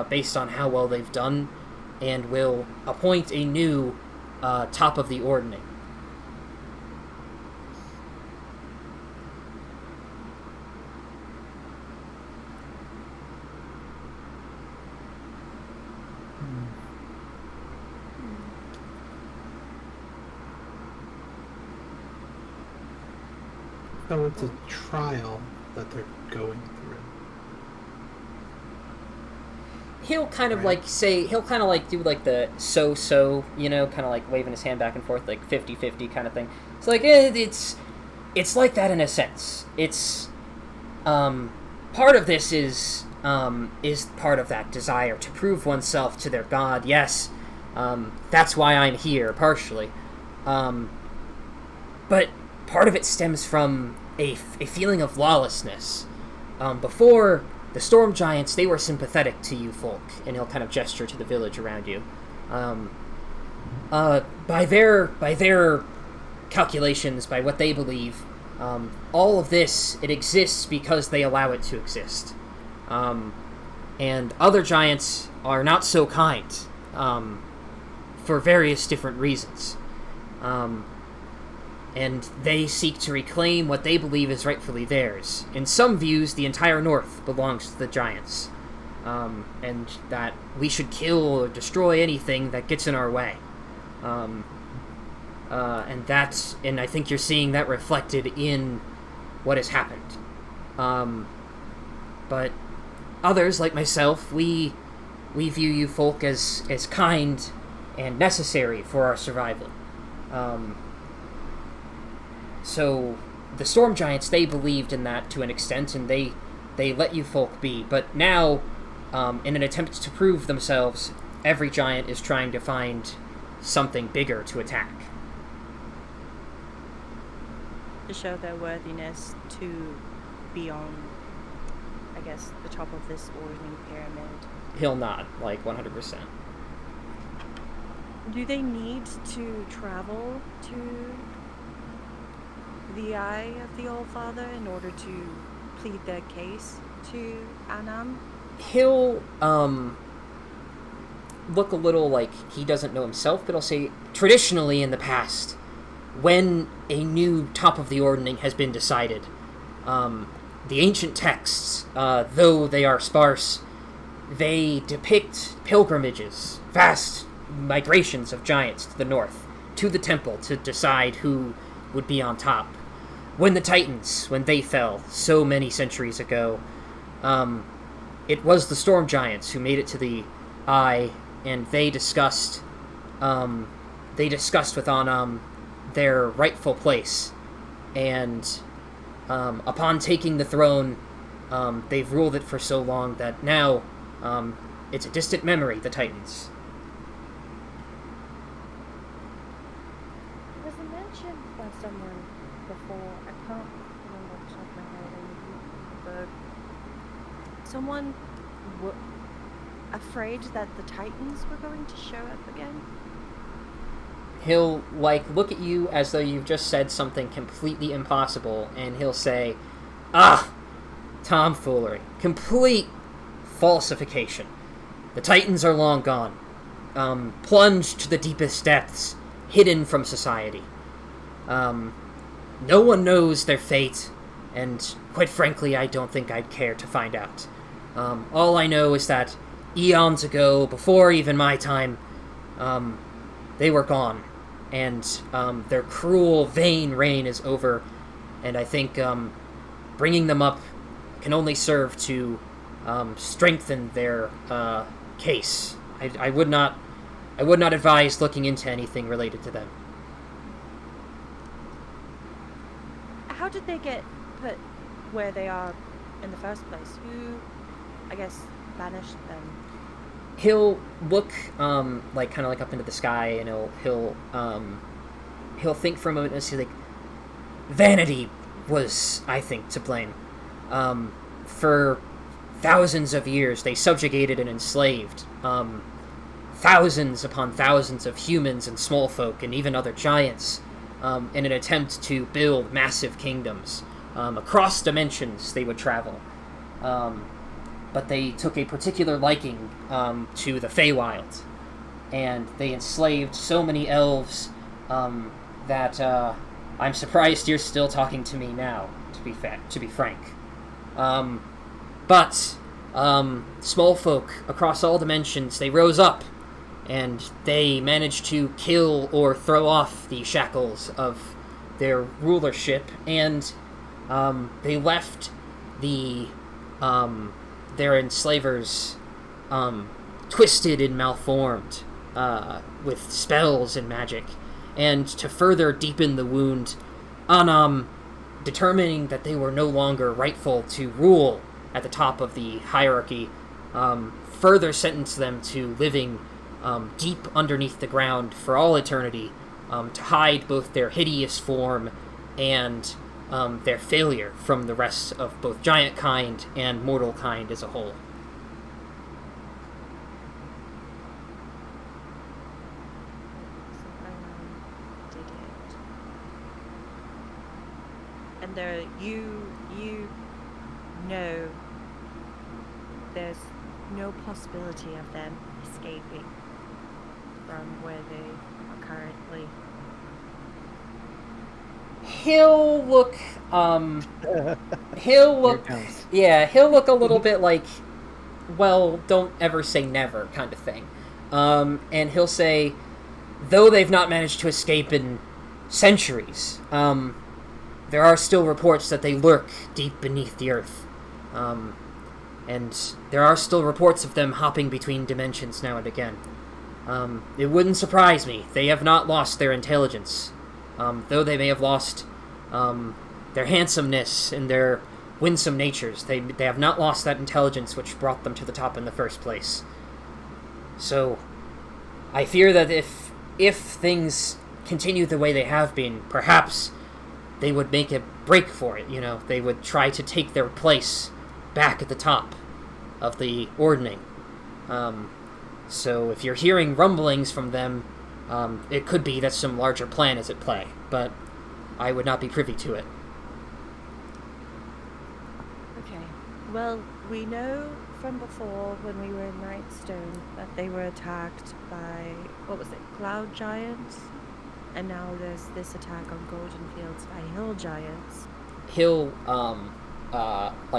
based on how well they've done, and will appoint a new top of the Ordning. So it's a trial that they're going through. He'll kind of Right. like say, he'll kind of like do like the so, you know, kind of like waving his hand back and forth, like 50-50 kind of thing. It's like, it's like that in a sense. It's, part of this is part of that desire to prove oneself to their god. Yes, that's why I'm here, partially. But part of it stems from a feeling of lawlessness. Before the Storm Giants, they were sympathetic to you folk, and he'll kind of gesture to the village around you. By their calculations, by what they believe, all of this, it exists because they allow it to exist. And other giants are not so kind, for various different reasons. And they seek to reclaim what they believe is rightfully theirs. In some views, the entire North belongs to the giants, and that we should kill or destroy anything that gets in our way. And I think you're seeing that reflected in what has happened. But others, like myself, we view you folk as kind and necessary for our survival. So the storm giants, they believed in that to an extent, and they let you folk be. But now, in an attempt to prove themselves, every giant is trying to find something bigger to attack. To show their worthiness to be on, I guess, the top of this orderly pyramid. He'll nod, like 100%. Do they need to travel to the Eye of the All-Father in order to plead their case to Anam? He'll, look a little like he doesn't know himself, but he'll say, traditionally in the past, when a new top of the ordning has been decided, the ancient texts, though they are sparse, they depict pilgrimages, vast migrations of giants to the north, to the temple to decide who would be on top. When the Titans, when they fell so many centuries ago, it was the storm giants who made it to the Eye, and they discussed with Anam their rightful place, and upon taking the throne, they've ruled it for so long that now it's a distant memory, the Titans. Was it mentioned by someone before? I can't remember off the top of my head. But someone afraid that the Titans were going to show up again? He'll, look at you as though you've just said something completely impossible, and he'll say, tomfoolery. Complete falsification. The Titans are long gone. Plunged to the deepest depths, hidden from society. No one knows their fate, and quite frankly, I don't think I'd care to find out. All I know is that eons ago, before even my time, they were gone, and their cruel, vain reign is over, and I think bringing them up can only serve to strengthen their case. I would not advise looking into anything related to them. How did they get put where they are in the first place? Who, I guess, banished them? He'll look kind of up into the sky, and he'll think for a moment and say, like, vanity was, I think, to blame. For thousands of years, they subjugated and enslaved thousands upon thousands of humans and small folk and even other giants in an attempt to build massive kingdoms. Across dimensions they would travel. But they took a particular liking to the Feywild, and they enslaved so many elves that I'm surprised you're still talking to me now, to be frank. But small folk across all dimensions, they rose up, and they managed to kill or throw off the shackles of their rulership, and they left their enslavers twisted and malformed with spells and magic. And to further deepen the wound, Anam, determining that they were no longer rightful to rule at the top of the hierarchy, further sentenced them to living deep underneath the ground for all eternity, to hide both their hideous form and their failure from the rest of both giant kind and mortal kind as a whole. So did it. And there, you know there's no possibility of them escaping from where they are currently. He'll look he'll look a little bit like, well, don't ever say never kind of thing. And he'll say, though they've not managed to escape in centuries, there are still reports that they lurk deep beneath the earth. and there are still reports of them hopping between dimensions now and again. It wouldn't surprise me. They have not lost their intelligence, though they may have lost their handsomeness and their winsome natures. They have not lost that intelligence which brought them to the top in the first place. So, I fear that if things continue the way they have been, perhaps they would make a break for it, They would try to take their place back at the top of the ordning. So if you're hearing rumblings from them, it could be that some larger plan is at play, but I would not be privy to it. Okay. Well, we know from before when we were in Nightstone that they were attacked by, what was it, cloud giants? And now there's this attack on Golden Fields by hill giants. He'll,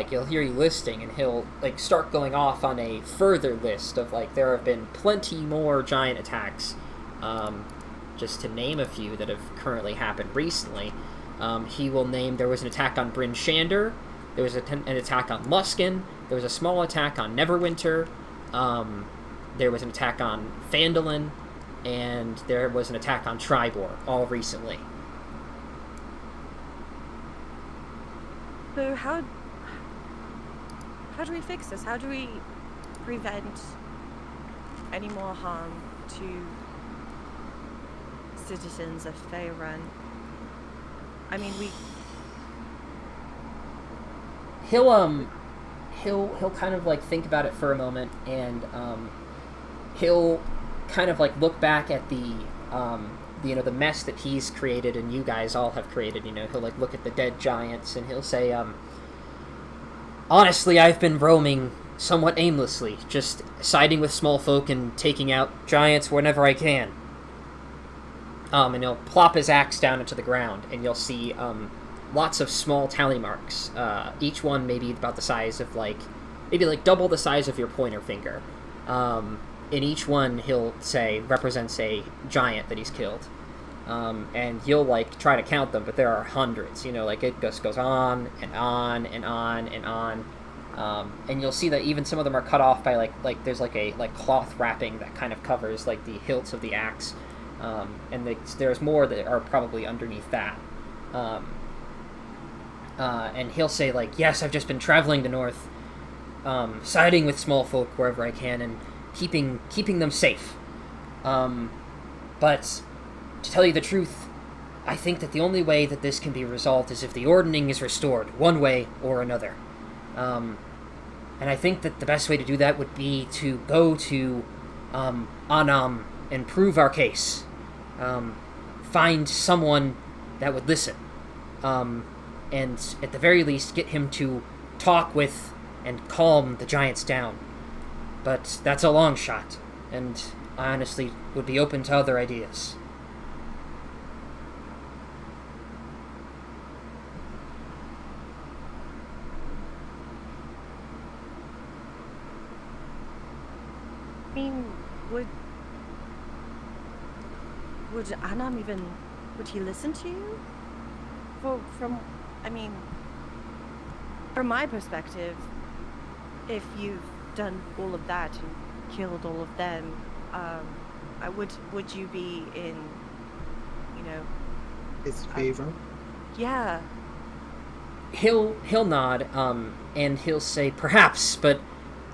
he'll hear you listing, and he'll, start going off on a further list of, there have been plenty more giant attacks, just to name a few that have currently happened recently. He will name, there was an attack on Bryn Shander, there was an attack on Luskin, there was a small attack on Neverwinter, there was an attack on Phandalin, and there was an attack on Tribor, all recently. So how do we fix this? How do we prevent any more harm to citizens of Faerun? I mean, He'll kind of think about it for a moment, and he'll kind of look back at the the mess that he's created and you guys all have created. He'll look at the dead giants, and he'll say, honestly, I've been roaming somewhat aimlessly, just siding with small folk and taking out giants whenever I can. And he'll plop his axe down into the ground, and you'll see lots of small tally marks, each one maybe about the size of maybe double the size of your pointer finger. And each one, he'll say, represents a giant that he's killed. And you'll try to count them, but there are hundreds. It just goes on and on and on and on. And you'll see that even some of them are cut off by there's a cloth wrapping that kind of covers the hilts of the axe. And there's more that are probably underneath that. And he'll say yes, I've just been traveling the north, siding with small folk wherever I can, and keeping them safe. But to tell you the truth, I think that the only way that this can be resolved is if the ordning is restored, one way or another. And I think that the best way to do that would be to go to Anam and prove our case. Find someone that would listen. And at the very least get him to talk with and calm the giants down. But that's a long shot, and I honestly would be open to other ideas. I mean, would Anam even, would he listen to you? From my perspective, if you've done all of that and killed all of them, would you be in, His favor? Yeah. He'll nod, and he'll say, perhaps, but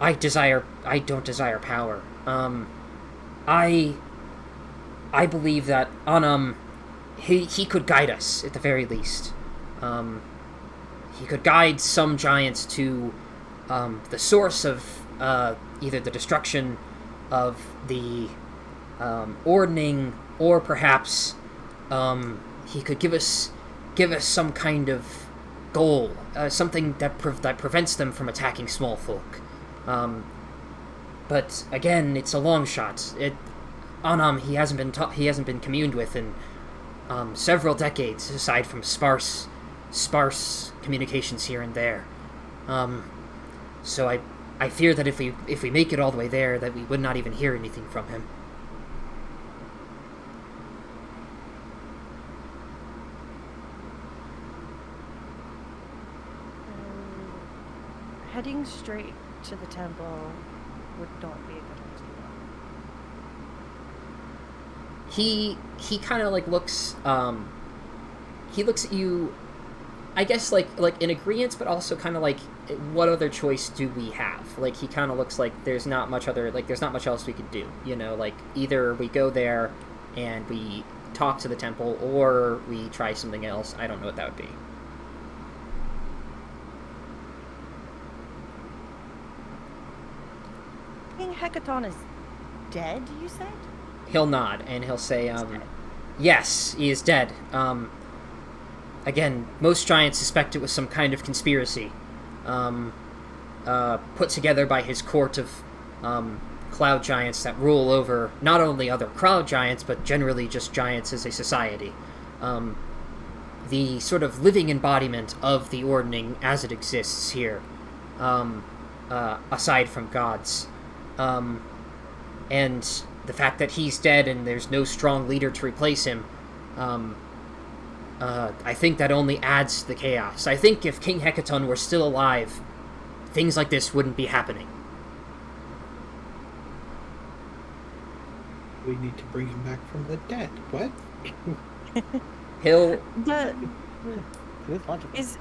I don't desire power. I believe that Anam, he could guide us, at the very least. He could guide some giants to the source of either the destruction of the ordning, or perhaps he could give us some kind of goal, something that prevents them from attacking small folk. But again, it's a long shot. Anam, he hasn't been communed with in several decades, aside from sparse communications here and there. So I fear that if we make it all the way there, that we would not even hear anything from him. Heading straight to the temple would not be a good idea. He kind of like looks he looks at you, I guess, like in agreement, but also kind of like, what other choice do we have? Like, he kind of looks like there's not much else we could do, you know, like either we go there and we talk to the temple, or we try something else. I don't know what that would be. King Hecaton is dead, you said? He'll nod and he'll say, He's dead. yes, he is dead. Again, most giants suspect it was some kind of conspiracy, put together by his court of, cloud giants that rule over not only other cloud giants, but generally just giants as a society. The sort of living embodiment of the ordning as it exists here, aside from gods. And the fact that he's dead and there's no strong leader to replace him, I think that only adds to the chaos. I think if King Hecaton were still alive, things like this wouldn't be happening. We need to bring him back from the dead. What? He'll... The, Good logic. is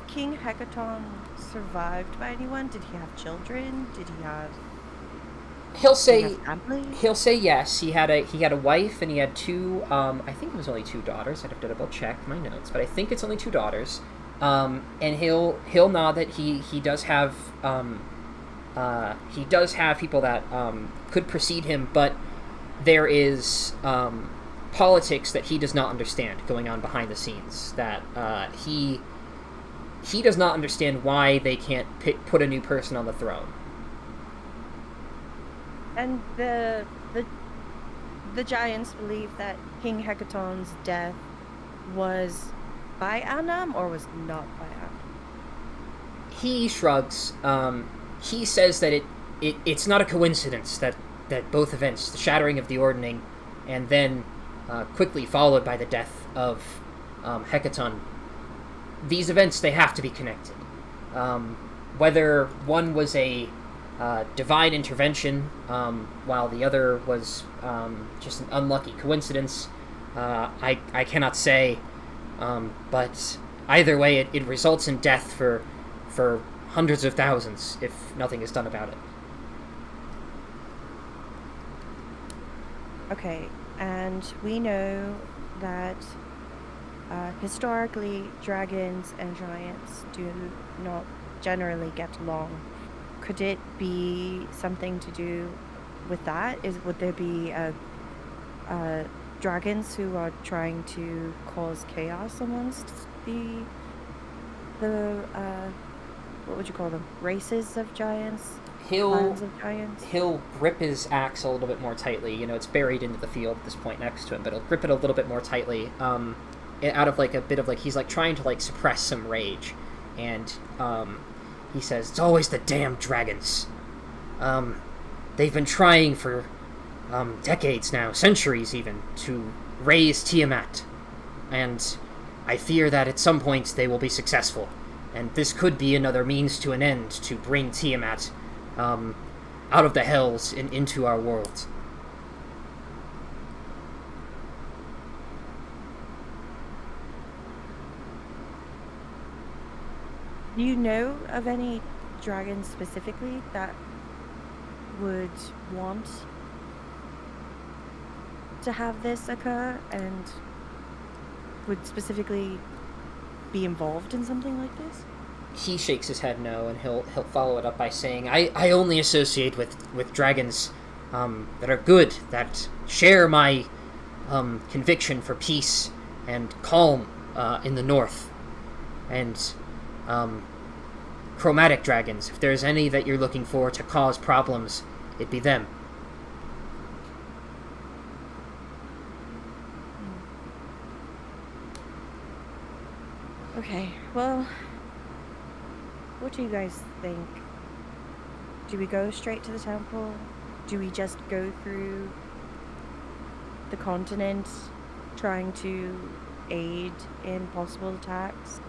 King Hecaton survived by anyone? Did he have children? Did he have He'll say... family? He'll say yes. He had a wife, and he had two. I think it was only two daughters. I'd have to double check my notes, but I think it's only two daughters. And he'll nod that he does have people that could precede him, but there is politics that he does not understand going on behind the scenes. That he does not understand why they can't put a new person on the throne. And the giants believe that King Hecaton's death was by Anam or was not by Anam? He shrugs. He says that it's not a coincidence that both events, the shattering of the ordning and then quickly followed by the death of Hecaton, these events, they have to be connected. Whether one was a divine intervention, while the other was just an unlucky coincidence, I cannot say, but either way, it results in death for hundreds of thousands if nothing is done about it. Okay, and we know that historically dragons and giants do not generally get along. Could it be something to do with that? Would there be dragons who are trying to cause chaos amongst the what would you call them? Races of giants? Clans of giants? He'll grip his axe a little bit more tightly. You know, it's buried into the field at this point next to him, but he'll grip it a little bit more tightly. Out of like a bit of like, he's like trying to like suppress some rage, and he says, "It's always the damn dragons. They've been trying for decades now, centuries even, to raise Tiamat, and I fear that at some point they will be successful, and this could be another means to an end to bring Tiamat out of the hells and into our world." Do you know of any dragons specifically that would want to have this occur and would specifically be involved in something like this? He shakes his head no, and he'll follow it up by saying, I only associate with dragons that are good, that share my conviction for peace and calm in the north. And chromatic dragons, if there's any that you're looking for to cause problems, it'd be them. Okay, well, what do you guys think? Do we go straight to the temple? Do we just go through the continent trying to aid in possible attacks?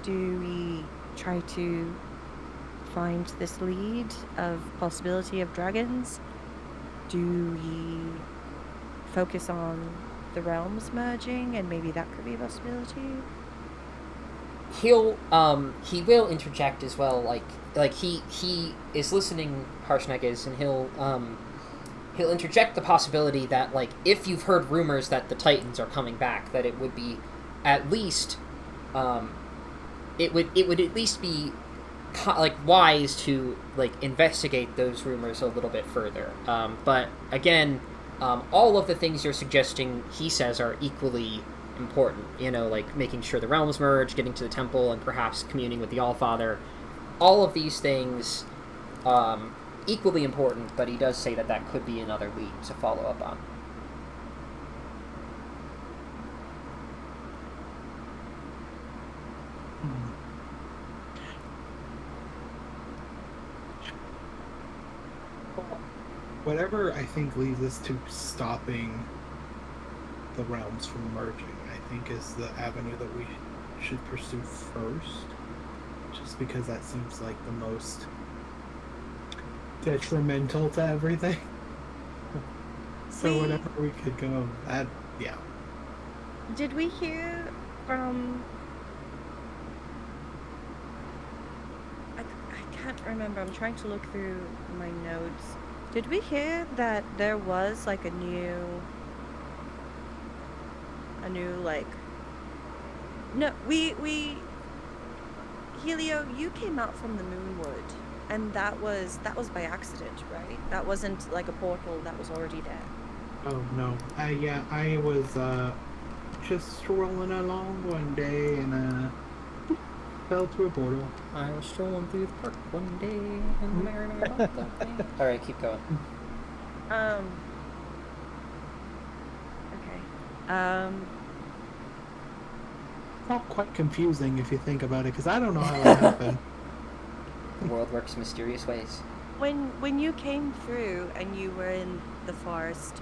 Do we try to find this lead of possibility of dragons, do we focus on the realms merging and maybe that could be a possibility? He will interject as well, like he is listening, Harshnag is, and he'll interject the possibility that, like, if you've heard rumors that the Titans are coming back, that it would be at least it would at least be like wise to like investigate those rumors a little bit further. But again, all of the things you're suggesting, he says, are equally important. You know, like making sure the realms merge, getting to the temple, and perhaps communing with the Allfather. All of these things, equally important. But he does say that that could be another lead to follow up on. Whatever I think leads us to stopping the realms from merging, I think is the avenue that we should pursue first. Just because that seems like the most detrimental to everything. So whatever we could go, that, yeah. Did we hear from... I can't remember. I'm trying to look through my notes. Did we hear that there was like a new like... No, we Helio, you came out from the Moonwood, and that was by accident, right? That wasn't like a portal that was already there. Oh no. I was just strolling along one day and fell through a portal. I was strolling through the park one day and married about that day. All right, keep going. Okay. It's not quite confusing if you think about it, because I don't know how that happened. The world works in mysterious ways. When you came through and you were in the forest,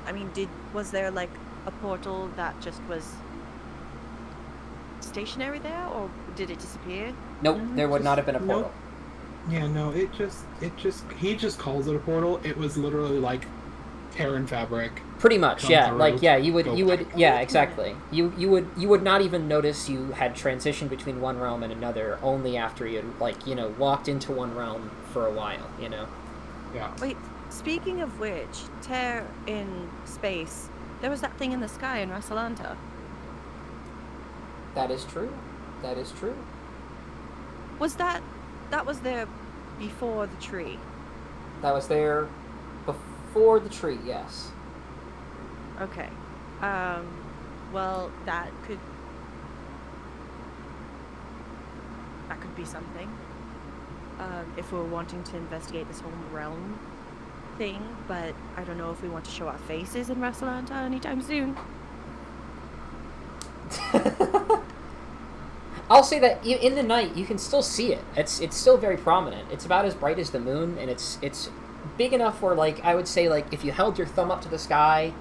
I mean, was there like a portal that just was stationary there, or did it disappear? Nope, there would not have been a portal. Nope. Yeah, no, he just calls it a portal. It was literally like Terran fabric. Pretty much, yeah. Like, yeah, you would, yeah, Okay. exactly. You would not even notice you had transitioned between one realm and another only after you had, like, you know, walked into one realm for a while, you know? Yeah. Wait, speaking of which, tear in space, there was that thing in the sky in Rasalanta. That is true. That is true. Was that was there before the tree? That was there before the tree, yes. Okay. Well, that could be something. If we're wanting to investigate this whole realm thing, but I don't know if we want to show our faces in Rasalanta anytime soon. I'll say that in the night you can still see it. It's still very prominent. It's about as bright as the moon, and it's big enough where, like, I would say, like, if you held your thumb up to the sky,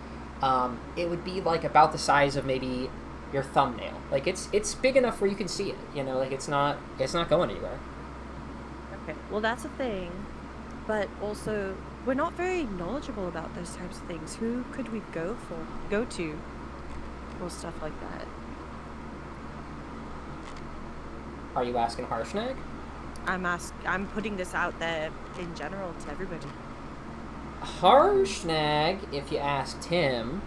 it would be like about the size of maybe your thumbnail. Like, it's big enough where you can see it. You know, like, it's not going anywhere. Okay, well, that's a thing, but also we're not very knowledgeable about those types of things. Who could we go to for stuff like that? Are you asking Harshnag? I'm putting this out there in general to everybody. Harshnag, if you asked him,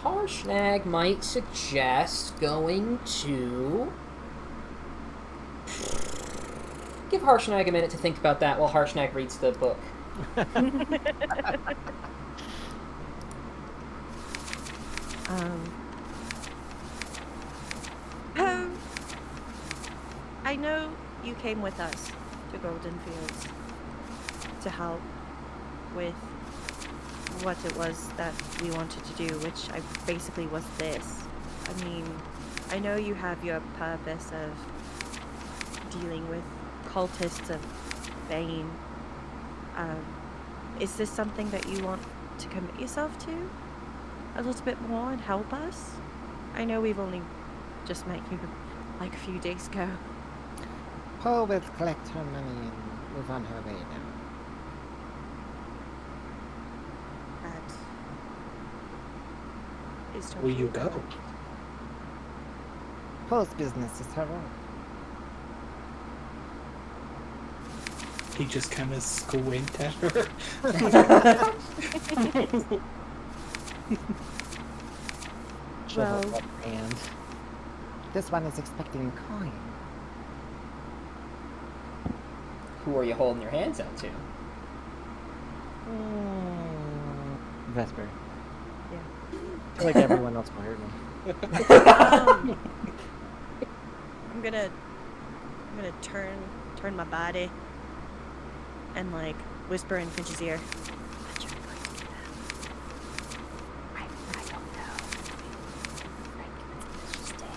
Harshnag might suggest going to... Give Harshnag a minute to think about that while Harshnag reads the book. I know you came with us to Golden Fields to help with what it was that we wanted to do, which basically was this. I mean, I know you have your purpose of dealing with cultists of Bane. Is this something that you want to commit yourself to a little bit more and help us? I know we've only just met you like a few days ago. Poe will collect her money and move on her way now. That is Will totally you go? valid. Poe's business is her own. He just kind of squint at her. Shrivel Well- up hand. This one is expecting coin. Who are you holding your hands out to? Vesper. Yeah. I feel like everyone else will hear me. I'm gonna turn my body and like whisper in Finch's ear. "What you're going to do now?" I don't know. Like, let's just stay.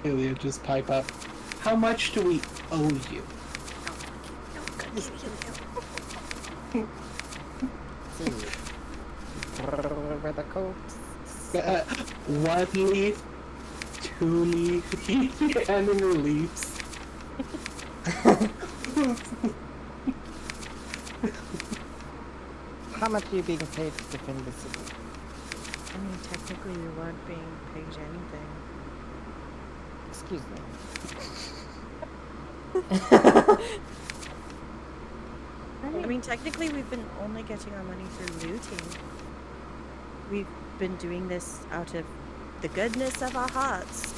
Like, Ilya just pipe up. How much do we owe you? See. Where the coats. 1 leaf, 2 leaf, handing her leaves. How much are you being paid to defend the city? I mean, technically, we weren't being paid anything. Excuse me. I mean, technically, we've been only getting our money through looting. We've been doing this out of the goodness of our hearts.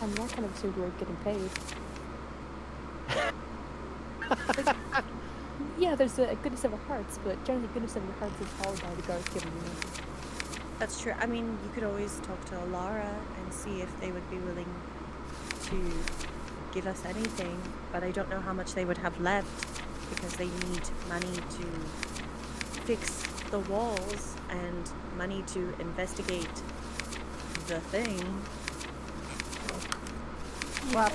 I mean, I kind of assumed we were getting paid. Yeah, there's the goodness of our hearts, but generally, goodness of your hearts is followed by the guards giving you money. That's true. I mean, you could always talk to Alara and see if they would be willing to give us anything, but I don't know how much they would have left because they need money to fix the walls and money to investigate the thing. Well,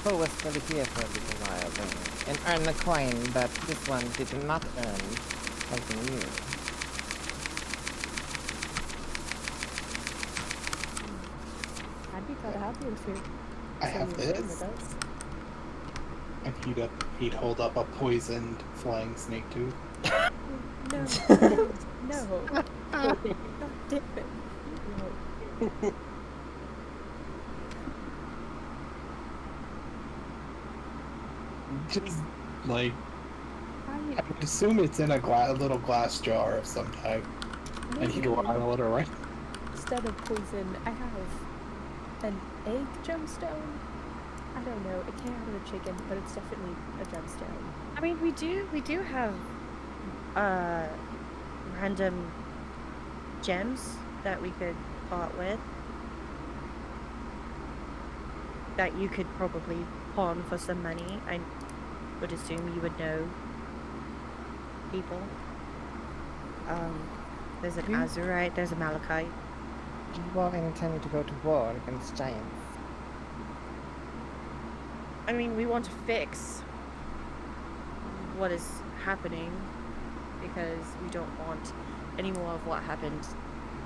Poe was still here for a little while and earned the coin, but this one did not earn helping you. I'd be kind of happy if you. I have this. And he'd hold up a poisoned flying snake tooth. No. No. God damn it. No. Just like I I would assume it's in a little glass jar of some type, and he'd rattle it around. Instead of poison, I have an egg gemstone. I don't know. It came out of a chicken, but it's definitely a gemstone. I mean, we do have random gems that we could part with that you could probably pawn for some money. I would assume you would know people. There's an azurite, there's a malachite. Do you all intend to go to war against giants? I mean, we want to fix what is happening because we don't want any more of what happened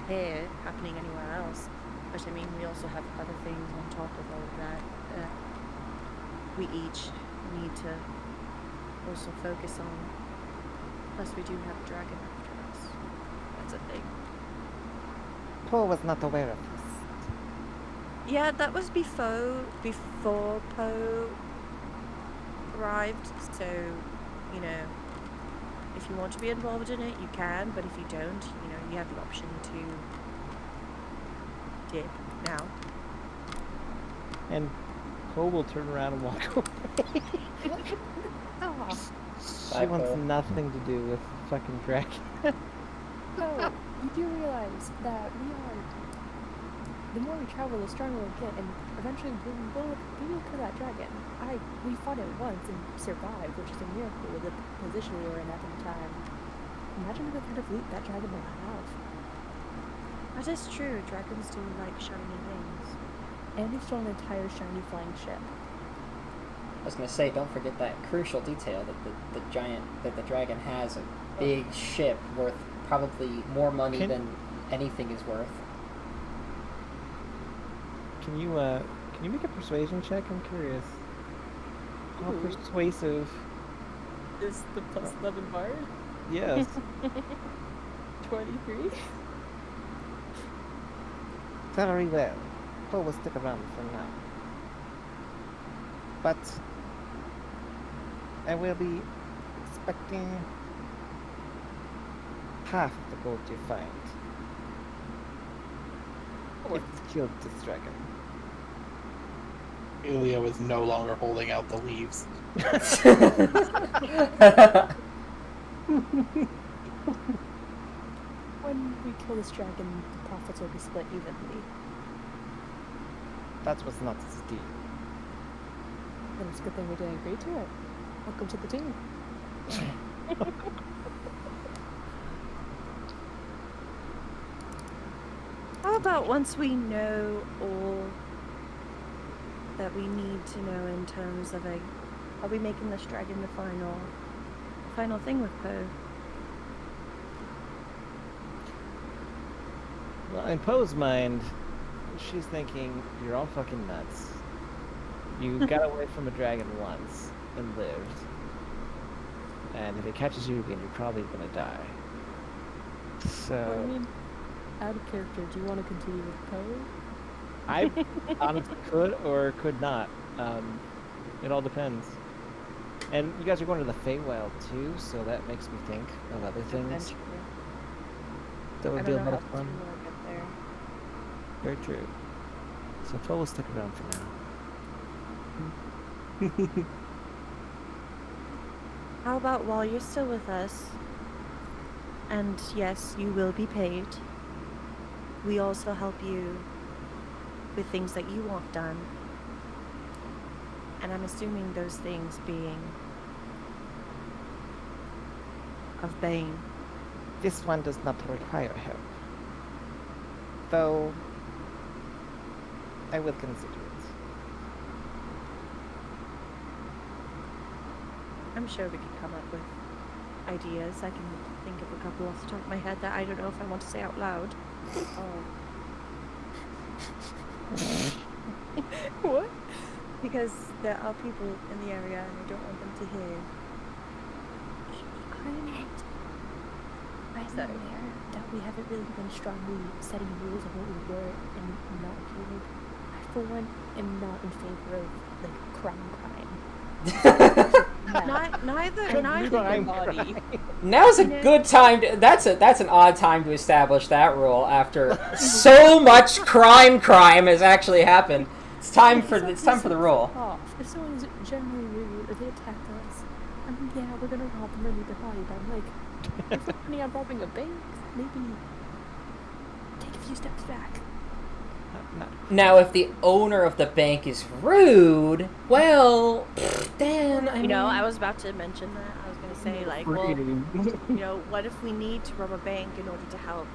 here happening anywhere else. But I mean, we also have other things on top of all of that that we each need to also focus on. Plus, we do have a dragon after us. That's a thing. Poe was not aware of this. Yeah, that was before Poe arrived. So, you know, if you want to be involved in it, you can. But if you don't, you know, you have the option to dip now. And Poe will turn around and walk away. Oh, She Bye, wants Poe. nothing to do with the fucking dragon. no. You do realize that the more we travel, the stronger we'll get, and eventually we will kill that dragon. We fought it once and survived, which is a miracle with the position we were in at the time. Imagine the kind of loot that dragon will have. That is true. Dragons do like shiny things. And we stole an entire shiny flying ship. I was gonna say, don't forget that crucial detail that the dragon has a big ship worth probably more money than anything is worth. Can you make a persuasion check? I'm curious. How Ooh. persuasive? Is the plus 11 bar? Yes. 23? Very well. Poe will stick around for now. But I will be expecting half of the gold you find. If you killed this dragon. Ilya was no longer holding out the leaves. When we kill this dragon, the profits will be split evenly. That was not his deal. Then it's a good thing we didn't agree to it. Welcome to the team. How about once we know all that we need to know in terms of are we making this dragon the final thing with Poe? Well, in Poe's mind, she's thinking, you're all fucking nuts. You got away from a dragon once and lived. And if it catches you again, you're probably gonna die. So... I mean, out of character, do you want to continue with Poe? I honestly could or could not. It all depends. And you guys are going to the Feywild too, so that makes me think of other things. Eventually. That I would be don't a know lot how of the fun. team will get there. Very true. So Poe will stick around for now. How about while you're still with us, and yes, you will be paid, we also help you with things that you want done. And I'm assuming those things being of Bane. This one does not require help. Though, I will consider it. I'm sure we could come up with ideas. I can think of a couple off the top of my head that I don't know if I want to say out loud. What? Because there are people in the area and I don't want them to hear. I'm aware that we haven't really been strongly setting rules of what we were and not doing. I, for one, am not in favor of, like, crime. Neither body. Now's a good time to, that's an odd time to establish that rule after so much crime has actually happened. It's time for the rule. If someone is generally rude or they attack us, I mean, yeah, we're gonna rob them or leave their body, but I'm like, if we're planning on robbing a bank, maybe take a few steps back. Now, if the owner of the bank is rude, well, then I mean, I was about to mention that. I was gonna say, like, well, what if we need to rob a bank in order to help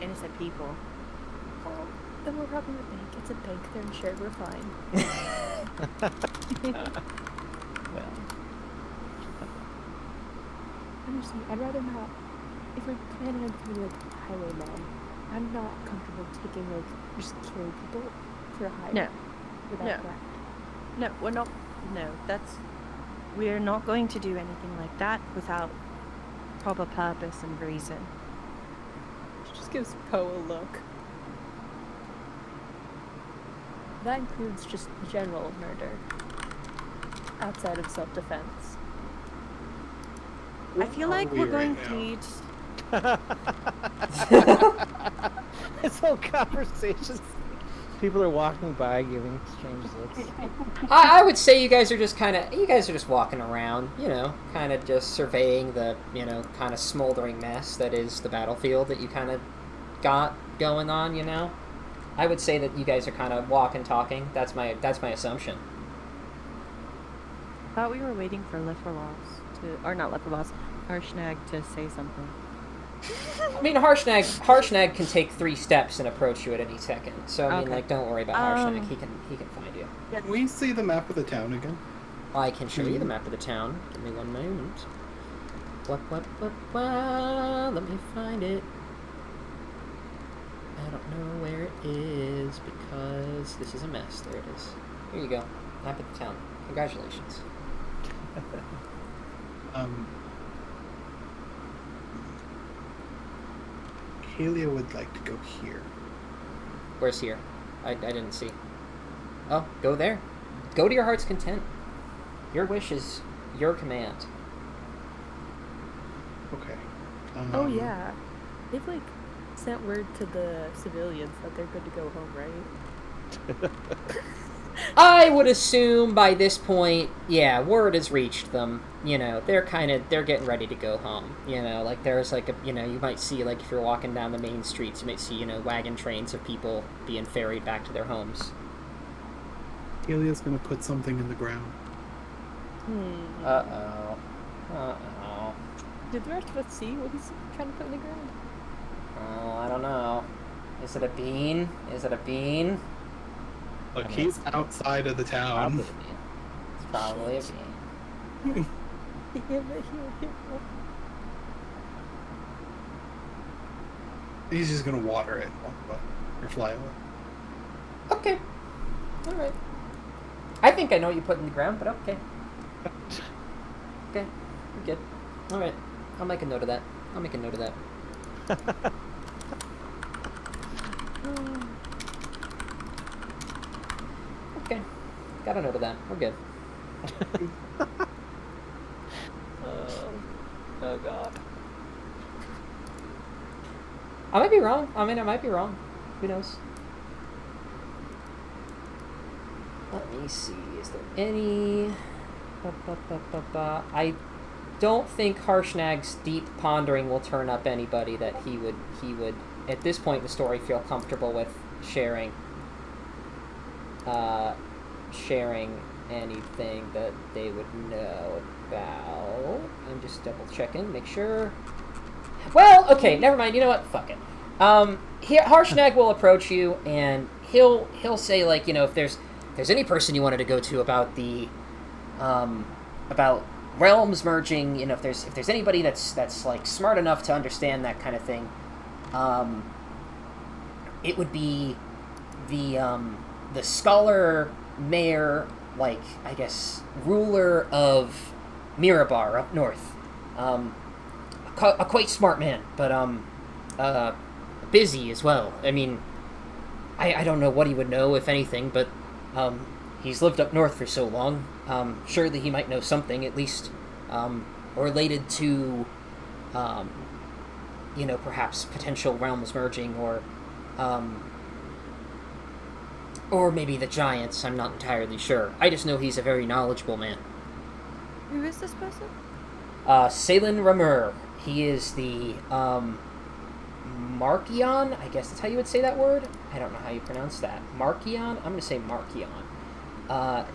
innocent people? Well, then we're robbing a bank. It's a bank. They're insured. We're fine. Well, Honestly, I'd rather not. If we're planning on becoming like highwaymen, I'm not comfortable taking like just killing people for a highway. No. Without No. that. No, we're not. No, we're not going to do anything like that without proper purpose and reason. She just gives Poe a look. That includes just general murder, outside of self-defense. I feel like we're going to need. this whole conversation. People are walking by, giving strange looks. I would say you guys are just walking around, kind of just surveying the, kind of smoldering mess that is the battlefield that you kind of got going on, I would say that you guys are kind of walking, talking. That's my assumption. Thought we were waiting for Harshnag to say something. I mean, Harshnag can take 3 steps and approach you at any second. So I mean, Okay. don't worry about Harshnag. He can find you. Can we see the map of the town again? I can show you the map of the town. Give me one moment. What? Let me find it. I don't know where it is because this is a mess. There it is. Here you go. Map of the town. Congratulations. Helia would like to go here. Where's here? I didn't see. Oh, go there. Go to your heart's content. Your wish is your command. Okay. Oh yeah, they've like sent word to the civilians that they're good to go home, right? I would assume by this point, yeah, word has reached them. You know, they're getting ready to go home. You know, like there's like a, you know, you might see, like if you're walking down the main streets, you might see, you know, wagon trains of people being ferried back to their homes. Helia's gonna put something in the ground. Uh-oh. Uh-oh. Did the rest of us see what he's trying to put in the ground? Oh, I don't know. Is it a bean? Is it a bean? Look, he's outside of the town. It's probably a bean. He's just gonna water it or fly away. Okay. Alright. I think I know what you put in the ground, but okay. Okay. We're good. Alright. I'll make a note of that. Okay. Got a note of that. We're good. Oh god. I might be wrong. I might be wrong. Who knows? Let me see. Is there any... I don't think Harshnag's deep pondering will turn up anybody that he would at this point in the story feel comfortable with sharing anything that they would know about. I'm just double checking, make sure. Well, okay, never mind. You know what? Fuck it. Harshnag will approach you and he'll say, like, you know, if there's any person you wanted to go to about the about realms merging, you know, if there's anybody that's like smart enough to understand that kind of thing, it would be the scholar mayor, like, I guess, ruler of Mirabar up north. A quite smart man, but busy as well. I mean, I don't know what he would know, if anything, but he's lived up north for so long. Surely he might know something, at least related to, you know, perhaps potential realms merging, or maybe the giants. I'm not entirely sure. I just know he's a very knowledgeable man. Who is this person? Salen Ramur. He is the Markion. I guess that's how you would say that word. I don't know how you pronounce that. Markion? I'm going to say Markion.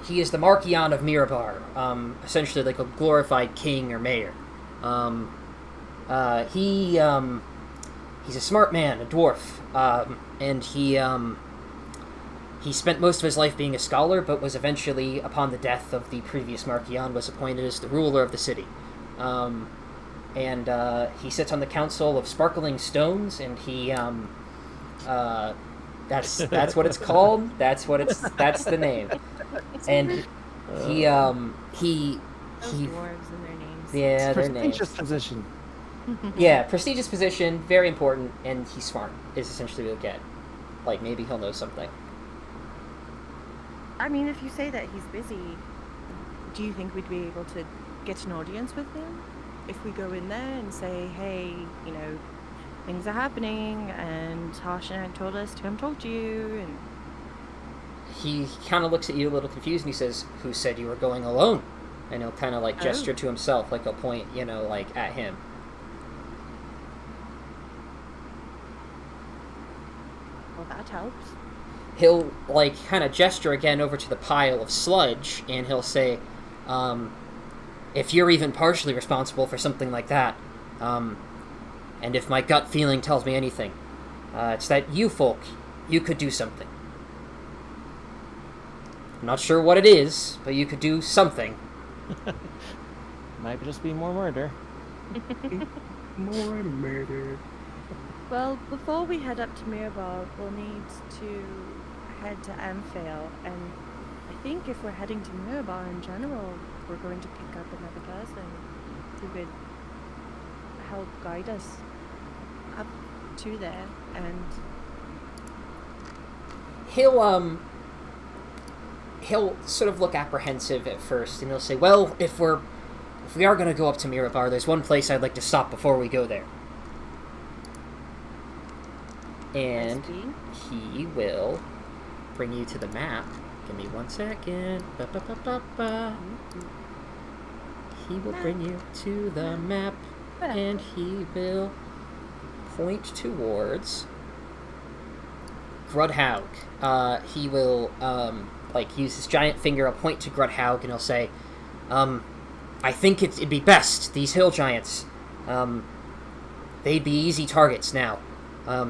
He is the Markion of Mirabar. Essentially like a glorified king or mayor. He's a smart man, a dwarf. And he spent most of his life being a scholar, but was eventually, upon the death of the previous Markion, was appointed as the ruler of the city. And he sits on the Council of Sparkling Stones, and he, that's what it's called. That's the name. And he Those dwarves and their names. yeah, their names. Prestigious position. Yeah, prestigious position, very important, and he's smart, is essentially what you'll get. Like, maybe he'll know something. I mean, if you say that he's busy, do you think we'd be able to get an audience with him? If we go in there and say, hey, you know, things are happening, and Harshnag told us Tim told you, and... He kind of looks at you a little confused, and he says, "Who said you were going alone?" And he'll kind of, like, gesture to himself, like he'll point, you know, like, at him. Well, that helps. He'll, like, kind of gesture again over to the pile of sludge, and he'll say, if you're even partially responsible for something like that, and if my gut feeling tells me anything, it's that you could do something. I'm not sure what it is, but you could do something. Might just be more murder. More murder. Well, before we head up to Mirabar, we'll need to head to Amphail, and I think if we're heading to Mirabar in general, we're going to pick up another person who could help guide us up to there, and he'll sort of look apprehensive at first, and he'll say, "Well, if we are going to go up to Mirabar, there's one place I'd like to stop before we go there." And he will bring you to the map. Give me 1 second. Ba-ba-ba-ba-ba. He will bring you to the map, and he will point towards Grudhaug. He will use his giant finger, a point to Grudhaug, and he'll say, "I think it'd be best. These hill giants, they'd be easy targets now.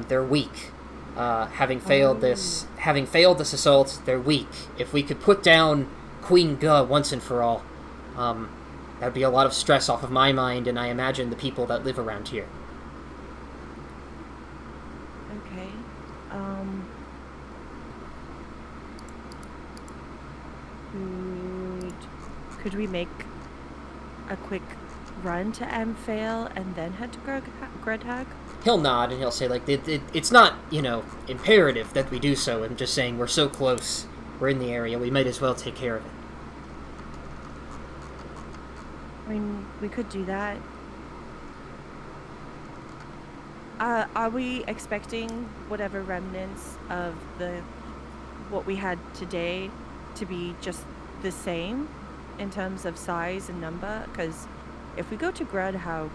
They're weak. Having failed this assault, they're weak. If we could put down Queen Guh once and for all, that'd be a lot of stress off of my mind, and I imagine the people that live around here." okay. Could we make a quick run to Amphail and then head to Grudhag? He'll nod and he'll say, it's not, imperative that we do so. I'm just saying we're so close. We're in the area. We might as well take care of it. I mean, we could do that. Are we expecting whatever remnants of what we had today to be just the same in terms of size and number? Because if we go to Grudhaug,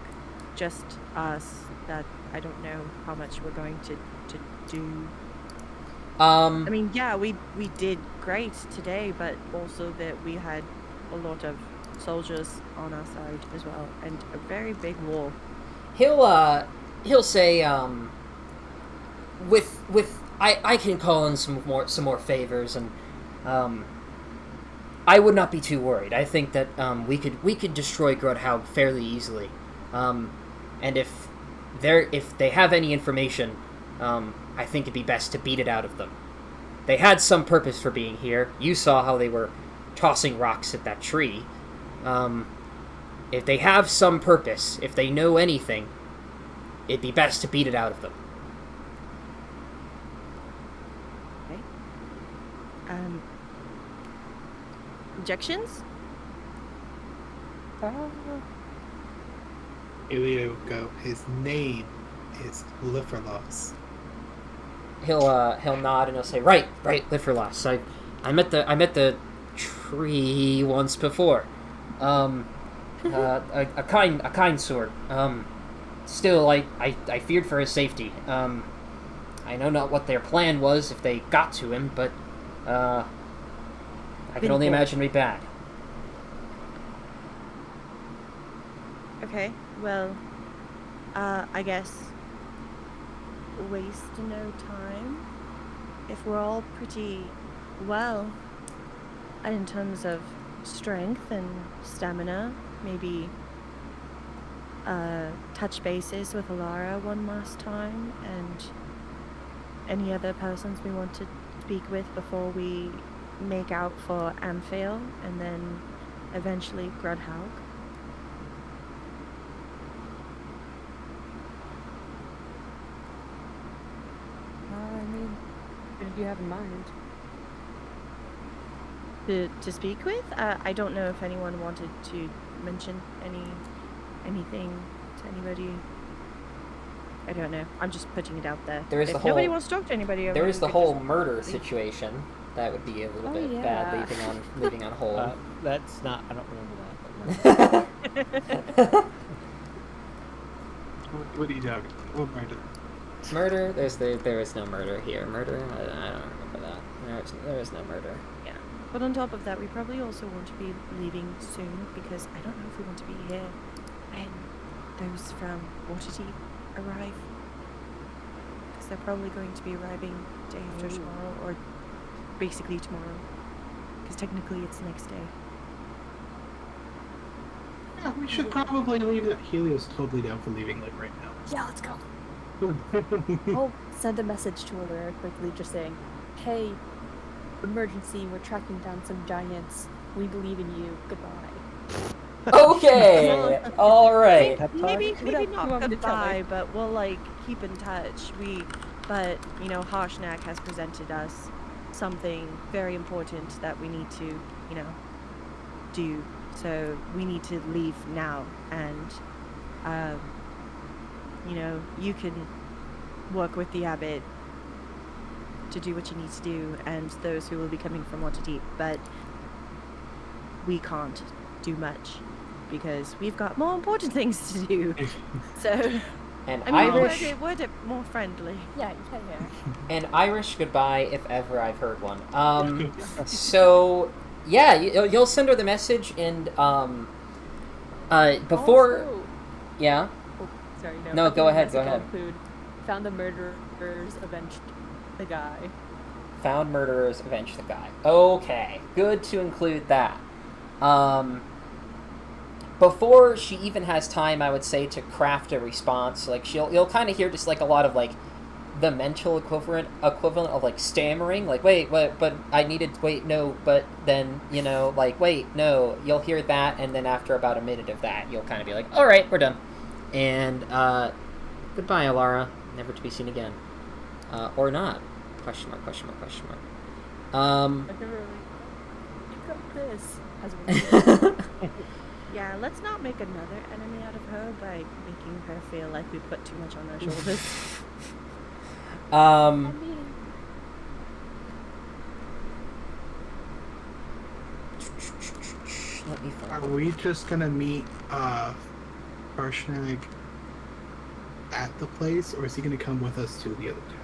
just us, that I don't know how much we're going to do. I mean, yeah, we did great today, but also that we had a lot of soldiers on our side as well, and a very big wall. He'll say, I can call in some more favors, and I would not be too worried. I think that we could destroy Grudhaug fairly easily, and if they have any information, I think it'd be best to beat it out of them. They had some purpose for being here. You saw how they were tossing rocks at that tree. If they have some purpose, if they know anything, it'd be best to beat it out of them. Okay. Objections? Ilya will go, his name is Liferlos. He'll nod and he'll say, Right, Liferlos. I met the tree once before. A kind sort. Still, I feared for his safety. I know not what their plan was if they got to him, but I can only imagine it'd be bad. Okay, well, I guess waste no time. If we're all pretty well in terms of strength and stamina, maybe touch bases with Alara one last time, and any other persons we want to speak with before we make out for Amphail and then eventually Grudhaug. What did you have in mind? To speak with? I don't know if anyone wanted to mention anything to anybody. I don't know. I'm just putting it out there. If nobody wants to talk to anybody, there is the whole murder situation. That would be a little bit bad, leaving on hold. That's not. I don't remember that. What are you talking? What murder? Murder? There is no murder here. Murder? I don't remember that. There is no murder. Yeah. But on top of that, we probably also want to be leaving soon, because I don't know if we want to be here when those from Waterdeep arrive. Because they're probably going to be arriving day after tomorrow, or basically tomorrow. Because technically it's the next day. Yeah, we should probably leave it. Helios totally down for leaving right now. Yeah, let's go. I'll send a message to Allura quickly, just saying, "Hey, emergency! We're tracking down some giants. We believe in you. Goodbye." Okay, all right. Pep talk? Maybe What else do you not want me to tell goodbye, her? but we'll like keep in touch. But Harshnag has presented us something very important that we need to, do. So we need to leave now, and you can work with the abbot to do what you need to do, and those who will be coming from Waterdeep. But we can't do much because we've got more important things to do. So. And I mean, Irish, word it more friendly. Yeah. an Irish goodbye, if ever I've heard one. So yeah, you'll send her the message, and before, Also, yeah. oh, sorry, no. No, I go think ahead, the go message ahead. will include, found the murderers, avenged the guy. Found murderers, avenge the guy. Okay, good to include that. Before she even has time, I would say, to craft a response, like you'll kind of hear just like a lot of like the mental equivalent of like stammering, like wait, but I needed wait no, but then like wait no. You'll hear that, and then after about a minute of that, you'll kind of be like, all right, we're done, and goodbye, Alara, never to be seen again, or not? Question mark? Question mark? Question mark? I've never really pick up this as Yeah, let's not make another enemy out of her by making her feel like we put too much on her shoulders. I mean, Let me find. Are we just gonna meet Harshnag at the place, or is he gonna come with us to the other town?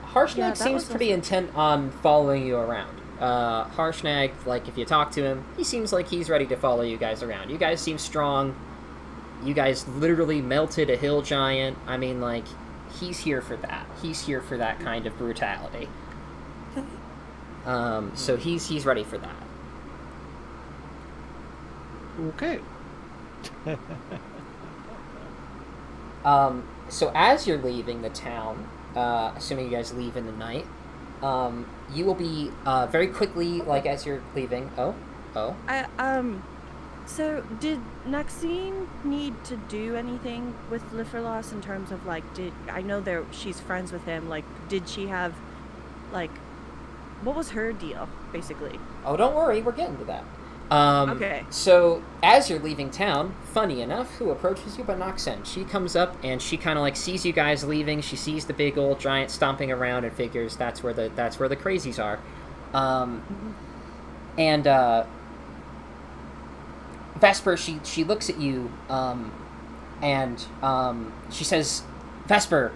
Harshnag Yeah, that seems was pretty intent on following you around. Harshnag, like, if you talk to him, he seems like he's ready to follow you guys around. You guys seem strong. You guys literally melted a hill giant. I mean, like, he's here for that. He's here for that kind of brutality. So he's ready for that. Okay. So as you're leaving the town, assuming you guys leave in the night, you will be very quickly, like, as you're leaving. Oh. So did Maxine need to do anything with Lifferloss in terms of like, I know she's friends with him, like, did she have, like, what was her deal, basically? Oh, don't worry, we're getting to that. Okay. So, as you're leaving town, funny enough, who approaches you but Noxen? She comes up and she kind of like sees you guys leaving. She sees the big old giant stomping around and figures that's where the crazies are. And Vesper, she looks at you, and she says, Vesper,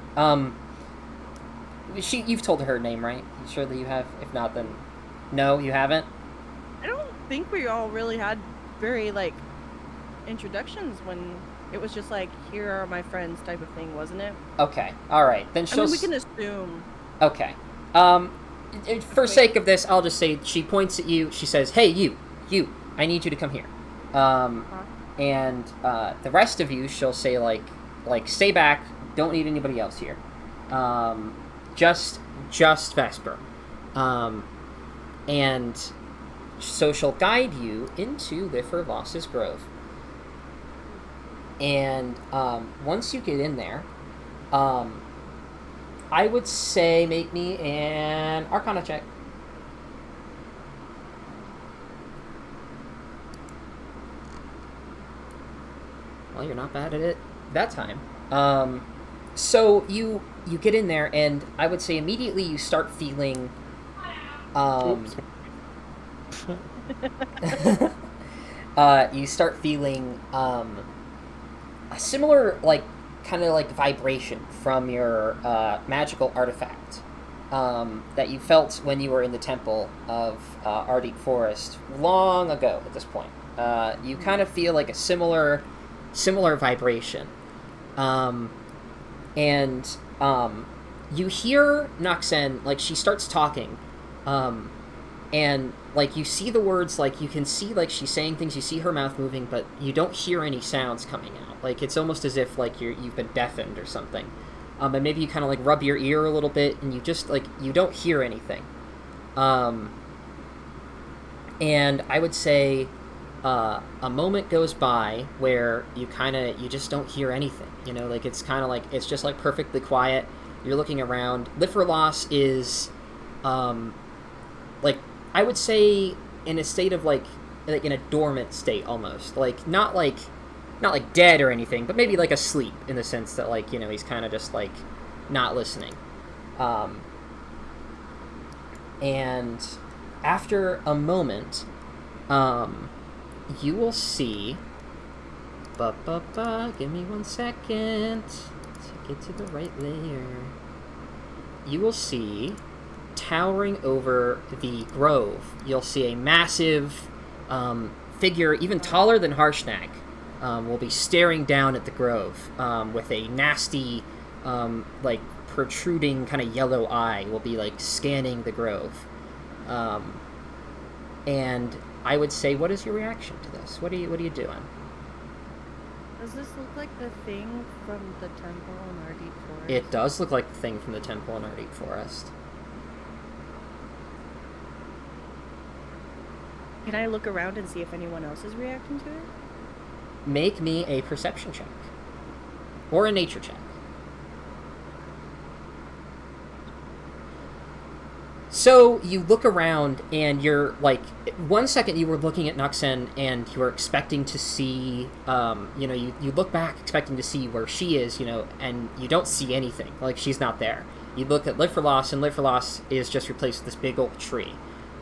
you've told her name, right? Surely you have. If not, then no, you haven't. I don't think we all really had very, like, introductions when it was just like, here are my friends type of thing, wasn't it? Okay, all right. Then I mean, we can assume. Okay. For sake of this, I'll just say she points at you. She says, "Hey, you, I need you to come here." And the rest of you, she'll say like, stay back. Don't need anybody else here. Just Vesper. And so she'll guide you into Lifferloss's Grove. And once you get in there, I would say make me an Arcana check. Well, you're not bad at it that time. So you get in there, and I would say immediately you start feeling you start feeling a similar, like, kind of like vibration from your magical artifact that you felt when you were in the temple of Ardeep Forest long ago at this point. You kind of feel like a similar vibration. And you hear Noxen, like, she starts talking, and like you see the words, like you can see like she's saying things, you see her mouth moving, but you don't hear any sounds coming out. Like it's almost as if like you've been deafened or something. And maybe you kind of like rub your ear a little bit, and you just like you don't hear anything. And I would say a moment goes by where you just don't hear anything. You know, like it's kind of like it's just like perfectly quiet. You're looking around. Lifferloss is, like I would say in a state of like in a dormant state almost. Like not like dead or anything, but maybe like asleep in the sense that like, you know, he's kind of just like not listening. And after a moment, you will see. Give me 1 second to get to the right layer. You will see, towering over the grove, you'll see a massive figure, even taller than Harshnag, will be staring down at the grove with a nasty, like protruding kind of yellow eye. Will be like scanning the grove. And I would say, what is your reaction to this? What are you doing? Does this look like the thing from the temple in our deep forest? It does look like the thing from the temple in our deep forest. Can I look around and see if anyone else is reacting to it? Make me a perception check. Or a nature check. So you look around and you're like, 1 second you were looking at Noxen and you were expecting to see, you look back expecting to see where she is, and you don't see anything. Like, she's not there. You look at Lifferloss, and Lifferloss is just replaced with this big old tree.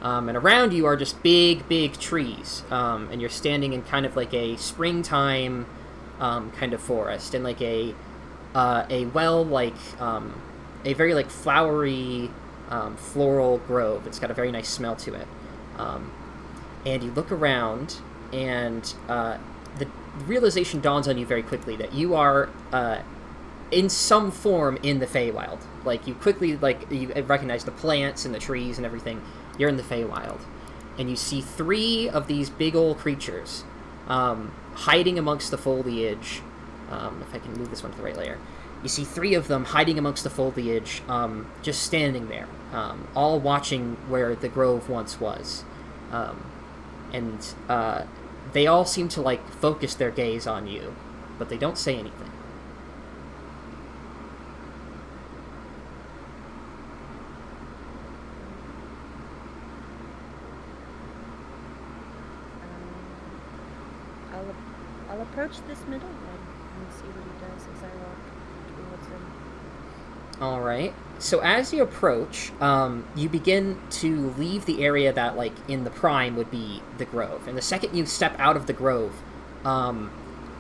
And around you are just big trees. And you're standing in kind of like a springtime kind of forest, and like a very like flowery floral grove. It's got a very nice smell to it. And you look around, and the realization dawns on you very quickly that you are in some form in the Feywild. Like, you quickly, like, you recognize the plants and the trees and everything. You're in the Feywild. And you see 3 of these big old creatures hiding amongst the foliage. If I can move this one to the right layer. You see 3 of them hiding amongst the foliage, just standing there, all watching where the grove once was. And they all seem to, like, focus their gaze on you, but they don't say anything. I'll approach this middle one and see what he does as I walk towards him. All right. So as you approach, you begin to leave the area that, like, in the prime would be the grove. And the second you step out of the grove,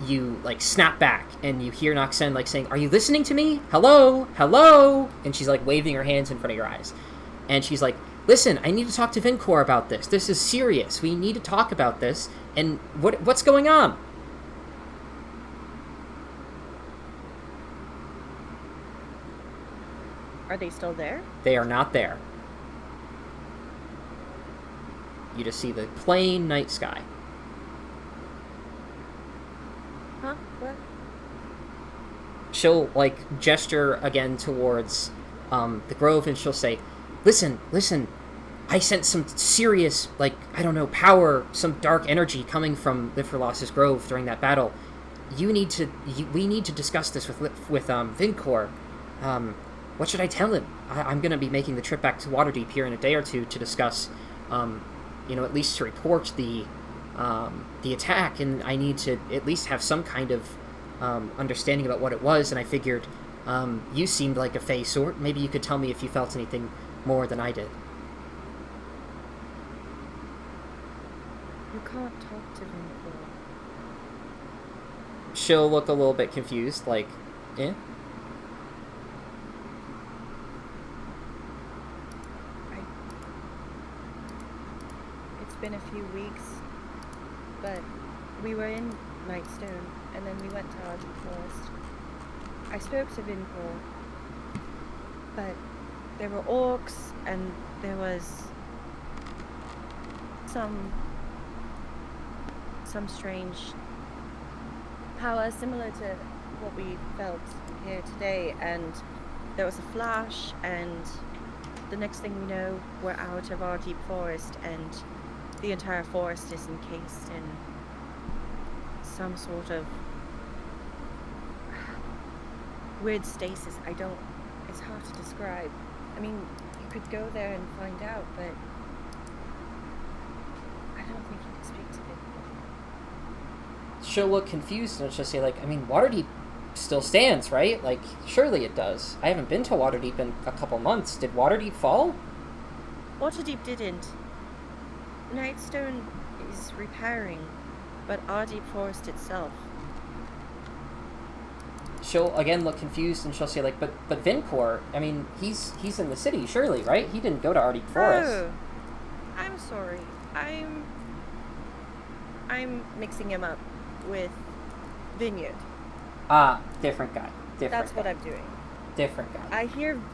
you, like, snap back, and you hear Noxen, like, saying, "Are you listening to me? Hello? Hello?" And she's, like, waving her hands in front of your eyes. And she's like, "Listen, I need to talk to Vincor about this. This is serious. We need to talk about this. And what's going on?" Are they still there? They are not there. You just see the plain night sky. Huh? What? She'll, like, gesture again towards the grove, and she'll say, listen, I sense some serious, like, I don't know, power, some dark energy coming from Lifferloss's grove during that battle. We need to discuss this with Vincor. What should I tell him? I'm going to be making the trip back to Waterdeep here in a day or two to discuss, at least to report the attack, and I need to at least have some kind of understanding about what it was, and I figured you seemed like a Fey sort. Maybe you could tell me if you felt anything more than I did. You can't talk to Vincor. She'll look a little bit confused, like, eh? It's been a few weeks, but we were in Nightstone, and then we went to our deep forest. I spoke to Vincor, but there were orcs, and there was some strange power similar to what we felt here today, and there was a flash, and the next thing we know, we're out of our deep forest, and the entire forest is encased in some sort of weird stasis. It's hard to describe. I mean, you could go there and find out, but I don't think you could speak to it. She'll look confused and she'll say, like, I mean, Waterdeep still stands, right? Like, surely it does. I haven't been to Waterdeep in a couple months. Did Waterdeep fall? Waterdeep didn't. Nightstone is repairing, but our deep forest itself. She'll again look confused and she'll say, like, but Vincor, I mean, he's in the city, surely, right? He didn't go to Ardeep Forest. Oh, I'm sorry. I'm mixing him up with Vineyard. Ah, different guy. That's what I'm doing. Different guy.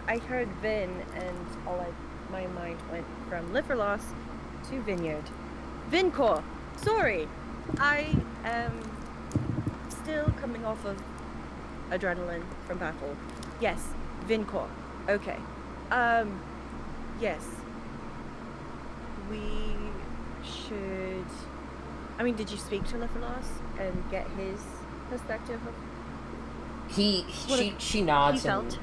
I heard Vin, and my mind went from Liverloss to Vineyard. Vincor. Sorry, I am still coming off of adrenaline from battle. Yes, Vincor. Okay. Yes. We should. I mean, did you speak to Liverloss and get his perspective of? She nods and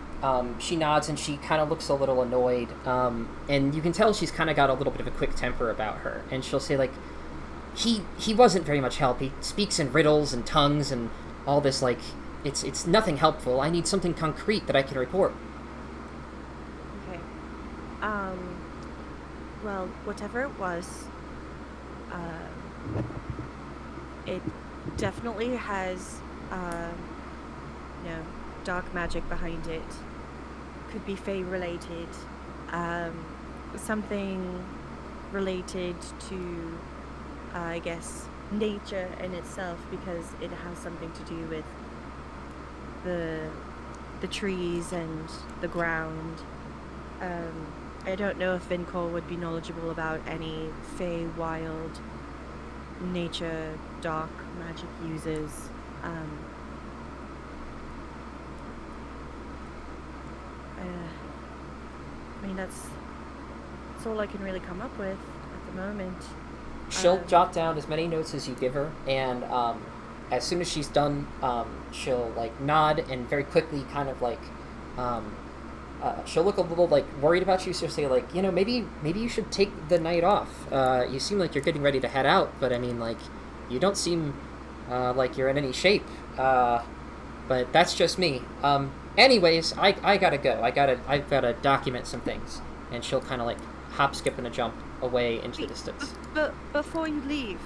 she nods and she kind of looks a little annoyed, and you can tell she's kind of got a little bit of a quick temper about her, and she'll say, like, he wasn't very much help. He speaks in riddles and tongues and all this, like, it's nothing helpful. I need something concrete that I can report. Okay. Well, whatever it was, it definitely has, dark magic behind it. Could be Fae related. Something related to, I guess, nature in itself, because it has something to do with the trees and the ground. I don't know if Vincor would be knowledgeable about any Fae wild nature dark magic users. I mean, that's all I can really come up with at the moment. She'll jot down as many notes as you give her, and as soon as she's done, she'll, like, nod and very quickly kind of, like, she'll look a little, like, worried about you. She'll say, like, maybe you should take the night off. You seem like you're getting ready to head out, but I mean, like, you don't seem like you're in any shape. But that's just me. Anyways, I gotta go. I've gotta document some things. And she'll kind of, like, hop, skip, and a jump away into the distance. But before you leave,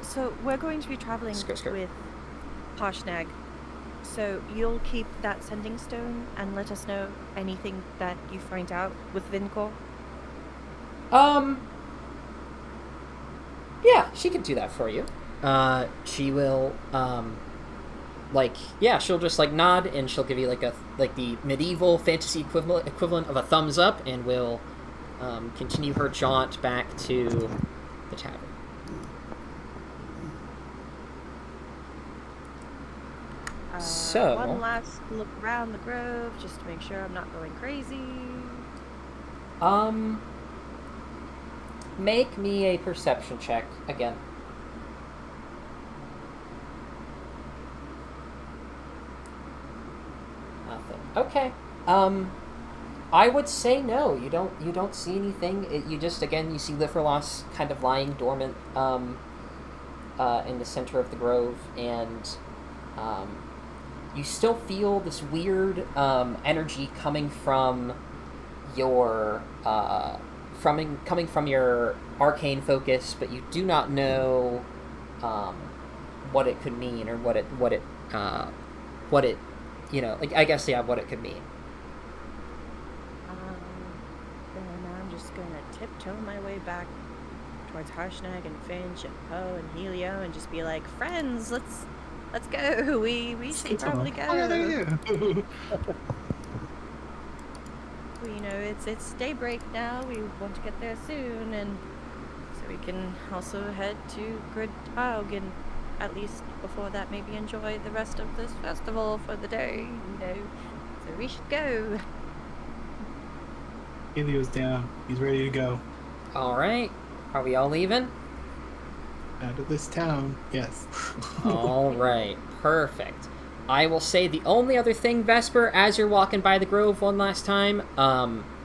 so we're going to be traveling Skirt. with Harshnag. So you'll keep that sending stone and let us know anything that you find out with Vincor? Yeah, she could do that for you. She will, she'll just, like, nod, and she'll give you, like, the medieval fantasy equivalent of a thumbs up, and will continue her jaunt back to the tavern. So one last look around the grove just to make sure I'm not going crazy. Make me a perception check again. Nothing. Okay. I would say no. You don't see anything. You just, again, you see Liverloss kind of lying dormant in the center of the grove, and you still feel this weird energy coming from your coming from your arcane focus, but you do not know what it could mean, or what it what it I guess, yeah, what it could mean. Then I'm just gonna tiptoe my way back towards Harshnag and Finch and Poe and Helio and just be like, friends, let's go. We should probably go. Oh, yeah, there you. It's daybreak now. We want to get there soon, and so So we can also head to Gridhaug and at least before that maybe enjoy the rest of this festival for the day, you know. So we should go. Helio's down. He's ready to go. All right. Are we all leaving? Out of this town, yes. All right. Perfect. I will say the only other thing, Vesper, as you're walking by the grove one last time,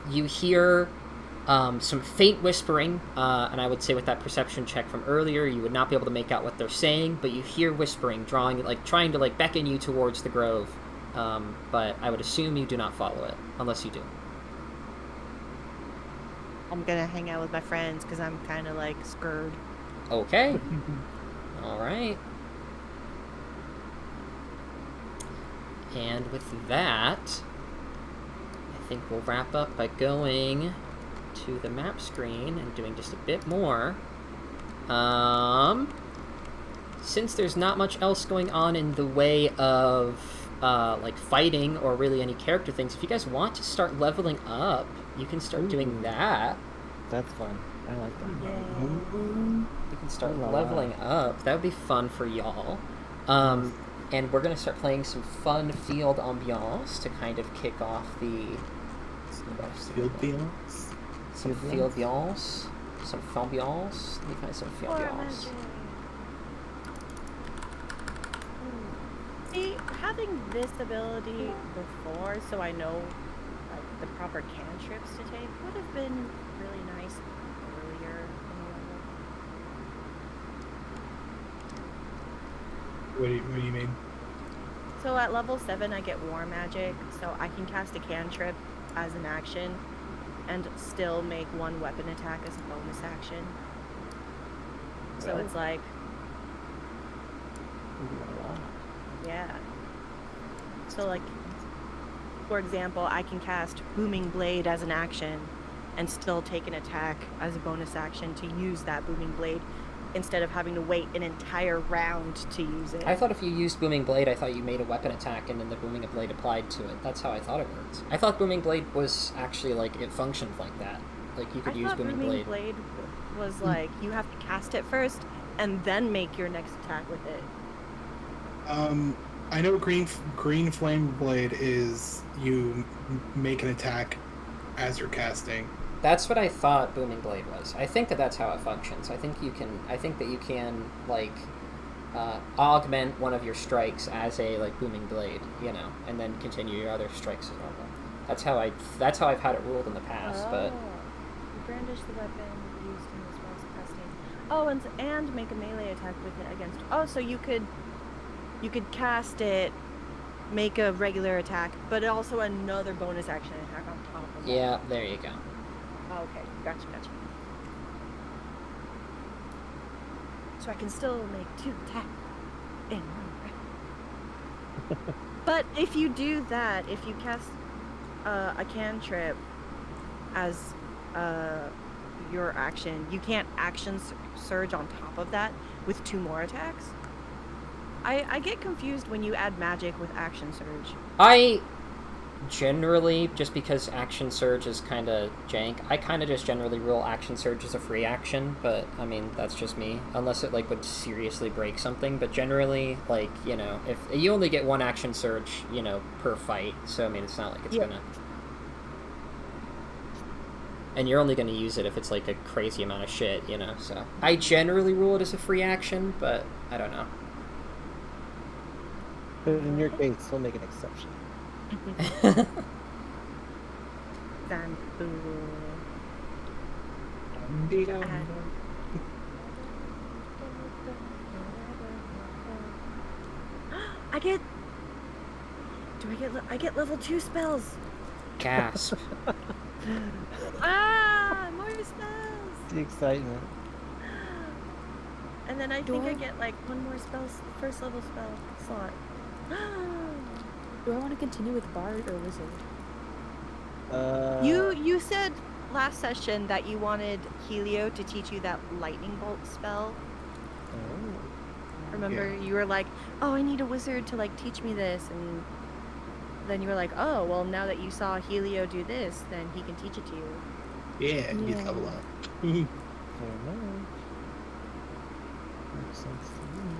you hear some faint whispering, and I would say with that perception check from earlier, you would not be able to make out what they're saying, but you hear whispering, trying to beckon you towards the grove. But I would assume you do not follow it, unless you do. I'm gonna hang out with my friends because I'm kind of like scared. Okay. All right. And with that, I think we'll wrap up by going to the map screen and doing just a bit more. Since there's not much else going on in the way of like fighting or really any character things, if you guys want to start leveling up, you can start doing that. That's fun. I like that. You can start La la. leveling up. That would be fun for y'all. And we're going to start playing some fun field ambiance to kind of kick off the... Field ambiance? Some field ambiance. Some fambiance. Let me find some field ambiance. See, having this ability before, so I know like the proper cantrips to take, would have been really nice earlier in the level. What do you mean? So at level 7, I get War Magic, so I can cast a cantrip as an action and still make one weapon attack as a bonus action. So it's like, yeah. So like, for example, I can cast Booming Blade as an action and still take an attack as a bonus action to use that Booming Blade instead of having to wait an entire round to use it. I thought if you used Booming Blade, I thought you made a weapon attack and then the Booming Blade applied to it. That's how I thought it worked. I thought Booming Blade was actually, like, it functioned like that. Like, you could use Booming Blade. Booming Blade was like, you have to cast it first and then make your next attack with it. I know green flame blade is you make an attack as you're casting. That's what I thought Booming Blade was. I think that that's how it functions. I think that you can like augment one of your strikes as a like Booming Blade, you know, and then continue your other strikes as normal. That's how I've had it ruled in the past. But you brandish the weapon used in the spell's casting. Oh, and make a melee attack with it against. Oh, so you could cast it, make a regular attack, but also another bonus action attack on top of that. yeah, there you go. Oh, okay, gotcha. So I can still make 2 attacks in 1 round. But if you do that, if you cast a cantrip as your action, you can't action surge on top of that with 2 more attacks. I get confused when you add magic with action surge. I generally, just because action surge is kind of jank, I kind of just generally rule action surge as a free action, but I mean that's just me, unless it like would seriously break something. But generally, like, you know, if you only get 1 action surge, you know, per fight, so I mean it's not like it's gonna, and you're only gonna use it if it's like a crazy amount of shit, you know. So I generally rule it as a free action, but I don't know. But in your case, we'll make an exception. I get level 2 spells. Gasp. More spells. The excitement. And then I think I get like 1 more first level spell slot. Do I want to continue with Bard or Wizard? You said last session that you wanted Helio to teach you that lightning bolt spell. Remember, you were like, "Oh, I need a wizard to like teach me this," and then you were like, "Oh, well, now that you saw Helio do this, then he can teach it to you." Yeah, he's level up. Fair enough. Makes sense to me.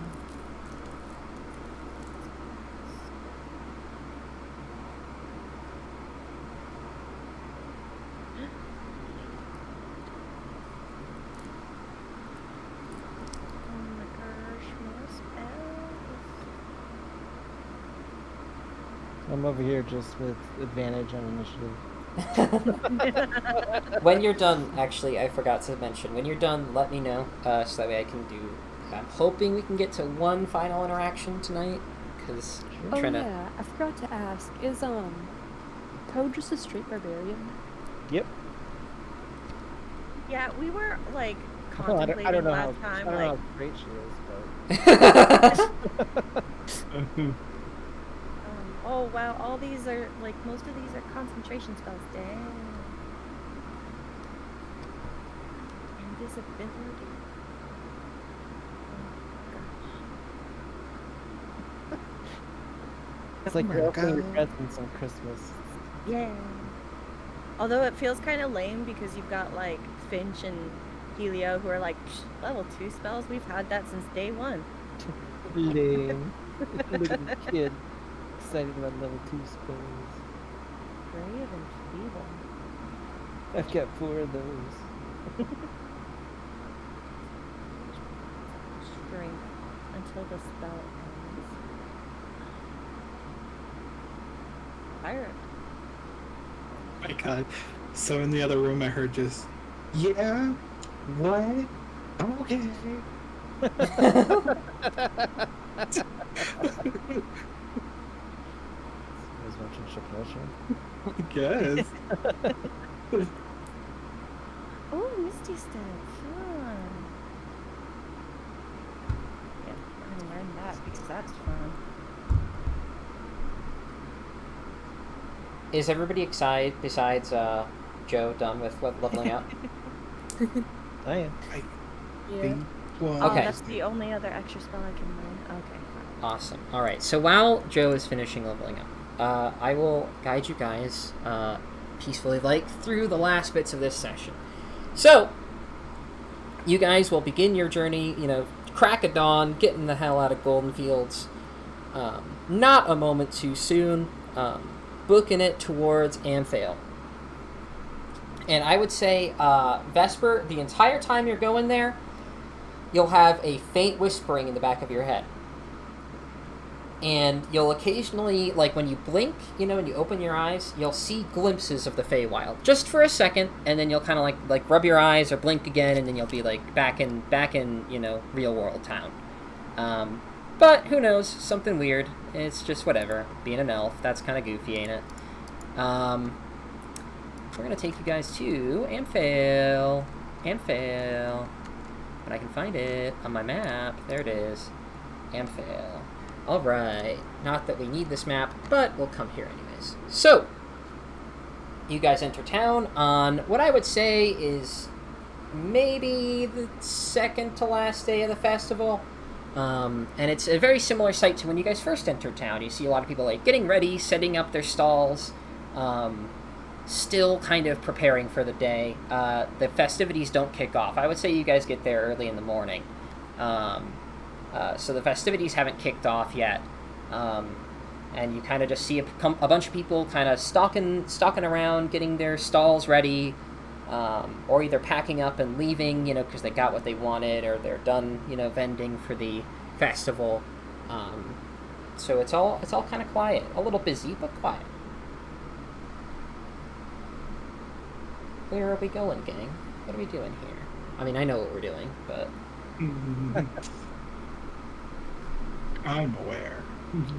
Oh my gosh, more spells. I'm over here just with advantage on initiative. When you're done, actually, I forgot to mention, when you're done, let me know, so that way I can do... I'm hoping we can get to one final interaction tonight, because I'm Oh trying to... yeah, I forgot to ask. Is Code just a straight barbarian? Yep. Yeah, we were like Well, contemplating I don't know last how time, I don't know like how great she is, oh wow, all these are like most of these are concentration spells. Dang. Invisibility. Oh it's like Oh you're my opening your God. presents on Christmas. gosh. Yeah. Although it feels kind of lame because you've got like Finch and Helio who are like level 2 spells. We've had that since day 1. Lame. Look at the kid. Excited about level 2 spells. Brave and feeble. I've got 4 of those. Strength until the spell ends. Pirate. Oh my God. So in the other room, I heard just, yeah, what? Okay. You guys watching Shapiro? I guess. Oh, Misty Step. Fun. Yeah, I'm gonna learn that because that's fun. Is everybody excited besides Joe done with leveling up? I am. Yeah. Well, Oh, Okay. that's the only other extra spell I can learn. Okay, fine. Awesome. All right. So while Joe is finishing leveling up, I will guide you guys peacefully, like through the last bits of this session. So you guys will begin your journey. You know, crack of dawn, getting the hell out of Golden Fields. Not a moment too soon. Booking it towards Amphail. And I would say, Vesper, the entire time you're going there, you'll have a faint whispering in the back of your head. And you'll occasionally, like when you blink, you know, and you open your eyes, you'll see glimpses of the Feywild. Just for a second, and then you'll kind of like rub your eyes or blink again, and then you'll be like back in you know, real world town. But who knows? Something weird. It's just whatever. Being an elf, that's kind of goofy, ain't it? We're gonna take you guys to Amphail. Amphail. When I can find it on my map. There it is. Amphail. Alright. Not that we need this map, but we'll come here anyways. So, you guys enter town on what I would say is maybe the second to last day of the festival. And it's a very similar sight to when you guys first entered town. You see a lot of people like getting ready, setting up their stalls, still kind of preparing for the day. The festivities don't kick off. I would say you guys get there early in the morning. So the festivities haven't kicked off yet. And you kind of just see a bunch of people kind of stalking around, getting their stalls ready, or either packing up and leaving, you know, because they got what they wanted, or they're done, you know, vending for the festival. So it's all kind of quiet, a little busy, but quiet. Where are we going, gang? What are we doing here? I mean, I know what we're doing, but... I'm aware.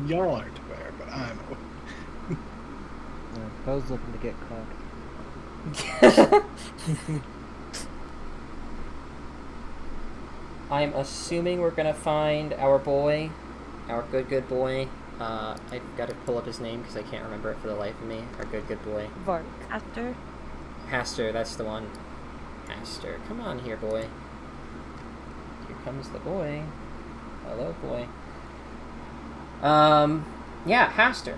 Y'all aren't aware, but I'm aware. Bo's looking to get clocked. I'm assuming we're gonna find our boy, our good boy. I've got to pull up his name because I can't remember it for the life of me. Our good boy. Vark. After Haster, that's the one. Haster, come on here, boy. Here comes the boy. Hello, boy. Yeah, Haster.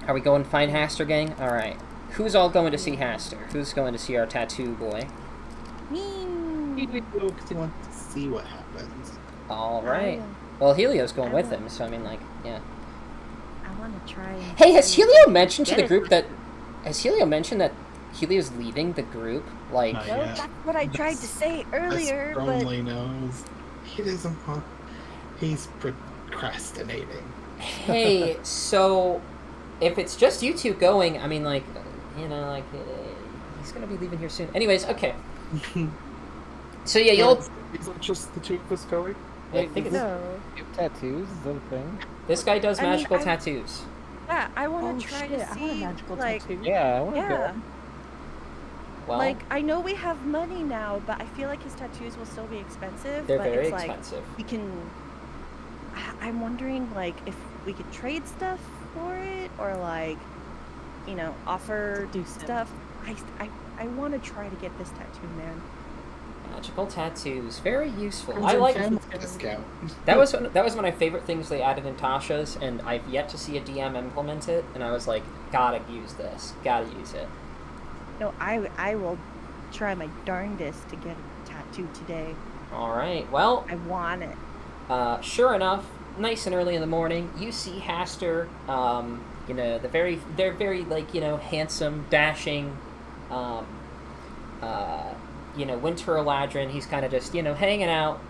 Are we going to find Haster, gang? Alright. Who's all going to see Haster? Who's going to see our tattoo boy? Because he wants to see what happens. All right. I, Well, Helio's going I with will. him, so I mean, like, yeah. I want to try. And Hey, has see if I Helio can mentioned to get the it group to- that... Has Helio mentioned that Helio's leaving the group? Like, Not Well, yet. that's what I tried to say earlier, but Strongly knows he doesn't want. He's procrastinating. hey, so if it's just you two going, I mean, like, like, he's gonna be leaving here soon. Anyways, okay. So yeah, you'll... Is it just the two of us going? I think it's... No. You have tattoos? Is that a thing? This guy does I mean, magical I- tattoos. Yeah, I want Oh to try shit! to I see. want a magical like, tattoo. Yeah, I want to Yeah. go. Well, Like, I know we have money now, but I feel like his tattoos will still be expensive. they're but very it's like expensive. we can. I'm wondering, like, if we could trade stuff for it, or like, offer Do some. stuff. I want to try to get this tattoo, man. Magical tattoos, very useful. Friends I and like... family discount. That was one of my favorite things they added in Tasha's, and I've yet to see a DM implement it, and I was like, gotta use this. Gotta use it. No, I will try my darndest to get a tattoo today. Alright, well, I want it. sure enough, nice and early in the morning, you see Haster, they're very, like, handsome, dashing, Winter Eladrin. He's kind of just, hanging out,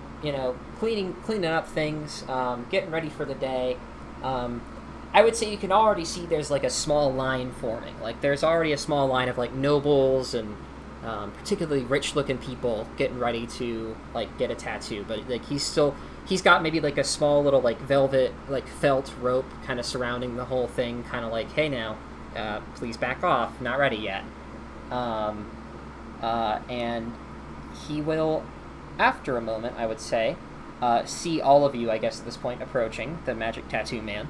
cleaning up things, getting ready for the day. I would say you can already see there's, like, a small line forming. Like, there's already a small line of, like, nobles and particularly rich-looking people getting ready to, like, get a tattoo. But, like, he's got maybe, like, a small little, like, velvet, like, felt rope kind of surrounding the whole thing, kind of like, hey, now, please back off, not ready yet. And he will, after a moment, I would say, see all of you, I guess, at this point, approaching the magic tattoo man.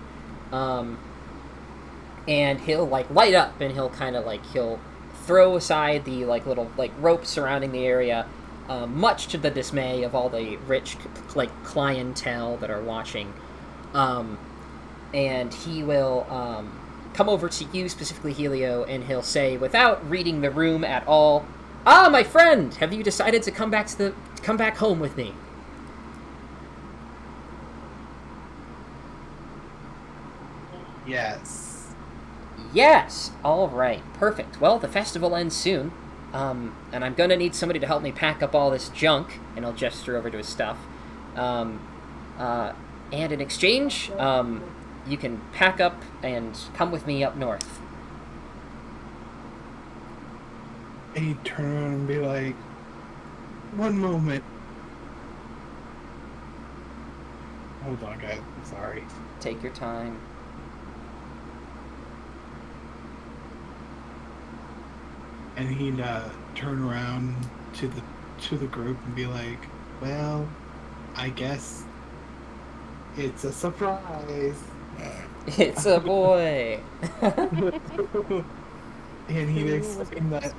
And he'll, like, light up, and he'll kind of, like, he'll throw aside the, like, little, like, rope surrounding the area, much to the dismay of all the rich, like, clientele that are watching. And he will, come over to you, specifically Helio, and he'll say, without reading the room at all, "Ah, my friend, have you decided to come back home with me?" Yes. Yes! Alright, perfect. Well, the festival ends soon, and I'm gonna need somebody to help me pack up all this junk, and he'll gesture over to his stuff. And in exchange, you can pack up and come with me up north. He'd turn around and be like, "One moment. Hold on, guys. I'm sorry." Take your time. And he'd turn around to the group and be like, "Well, I guess it's a surprise." It's a boy! And he'd explain that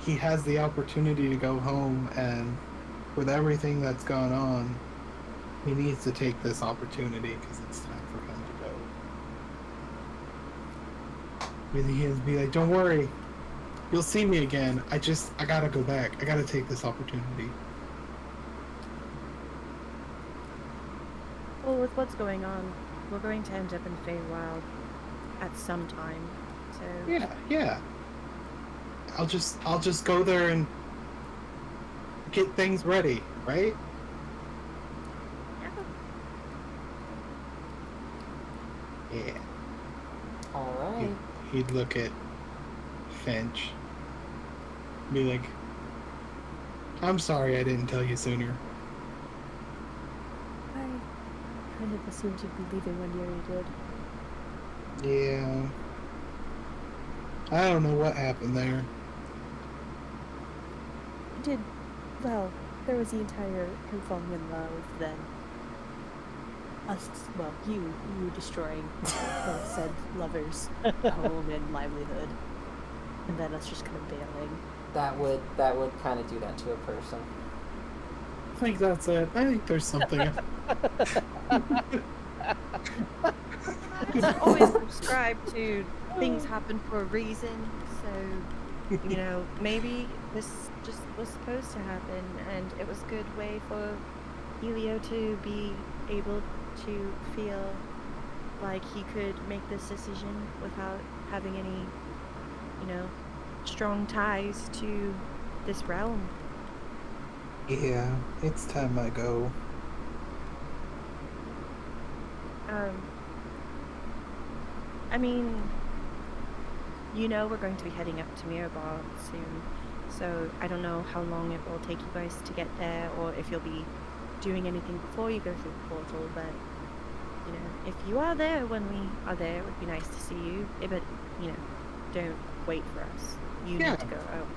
he has the opportunity to go home, and with everything that's gone on, he needs to take this opportunity because it's time for him to go. And he'd be like, "Don't worry, you'll see me again. I gotta go back. I gotta take this opportunity." Well, with what's going on, we're going to end up in Feywild at some time. So Yeah. I'll just go there and get things ready, right? Yeah. Alright. He'd look at Finch, be like, "I'm sorry I didn't tell you sooner." I kind of assumed you'd be leaving when you already did. Yeah. I don't know what happened there. Well, there was the entire him falling in love, then you destroying said lovers' home and livelihood, and then us just kind of bailing. That would kind of do that to a person. I think that's it. I think there's something. always subscribe to things happen for a reason. So maybe this just was supposed to happen, and it was a good way for Helio to be able to feel like he could make this decision without having any, strong ties to this realm. Yeah, it's time I go. I mean, we're going to be heading up to Mirabar soon, so I don't know how long it will take you guys to get there, or if you'll be doing anything before you go through the portal, but, if you are there when we are there, it would be nice to see you, but, don't wait for us. You Yeah. need to go out.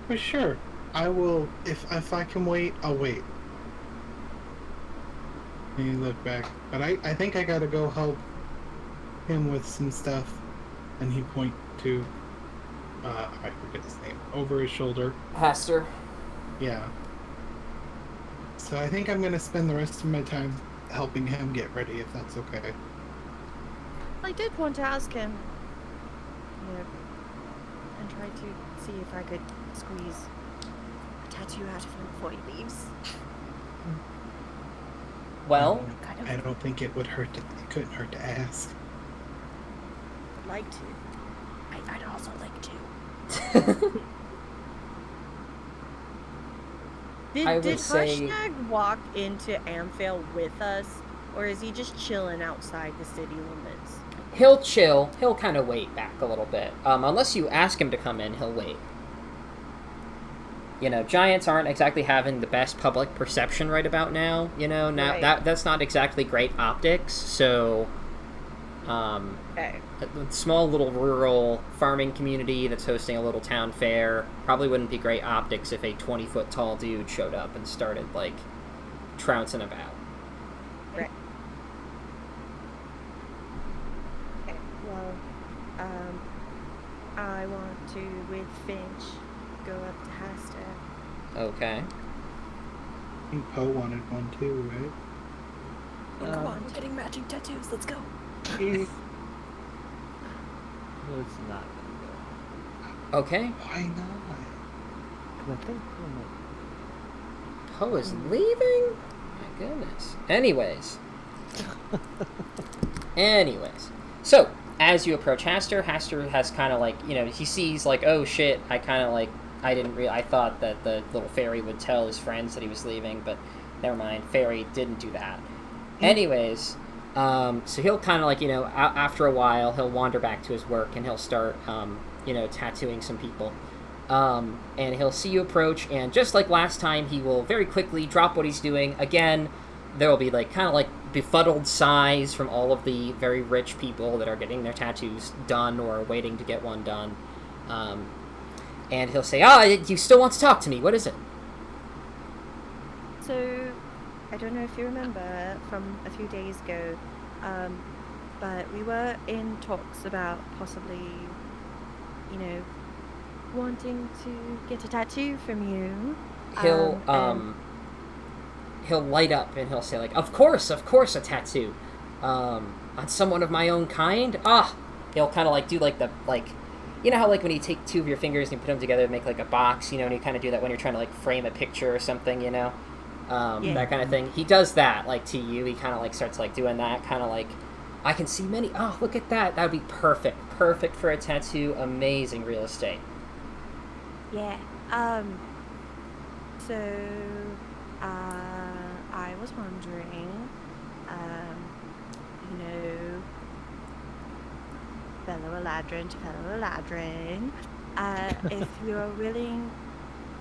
For sure. I will, if I can wait, I'll wait. And you look back. But I think I gotta go help him with some stuff. And he point to, I forget his name, over his shoulder. Haster. Yeah. So I think I'm gonna spend the rest of my time helping him get ready, if that's okay. I did want to ask him, and try to see if I could squeeze a tattoo out of him before he leaves. Well, I don't think it would hurt. It couldn't hurt to ask. I'd like to. I'd also like to. I would Did say- Hashtag walk into Amphale with us, or is he just chilling outside the city limits? he'll chill. He'll kind of wait back a little bit. Unless you ask him to come in, he'll wait. Giants aren't exactly having the best public perception right about now. Right. That's not exactly great optics. So, Okay. a small little rural farming community that's hosting a little town fair probably wouldn't be great optics if a 20-foot tall dude showed up and started trouncing about. Right. Okay. Well, I want to, with Finch, go up to Haster. Okay. I think Poe wanted one too, right? Oh, come on, we're getting matching tattoos. Let's go. It's not gonna Okay. Why not? go. 'Cause I think Poe is leaving? My goodness. Anyways. So, as you approach Haster has kind of he sees oh shit, I thought that the little fairy would tell his friends that he was leaving, but never mind, fairy didn't do that. Anyways, so he'll kind of after a while, he'll wander back to his work and he'll start, tattooing some people. And he'll see you approach, and just like last time, he will very quickly drop what he's doing. Again, there will be befuddled sighs from all of the very rich people that are getting their tattoos done or waiting to get one done. And he'll say, you still want to talk to me? What is it? So, I don't know if you remember from a few days ago, but we were in talks about possibly, wanting to get a tattoo from you. He'll light up and he'll say of course a tattoo, on someone of my own kind. He'll kind of do the how when you take two of your fingers and you put them together to make a box, and you kind of do that when you're trying to frame a picture or something, that kind of thing. He does that to you. He kind of starts doing that kind of I can see many. Oh, look at that. That would be perfect for a tattoo. Amazing real estate. Yeah. So, I was wondering, fellow Eladrin to fellow Eladrin, if you're willing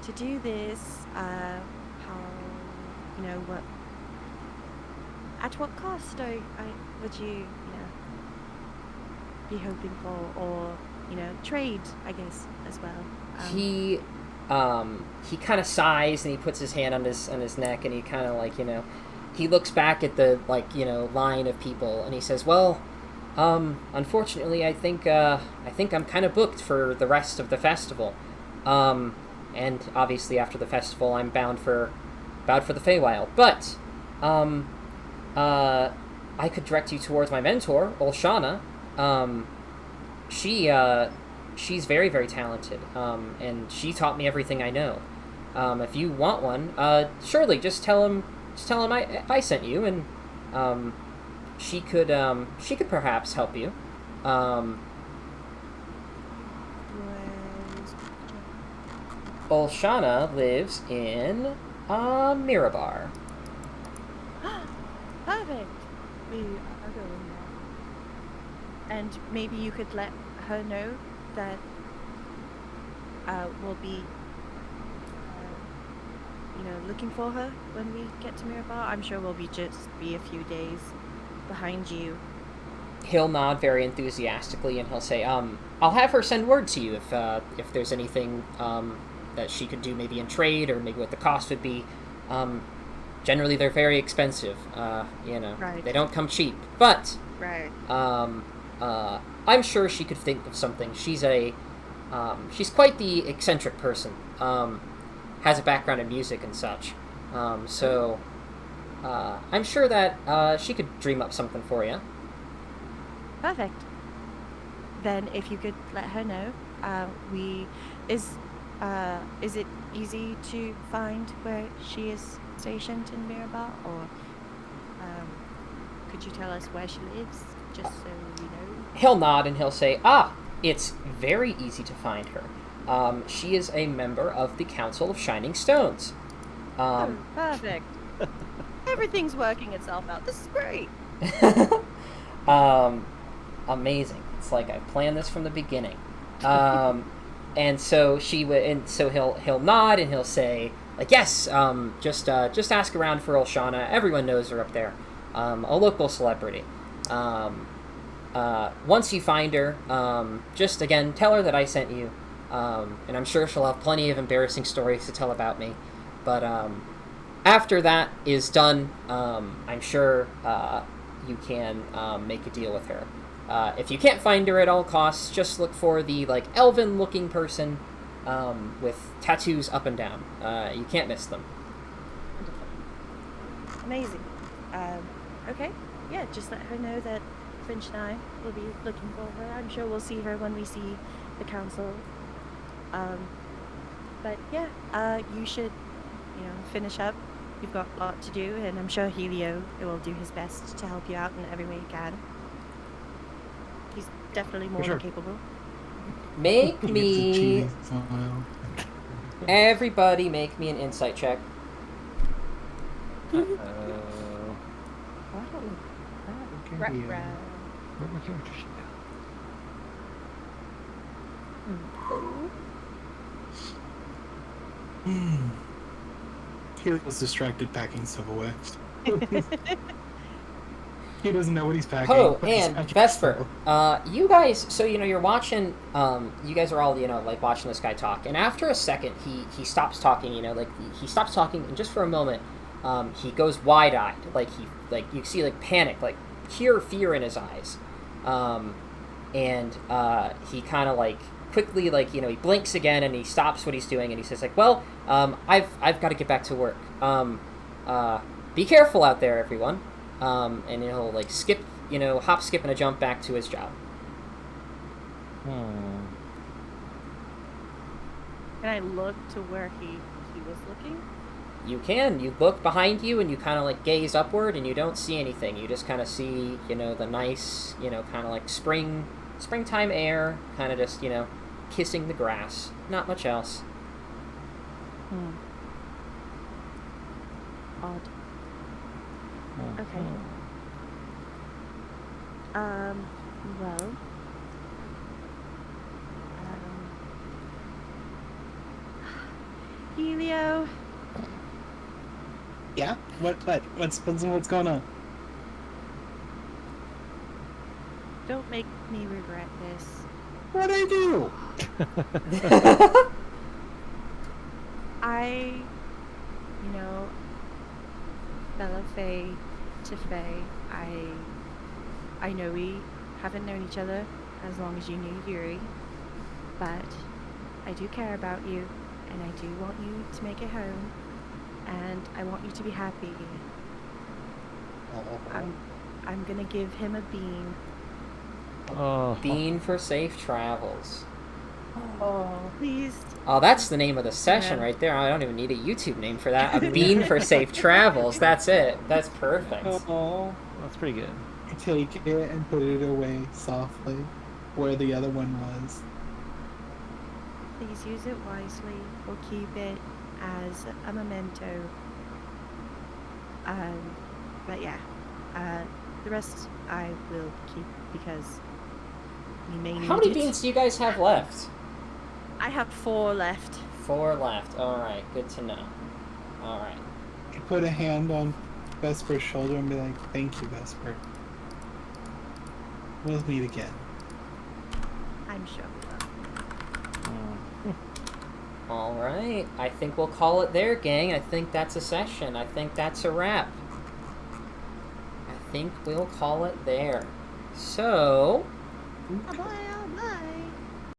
to do this, how, at what cost would you, be hoping for, or, trade, I guess, as well? He kind of sighs and he puts his hand on his neck, and he kind of he looks back at the line of people, and he says, well, unfortunately, I think I'm kind of booked for the rest of the festival, and obviously after the festival I'm bound for the Feywild, but I could direct you towards my mentor, Olshana. she's very, very talented, and she taught me everything I know. If you want one, surely just tell him I sent you, and she could perhaps help you. Where's Olshana lives in Mirabar. Perfect. We are going there. And maybe you could let her know that we'll be, looking for her when we get to Mirabar. I'm sure we'll just be a few days behind you. He'll nod very enthusiastically, and he'll say, "I'll have her send word to you if there's anything that she could do, maybe in trade, or maybe what the cost would be. Generally, they're very expensive. Right. They don't come cheap. But Right. I'm sure she could think of something. She's quite the eccentric person. Has a background in music and such. So I'm sure that she could dream up something for you." Perfect. Then, if you could let her know, is it easy to find where she is stationed in Mirabar, or could you tell us where she lives, just so we know? He'll nod and he'll say, it's very easy to find her. She is a member of the Council of Shining Stones. Oh, perfect. Everything's working itself out. This is great. Amazing. It's like I planned this from the beginning. And so he'll nod and he'll say, like, yes, just ask around for Olshana. Everyone knows her up there. A local celebrity. Once you find her, just again tell her that I sent you, and I'm sure she'll have plenty of embarrassing stories to tell about me. But after that is done, I'm sure you can make a deal with her. If you can't find her at all costs, just look for the elven-looking person with tattoos up and down. You can't miss them. Amazing. Okay. Yeah, just let her know that Finch and I will be looking for her. I'm sure we'll see her when we see the council. But yeah, you should, finish up. You've got a lot to do, and I'm sure Helio will do his best to help you out in every way he can. He's definitely more than capable. Make He gives a me... cheesy smile. Everybody make me an insight check. Okay, Right, yeah. right. Where'd my character sheet He was distracted packing stuff away. He doesn't know what he's packing. Oh, but he's and packing Vesper, stuff. you guys, so, you're watching, you guys are all, watching this guy talk, and after a second, he stops talking, he stops talking, and just for a moment, he goes wide-eyed, you see, panic, pure fear in his eyes, and, he kind of, quickly, he blinks again, and he stops what he's doing, and he says, well, I've got to get back to work, be careful out there, everyone. And he'll skip, hop, skip, and a jump back to his job. Can I look to where he was looking? You can. You look behind you and you kind of gaze upward and you don't see anything. You just kind of see, the nice, kind of springtime air, kind of just, kissing the grass. Not much else. Odd. Okay. Well. Helio. Yeah? What's going on? Don't make me regret this. What'd I do? Bella Faye to Faye, I know we haven't known each other as long as you knew Yuri, but I do care about you, and I do want you to make it home, and I want you to be happy. I'm gonna give him a bean. Oh. Bean for safe travels. Oh, Please. Oh, that's the name of the session Yeah. right there. I don't even need a YouTube name for that. A bean for safe travels. That's it. That's perfect. Oh, That's pretty good. take it and put it away softly where the other one was. Please use it wisely or keep it as a memento. But yeah, the rest I will keep because we may need How many it. beans do you guys have left? I have 4 left. 4 left. Alright, good to know. Alright. You put a hand on Vesper's shoulder and be like, "Thank you, Vesper. We'll meet again." I'm sure we will. Alright. I think we'll call it there, gang. I think that's a session. I think that's a wrap. I think we'll call it there. So, Bye-bye.